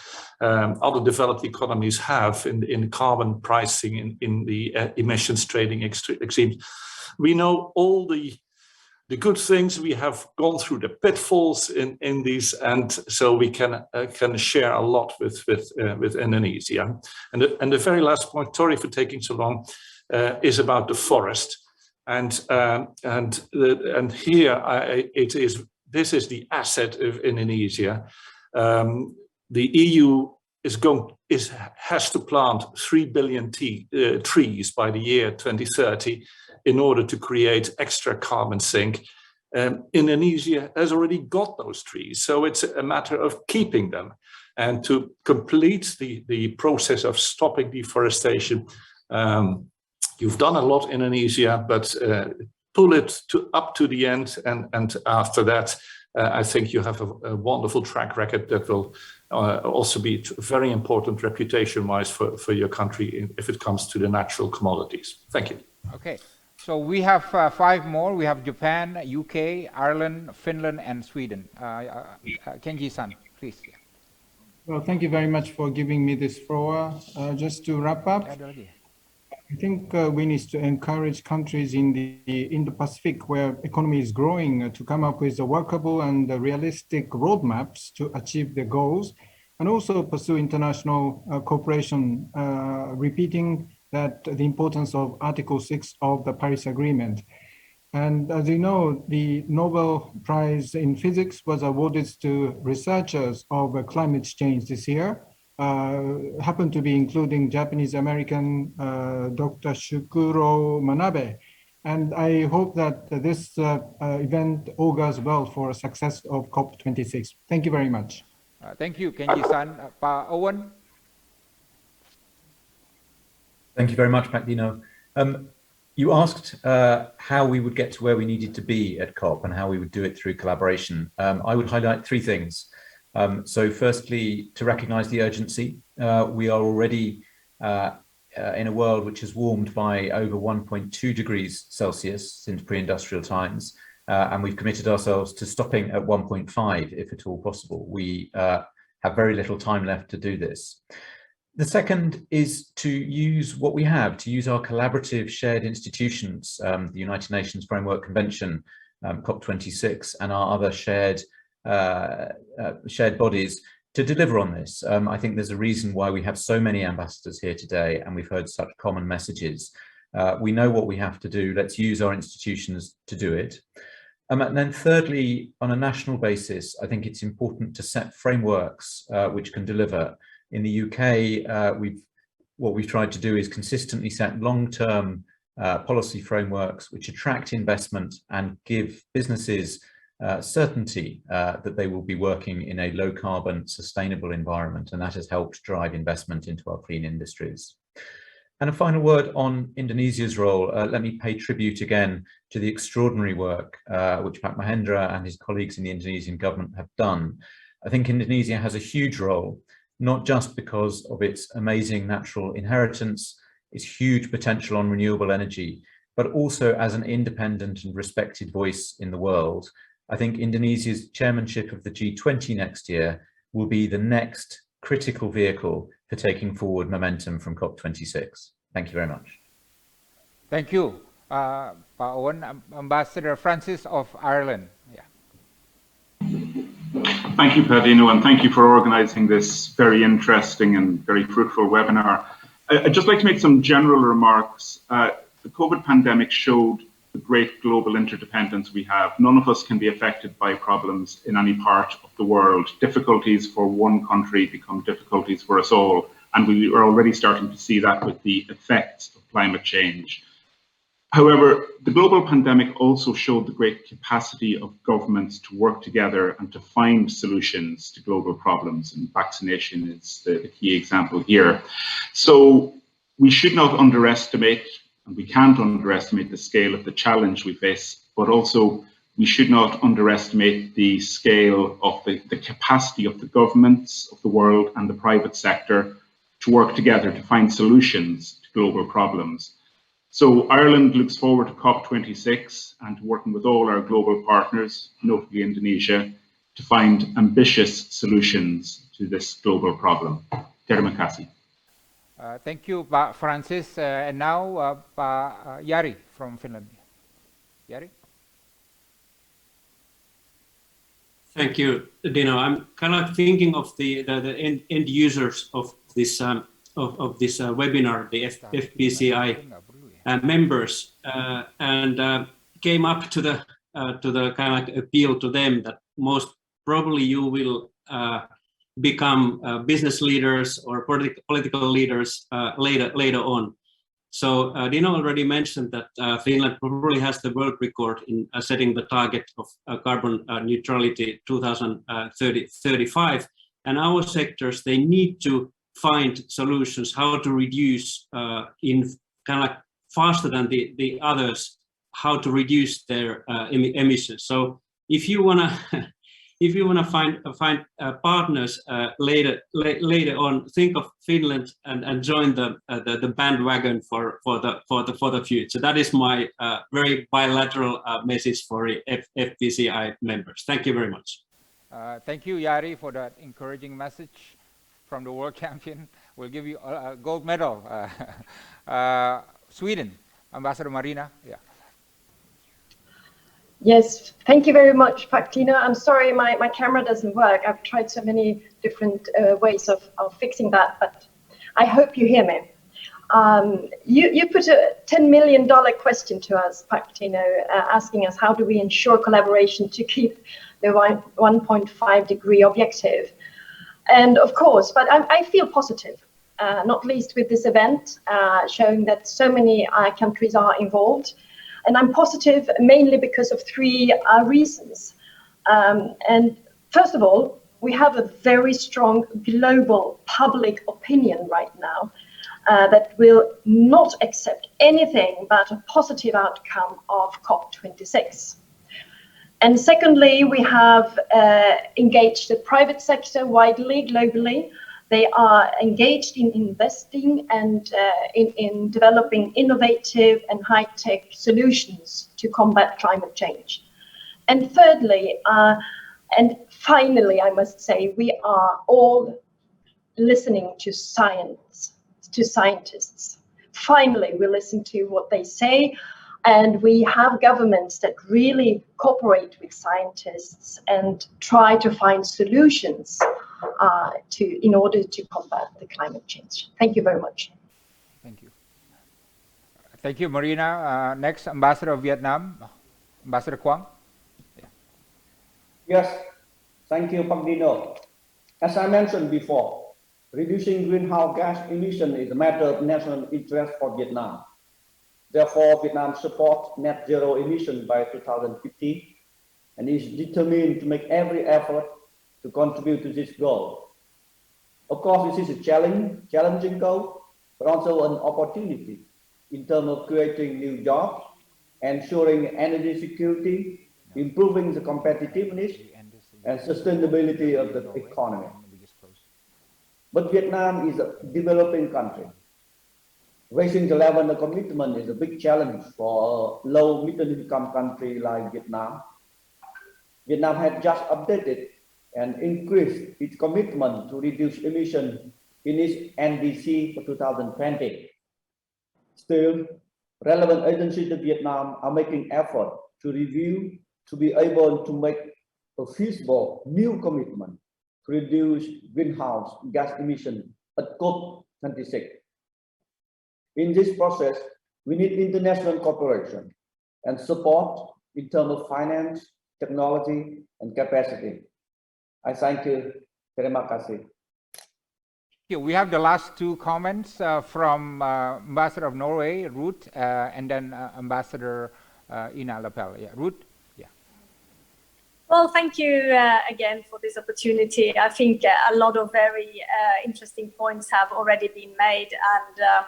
other developed economies have in carbon pricing, in the emissions trading extremes. We know all the good things. We have gone through the pitfalls in these, and so we can share a lot with Indonesia. And the very last point, sorry for taking so long, is about the forest. And here this is the asset of Indonesia. The EU has to plant 3 billion trees by the year 2030 in order to create extra carbon sink. Indonesia has already got those trees, so it's a matter of keeping them. And to complete the process of stopping deforestation, you've done a lot in Indonesia, but pull it up to the end, and after that, I think you have a wonderful track record that will also be very important reputation-wise for your country if it comes to the natural commodities. Thank you. Okay, so we have 5 more. We have Japan, UK, Ireland, Finland, and Sweden. Kenji-san, please. Well, thank you very much for giving me this floor. Just to wrap up, I think we need to encourage countries in the Indo-Pacific where economy is growing to come up with workable and realistic roadmaps to achieve their goals, and also pursue international cooperation, repeating that the importance of Article 6 of the Paris Agreement. And as you know, the Nobel Prize in Physics was awarded to researchers of climate change this year. Happened to be including Japanese-American Dr. Shukuro Manabe. And I hope that this event augurs well for success of COP26. Thank you very much. Thank you, Kenji-san. Pa Owen? Thank you very much, Pak Dino. You asked how we would get to where we needed to be at COP and how we would do it through collaboration. I would highlight 3 things. So firstly, to recognize the urgency. We are already in a world which has warmed by over 1.2 degrees Celsius since pre-industrial times, and we've committed ourselves to stopping at 1.5 if at all possible. We have very little time left to do this. The second is to use what we have, to use our collaborative shared institutions, the United Nations Framework Convention, COP26, and our other shared bodies to deliver on this. I think there's a reason why we have so many ambassadors here today and we've heard such common messages. We know what we have to do. Let's use our institutions to do it. And then thirdly, on a national basis, I think it's important to set frameworks which can deliver. In the UK, what we've tried to do is consistently set long-term policy frameworks which attract investment and give businesses certainty that they will be working in a low-carbon, sustainable environment, and that has helped drive investment into our clean industries. And a final word on Indonesia's role. Let me pay tribute again to the extraordinary work which Pak Mahendra and his colleagues in the Indonesian government have done. I think Indonesia has a huge role, not just because of its amazing natural inheritance, its huge potential on renewable energy, but also as an independent and respected voice in the world. I think Indonesia's chairmanship of the G20 next year will be the next critical vehicle for taking forward momentum from COP26. Thank you very much. Thank you, Pak Owen. Ambassador Francis of Ireland. Thank you, Padino, and thank you for organizing this very interesting and very fruitful webinar. I'd just like to make some general remarks. The COVID pandemic showed the great global interdependence we have. None of us can be affected by problems in any part of the world. Difficulties for one country become difficulties for us all, and we are already starting to see that with the effects of climate change. However, the global pandemic also showed the great capacity of governments to work together and to find solutions to global problems, and vaccination is the key example here. So we should not underestimate, and we can't underestimate the scale of the challenge we face, but also we should not underestimate the scale of the capacity of the governments of the world and the private sector to work together to find solutions to global problems. So Ireland looks forward to COP26 and to working with all our global partners, notably Indonesia, to find ambitious solutions to this global problem. Terima kasih. Thank you, Pak Francis. And now, Pak Jari from Finland. Jari? Thank you, Dino. I'm kind of thinking of the end users of this webinar, the FPCI members, and came up to the kind of appeal to them that most probably you will become business leaders or political leaders later on. So Dino already mentioned that Finland probably has the world record in setting the target of carbon neutrality 2035, and our sectors, they need to find solutions how to reduce in kind of faster than the others, how to reduce their emissions. So if you if you want to find partners later on, think of Finland and join the bandwagon for the future. That is my very bilateral message for FPCI members. Thank you very much. Thank you, Jari, for that encouraging message from the world champion. We'll give you a gold medal. Sweden, Ambassador Marina. Yeah. Yes, thank you very much, Pactino. I'm sorry my camera doesn't work. I've tried so many different ways of fixing that, but I hope you hear me. You put a $10 million question to us, Pactino, asking us how do we ensure collaboration to keep the 1.5 degree objective. And of course, but I feel positive, not least with this event, showing that so many countries are involved. And I'm positive mainly because of three reasons. And first of all, we have a very strong global public opinion right now that will not accept anything but a positive outcome of COP26. And secondly, we have engaged the private sector widely, globally. They are engaged in investing and in developing innovative and high-tech solutions to combat climate change. And thirdly, and finally, I must say, we are all listening to science, to scientists. Finally, we listen to what they say, and we have governments that really cooperate with scientists and try to find solutions in order to combat the climate change. Thank you very much. Thank you. Thank you, Marina. Next, Ambassador of Vietnam, Ambassador Quang. Yeah. Yes, thank you, Pactino. As I mentioned before, reducing greenhouse gas emission is a matter of national interest for Vietnam. Therefore, Vietnam supports net zero emission by 2050 and is determined to make every effort to contribute to this goal. Of course, this is a challenging goal, but also an opportunity in terms of creating new jobs, ensuring energy security, improving the competitiveness and sustainability of the economy. But Vietnam is a developing country. Raising the level of commitment is a big challenge for a low middle income country like Vietnam. Vietnam had just updated and increased its commitment to reduce emissions in its NDC for 2020. Still, relevant agencies in Vietnam are making effort to review to be able to make a feasible new commitment to reduce greenhouse gas emissions at COP26. In this process, we need international cooperation and support in terms of finance, technology, and capacity. I thank you. Terima kasih. We have the last two comments from Ambassador of Norway, Ruth, and then Ambassador Ina Lapel. Yeah, Ruth. Yeah. Well, thank you again for this opportunity. I think a lot of very interesting points have already been made, and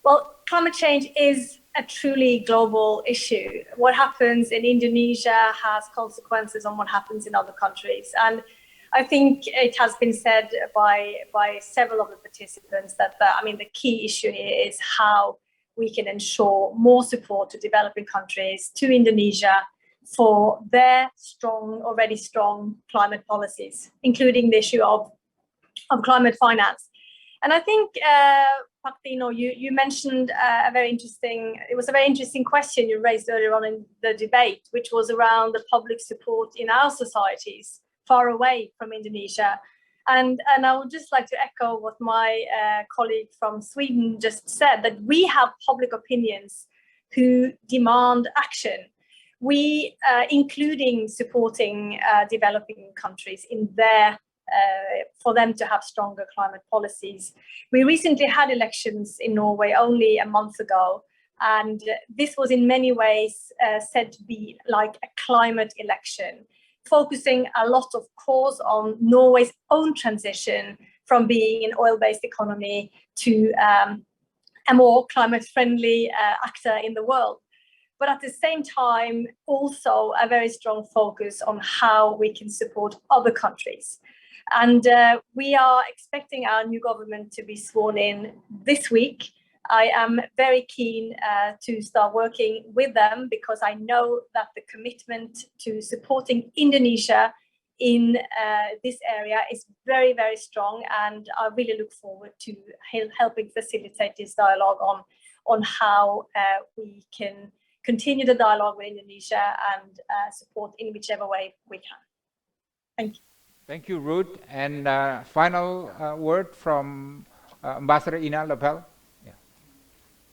well, climate change is a truly global issue. What happens in Indonesia has consequences on what happens in other countries. And I think it has been said by several of the participants that the key issue here is how we can ensure more support to developing countries, to Indonesia, for their already strong climate policies, including the issue of climate finance. And I think, Pactino, you mentioned a very interesting question you raised earlier on in the debate, which was around the public support in our societies far away from Indonesia. And I would just like to echo what my colleague from Sweden just said, that we have public opinions who demand action. We, including supporting developing countries in for them to have stronger climate policies. We recently had elections in Norway only a month ago, and this was in many ways said to be like a climate election, focusing a lot, of course, on Norway's own transition from being an oil-based economy to a more climate-friendly actor in the world. but at the same time, also a very strong focus on how we can support other countries. And we are expecting our new government to be sworn in this week. I am very keen to start working with them because I know that the commitment to supporting Indonesia in this area is very, very strong, and I really look forward to helping facilitate this dialogue on how we can continue the dialogue with Indonesia and support in whichever way we can. Thank you. Thank you, Ruth. And final word from Ambassador Ina Lepel. Yeah.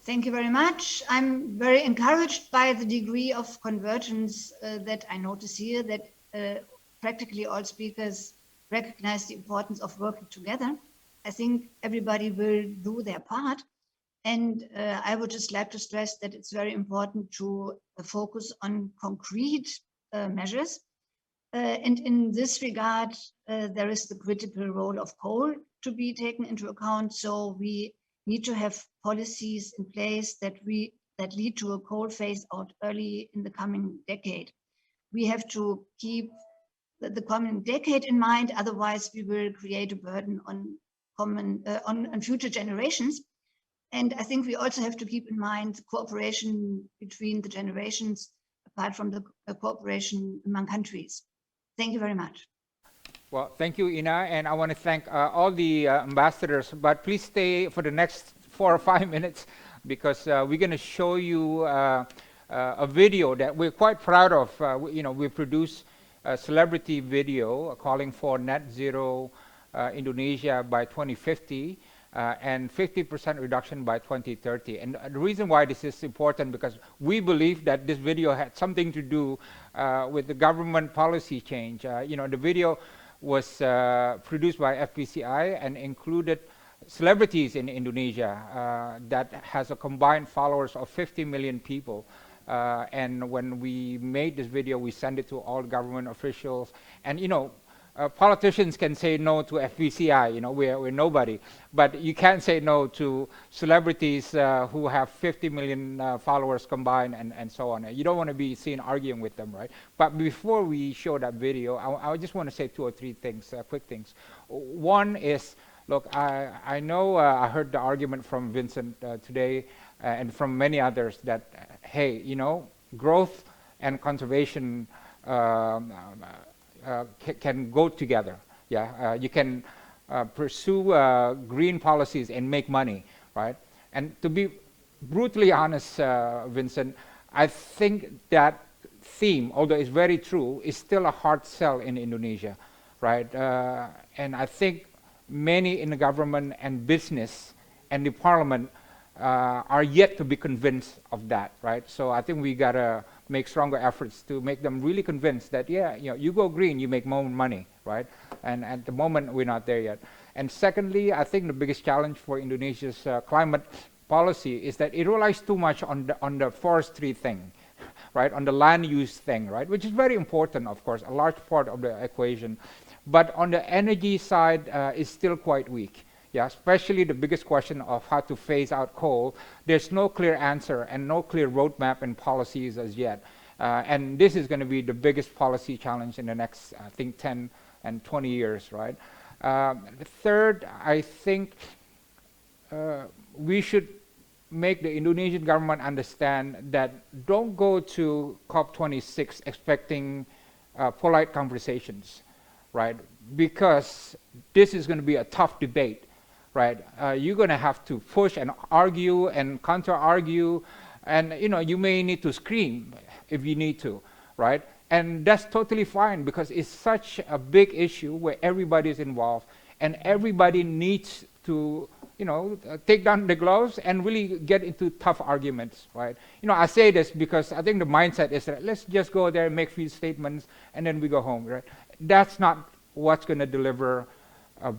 Thank you very much. I'm very encouraged by the degree of convergence that I notice here, that practically all speakers recognize the importance of working together. I think everybody will do their part. And I would just like to stress that it's very important to focus on concrete measures. And in this regard, there is the critical role of coal to be taken into account. So we need to have policies in place that lead to a coal phase out early in the coming decade. We have to keep the coming decade in mind, otherwise we will create a burden on future generations. And I think we also have to keep in mind cooperation between the generations, apart from the cooperation among countries. Thank you very much. Well, thank you, Ina, and I want to thank all the ambassadors, but please stay for the next 4 or 5 minutes because we're going to show you a video that we're quite proud of. We produced a celebrity video calling for net zero Indonesia by 2050 and 50% reduction by 2030. And the reason why this is important because we believe that this video had something to do with the government policy change. The video was produced by FPCI and included celebrities in Indonesia that has a combined followers of 50 million people. And when we made this video, we sent it to all government officials. And politicians can say no to FPCI, we're nobody. But you can't say no to celebrities who have 50 million followers combined and so on. You don't want to be seen arguing with them, right? But before we show that video, I just want to say 2 or 3 things, quick things. One is, look, I know I heard the argument from Vincent today and from many others that, hey, growth and conservation can go together. Yeah, you can pursue green policies and make money, right? And to be brutally honest, Vincent, I think that theme, although it's very true, is still a hard sell in Indonesia, right? And I think many in the government and business and the parliament are yet to be convinced of that, right? So I think we gotta make stronger efforts to make them really convinced that, you go green, you make more money, right? And at the moment, we're not there yet. And secondly, I think the biggest challenge for Indonesia's climate policy is that it relies too much on the forestry thing, right? On the land use thing, right? Which is very important, of course, a large part of the equation. But on the energy side, it's still quite weak. Yeah, especially the biggest question of how to phase out coal. There's no clear answer and no clear roadmap and policies as yet. And this is going to be the biggest policy challenge in the next, I think, 10 and 20 years, right? Third, I think we should make the Indonesian government understand that don't go to COP26 expecting polite conversations, right? Because this is going to be a tough debate. Right, you're going to have to push and argue and counter-argue, and you may need to scream if you need to, right? And that's totally fine because it's such a big issue where everybody is involved and everybody needs to, take down the gloves and really get into tough arguments, right? I say this because I think the mindset is that let's just go there and make few statements and then we go home, right? That's not what's going to deliver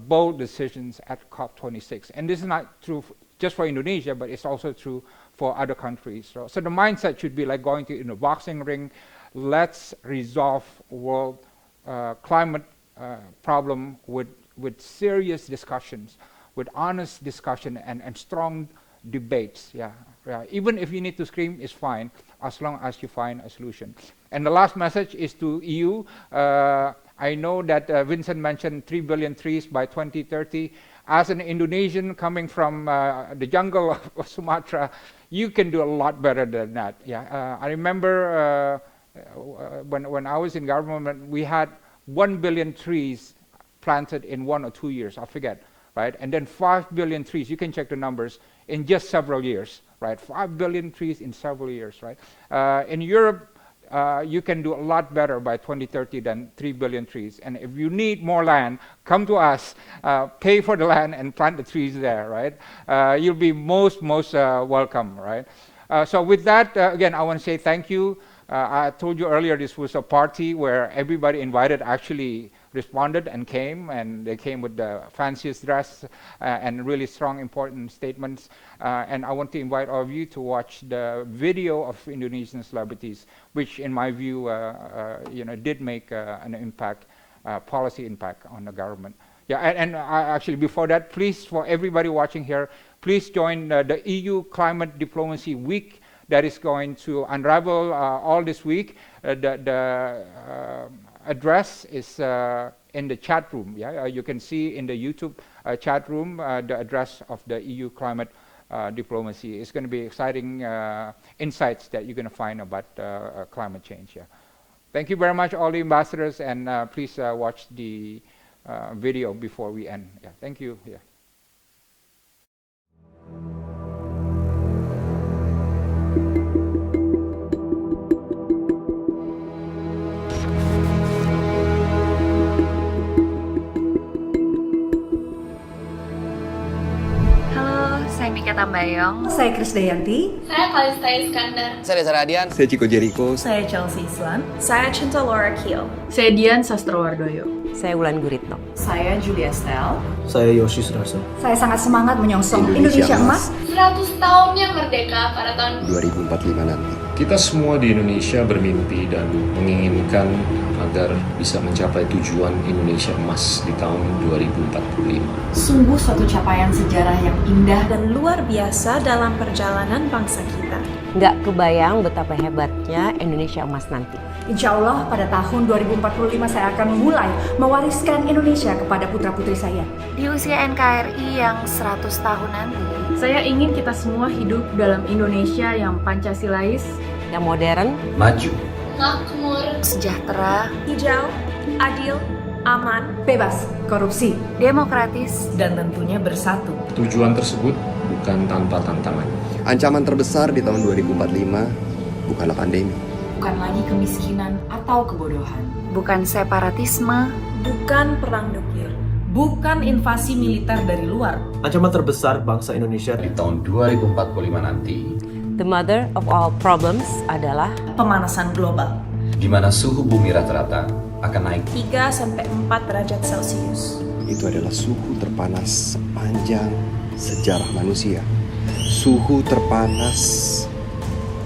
bold decisions at COP26. And this is not true just for Indonesia, but it's also true for other countries. So the mindset should be like going to in a boxing ring. Let's resolve world climate problem with serious discussions, with honest discussion and strong debates, Yeah, even if you need to scream, it's fine, as long as you find a solution. And the last message is to EU. I know that Vincent mentioned 3 billion trees by 2030. As an Indonesian coming from the jungle of Sumatra, you can do a lot better than that. Yeah, I remember when I was in government, we had 1 billion trees planted in 1 or 2 years, I forget, right? And then 5 billion trees, you can check the numbers, in just several years, right? 5 billion trees in several years, right? In Europe, you can do a lot better by 2030 than 3 billion trees. And if you need more land, come to us, pay for the land and plant the trees there, right? You'll be most welcome, right? So with that, again, I want to say thank you. I told you earlier this was a party where everybody invited actually responded and came, and they came with the fanciest dress and really strong, important statements. And I want to invite all of you to watch the video of Indonesian celebrities, which, in my view, did make an impact, policy impact on the government. Yeah, and actually before that, please, for everybody watching here, please join the EU Climate Diplomacy Week that is going to unravel all this week. The address is in the chat room. Yeah, you can see in the YouTube chat room the address of the EU Climate Diplomacy. It's going to be exciting insights that you're going to find about climate change. Yeah. Thank you very much, all the ambassadors, and please watch the video before we end. Yeah, thank you. Yeah. Saya Mika Tambayong. Saya Krisdayanti. Saya Kalista Iskandar. Saya Reza Radian. Saya Chico Jericho. Saya Chelsea Islan. Saya Cinta Laura Kiel. Saya Dian Sastrowardoyo. Saya Wulan Guritno. Saya Julia Stel. Saya Yoshi Sudarso. Saya sangat semangat menyongsong Indonesia Emas. 100 tahunnya merdeka pada tahun 2045 nanti. Kita semua di Indonesia bermimpi dan menginginkan agar bisa mencapai tujuan Indonesia Emas di tahun 2045. Sungguh suatu capaian sejarah yang indah dan luar biasa dalam perjalanan bangsa kita. Nggak kebayang betapa hebatnya Indonesia Emas nanti. Insya Allah pada tahun 2045 saya akan mulai mewariskan Indonesia kepada putra-putri saya. Di usia NKRI yang 100 tahun nanti, saya ingin kita semua hidup dalam Indonesia yang Pancasilais, yang modern, maju, makmur, sejahtera, hijau, adil, aman, bebas korupsi, demokratis, dan tentunya bersatu. Tujuan tersebut bukan tanpa tantangan. Ancaman terbesar di tahun 2045 bukanlah pandemi. Bukan lagi kemiskinan atau kebodohan. Bukan separatisme. Bukan perang nuklir. Bukan invasi militer dari luar. Ancaman terbesar bangsa Indonesia di tahun 2045 nanti, the mother of all problems adalah pemanasan global, di mana suhu bumi rata-rata akan naik 3-4 derajat Celcius. Itu adalah suhu terpanas sepanjang sejarah manusia. Suhu terpanas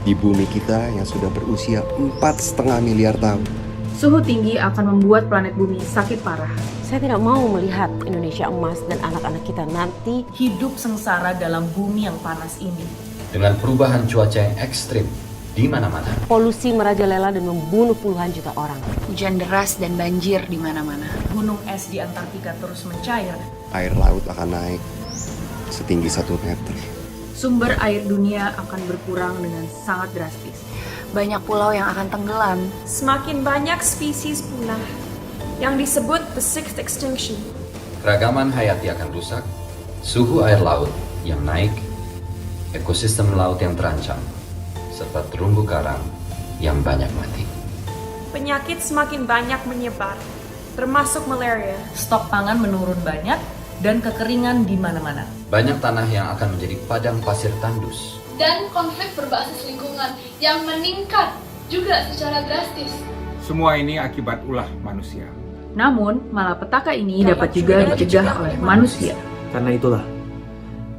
di bumi kita yang sudah berusia 4,5 miliar tahun. Suhu tinggi akan membuat planet bumi sakit parah. Saya tidak mau melihat Indonesia Emas dan anak-anak kita nanti hidup sengsara dalam bumi yang panas ini. Dengan perubahan cuaca yang ekstrim di mana-mana. Polusi merajalela dan membunuh puluhan juta orang. Hujan deras dan banjir di mana-mana. Gunung es di Antartika terus mencair. Air laut akan naik setinggi 1 meter. Sumber air dunia akan berkurang dengan sangat drastis. Banyak pulau yang akan tenggelam. Semakin banyak spesies punah yang disebut the sixth extinction. Keragaman hayati akan rusak, suhu air laut yang naik, ekosistem laut yang terancam, serta terumbu karang yang banyak mati. Penyakit semakin banyak menyebar, termasuk malaria. Stok pangan menurun banyak dan kekeringan di mana-mana. Banyak tanah yang akan menjadi padang pasir tandus. Dan konflik berbasis lingkungan yang meningkat juga secara drastis. Semua ini akibat ulah manusia. Namun, malapetaka ini dapat juga dicegah oleh manusia. Karena itulah,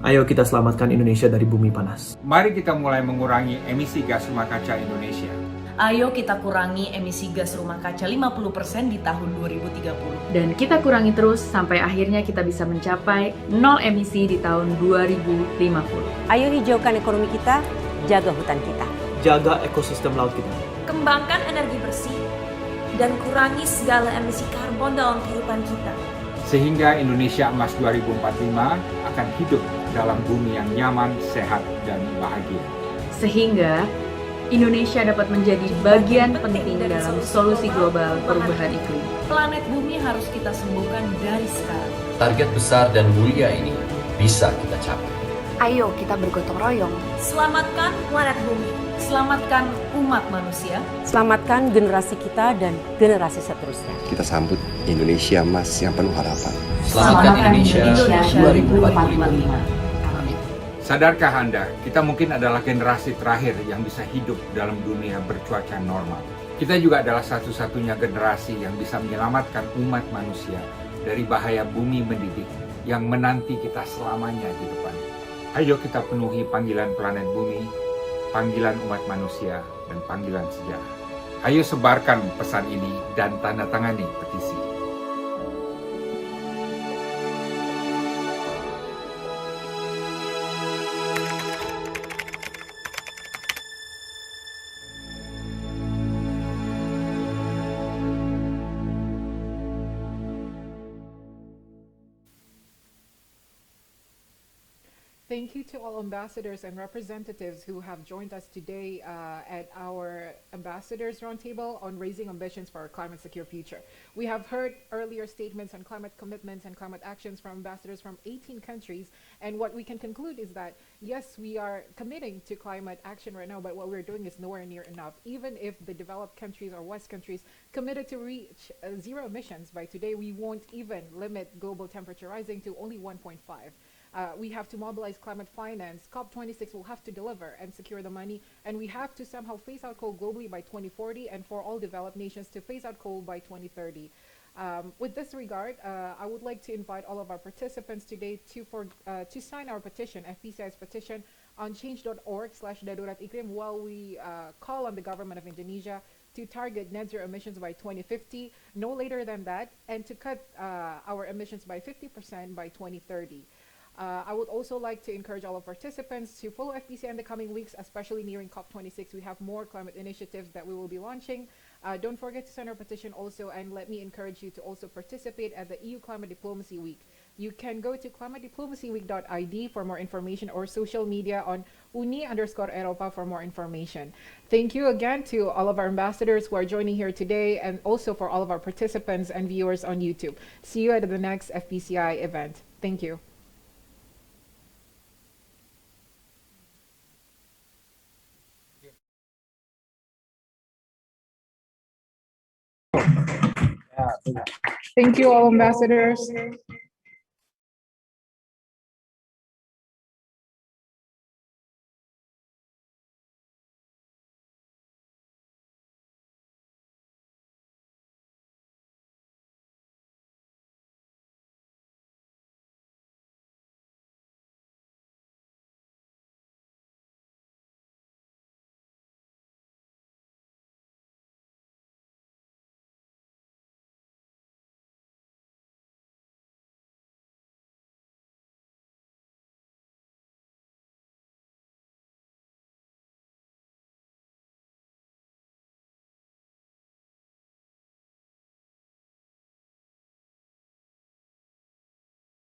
ayo kita selamatkan Indonesia dari bumi panas. Mari kita mulai mengurangi emisi gas rumah kaca Indonesia. Ayo kita kurangi emisi gas rumah kaca 50% di tahun 2030. Dan kita kurangi terus sampai akhirnya kita bisa mencapai nol emisi di tahun 2050. Ayo hijaukan ekonomi kita, jaga hutan kita. Jaga ekosistem laut kita. Kembangkan energi bersih dan kurangi segala emisi karbon dalam kehidupan kita. Sehingga Indonesia Emas 2045 akan hidup dalam bumi yang nyaman, sehat, dan bahagia. Sehingga Indonesia dapat menjadi bagian penting dalam solusi global perubahan iklim. Planet bumi harus kita sembuhkan dari sekarang. Target besar dan mulia ini bisa kita capai. Ayo kita bergotong royong. Selamatkan planet bumi. Selamatkan umat manusia. Selamatkan generasi kita dan generasi seterusnya. Kita sambut Indonesia Emas yang penuh harapan. Selamatkan Indonesia 2045. Sadarkah Anda, kita mungkin adalah generasi terakhir yang bisa hidup dalam dunia bercuaca normal. Kita juga adalah satu-satunya generasi yang bisa menyelamatkan umat manusia dari bahaya bumi mendidih yang menanti kita selamanya di depan. Ayo kita penuhi panggilan planet bumi, panggilan umat manusia, dan panggilan sejarah. Ayo sebarkan pesan ini dan tanda tangani petisi. Thank you to all ambassadors and representatives who have joined us today at our Ambassadors Roundtable on raising ambitions for a climate-secure future. We have heard earlier statements on climate commitments and climate actions from ambassadors from 18 countries, and what we can conclude is that, yes, we are committing to climate action right now, but what we're doing is nowhere near enough. Even if the developed countries or West countries committed to reach zero emissions by today, we won't even limit global temperature rising to only 1.5. We have to mobilize climate finance. COP26 will have to deliver and secure the money, and we have to somehow phase out coal globally by 2040 and for all developed nations to phase out coal by 2030. With this regard, I would like to invite all of our participants today to sign our petition, FPCI's petition, on change.org/darurat iklim while we call on the government of Indonesia to target net zero emissions by 2050, no later than that, and to cut our emissions by 50% by 2030. I would also like to encourage all of participants to follow FPCI in the coming weeks, especially nearing COP26. We have more climate initiatives that we will be launching. Don't forget to sign our petition also, and let me encourage you to also participate at the EU Climate Diplomacy Week. You can go to climatediplomacyweek.id for more information, or social media on uni_Eropa for more information. Thank you again to all of our ambassadors who are joining here today, and also for all of our participants and viewers on YouTube. See you at the next FPCI event. Thank you. Thank you, all ambassadors.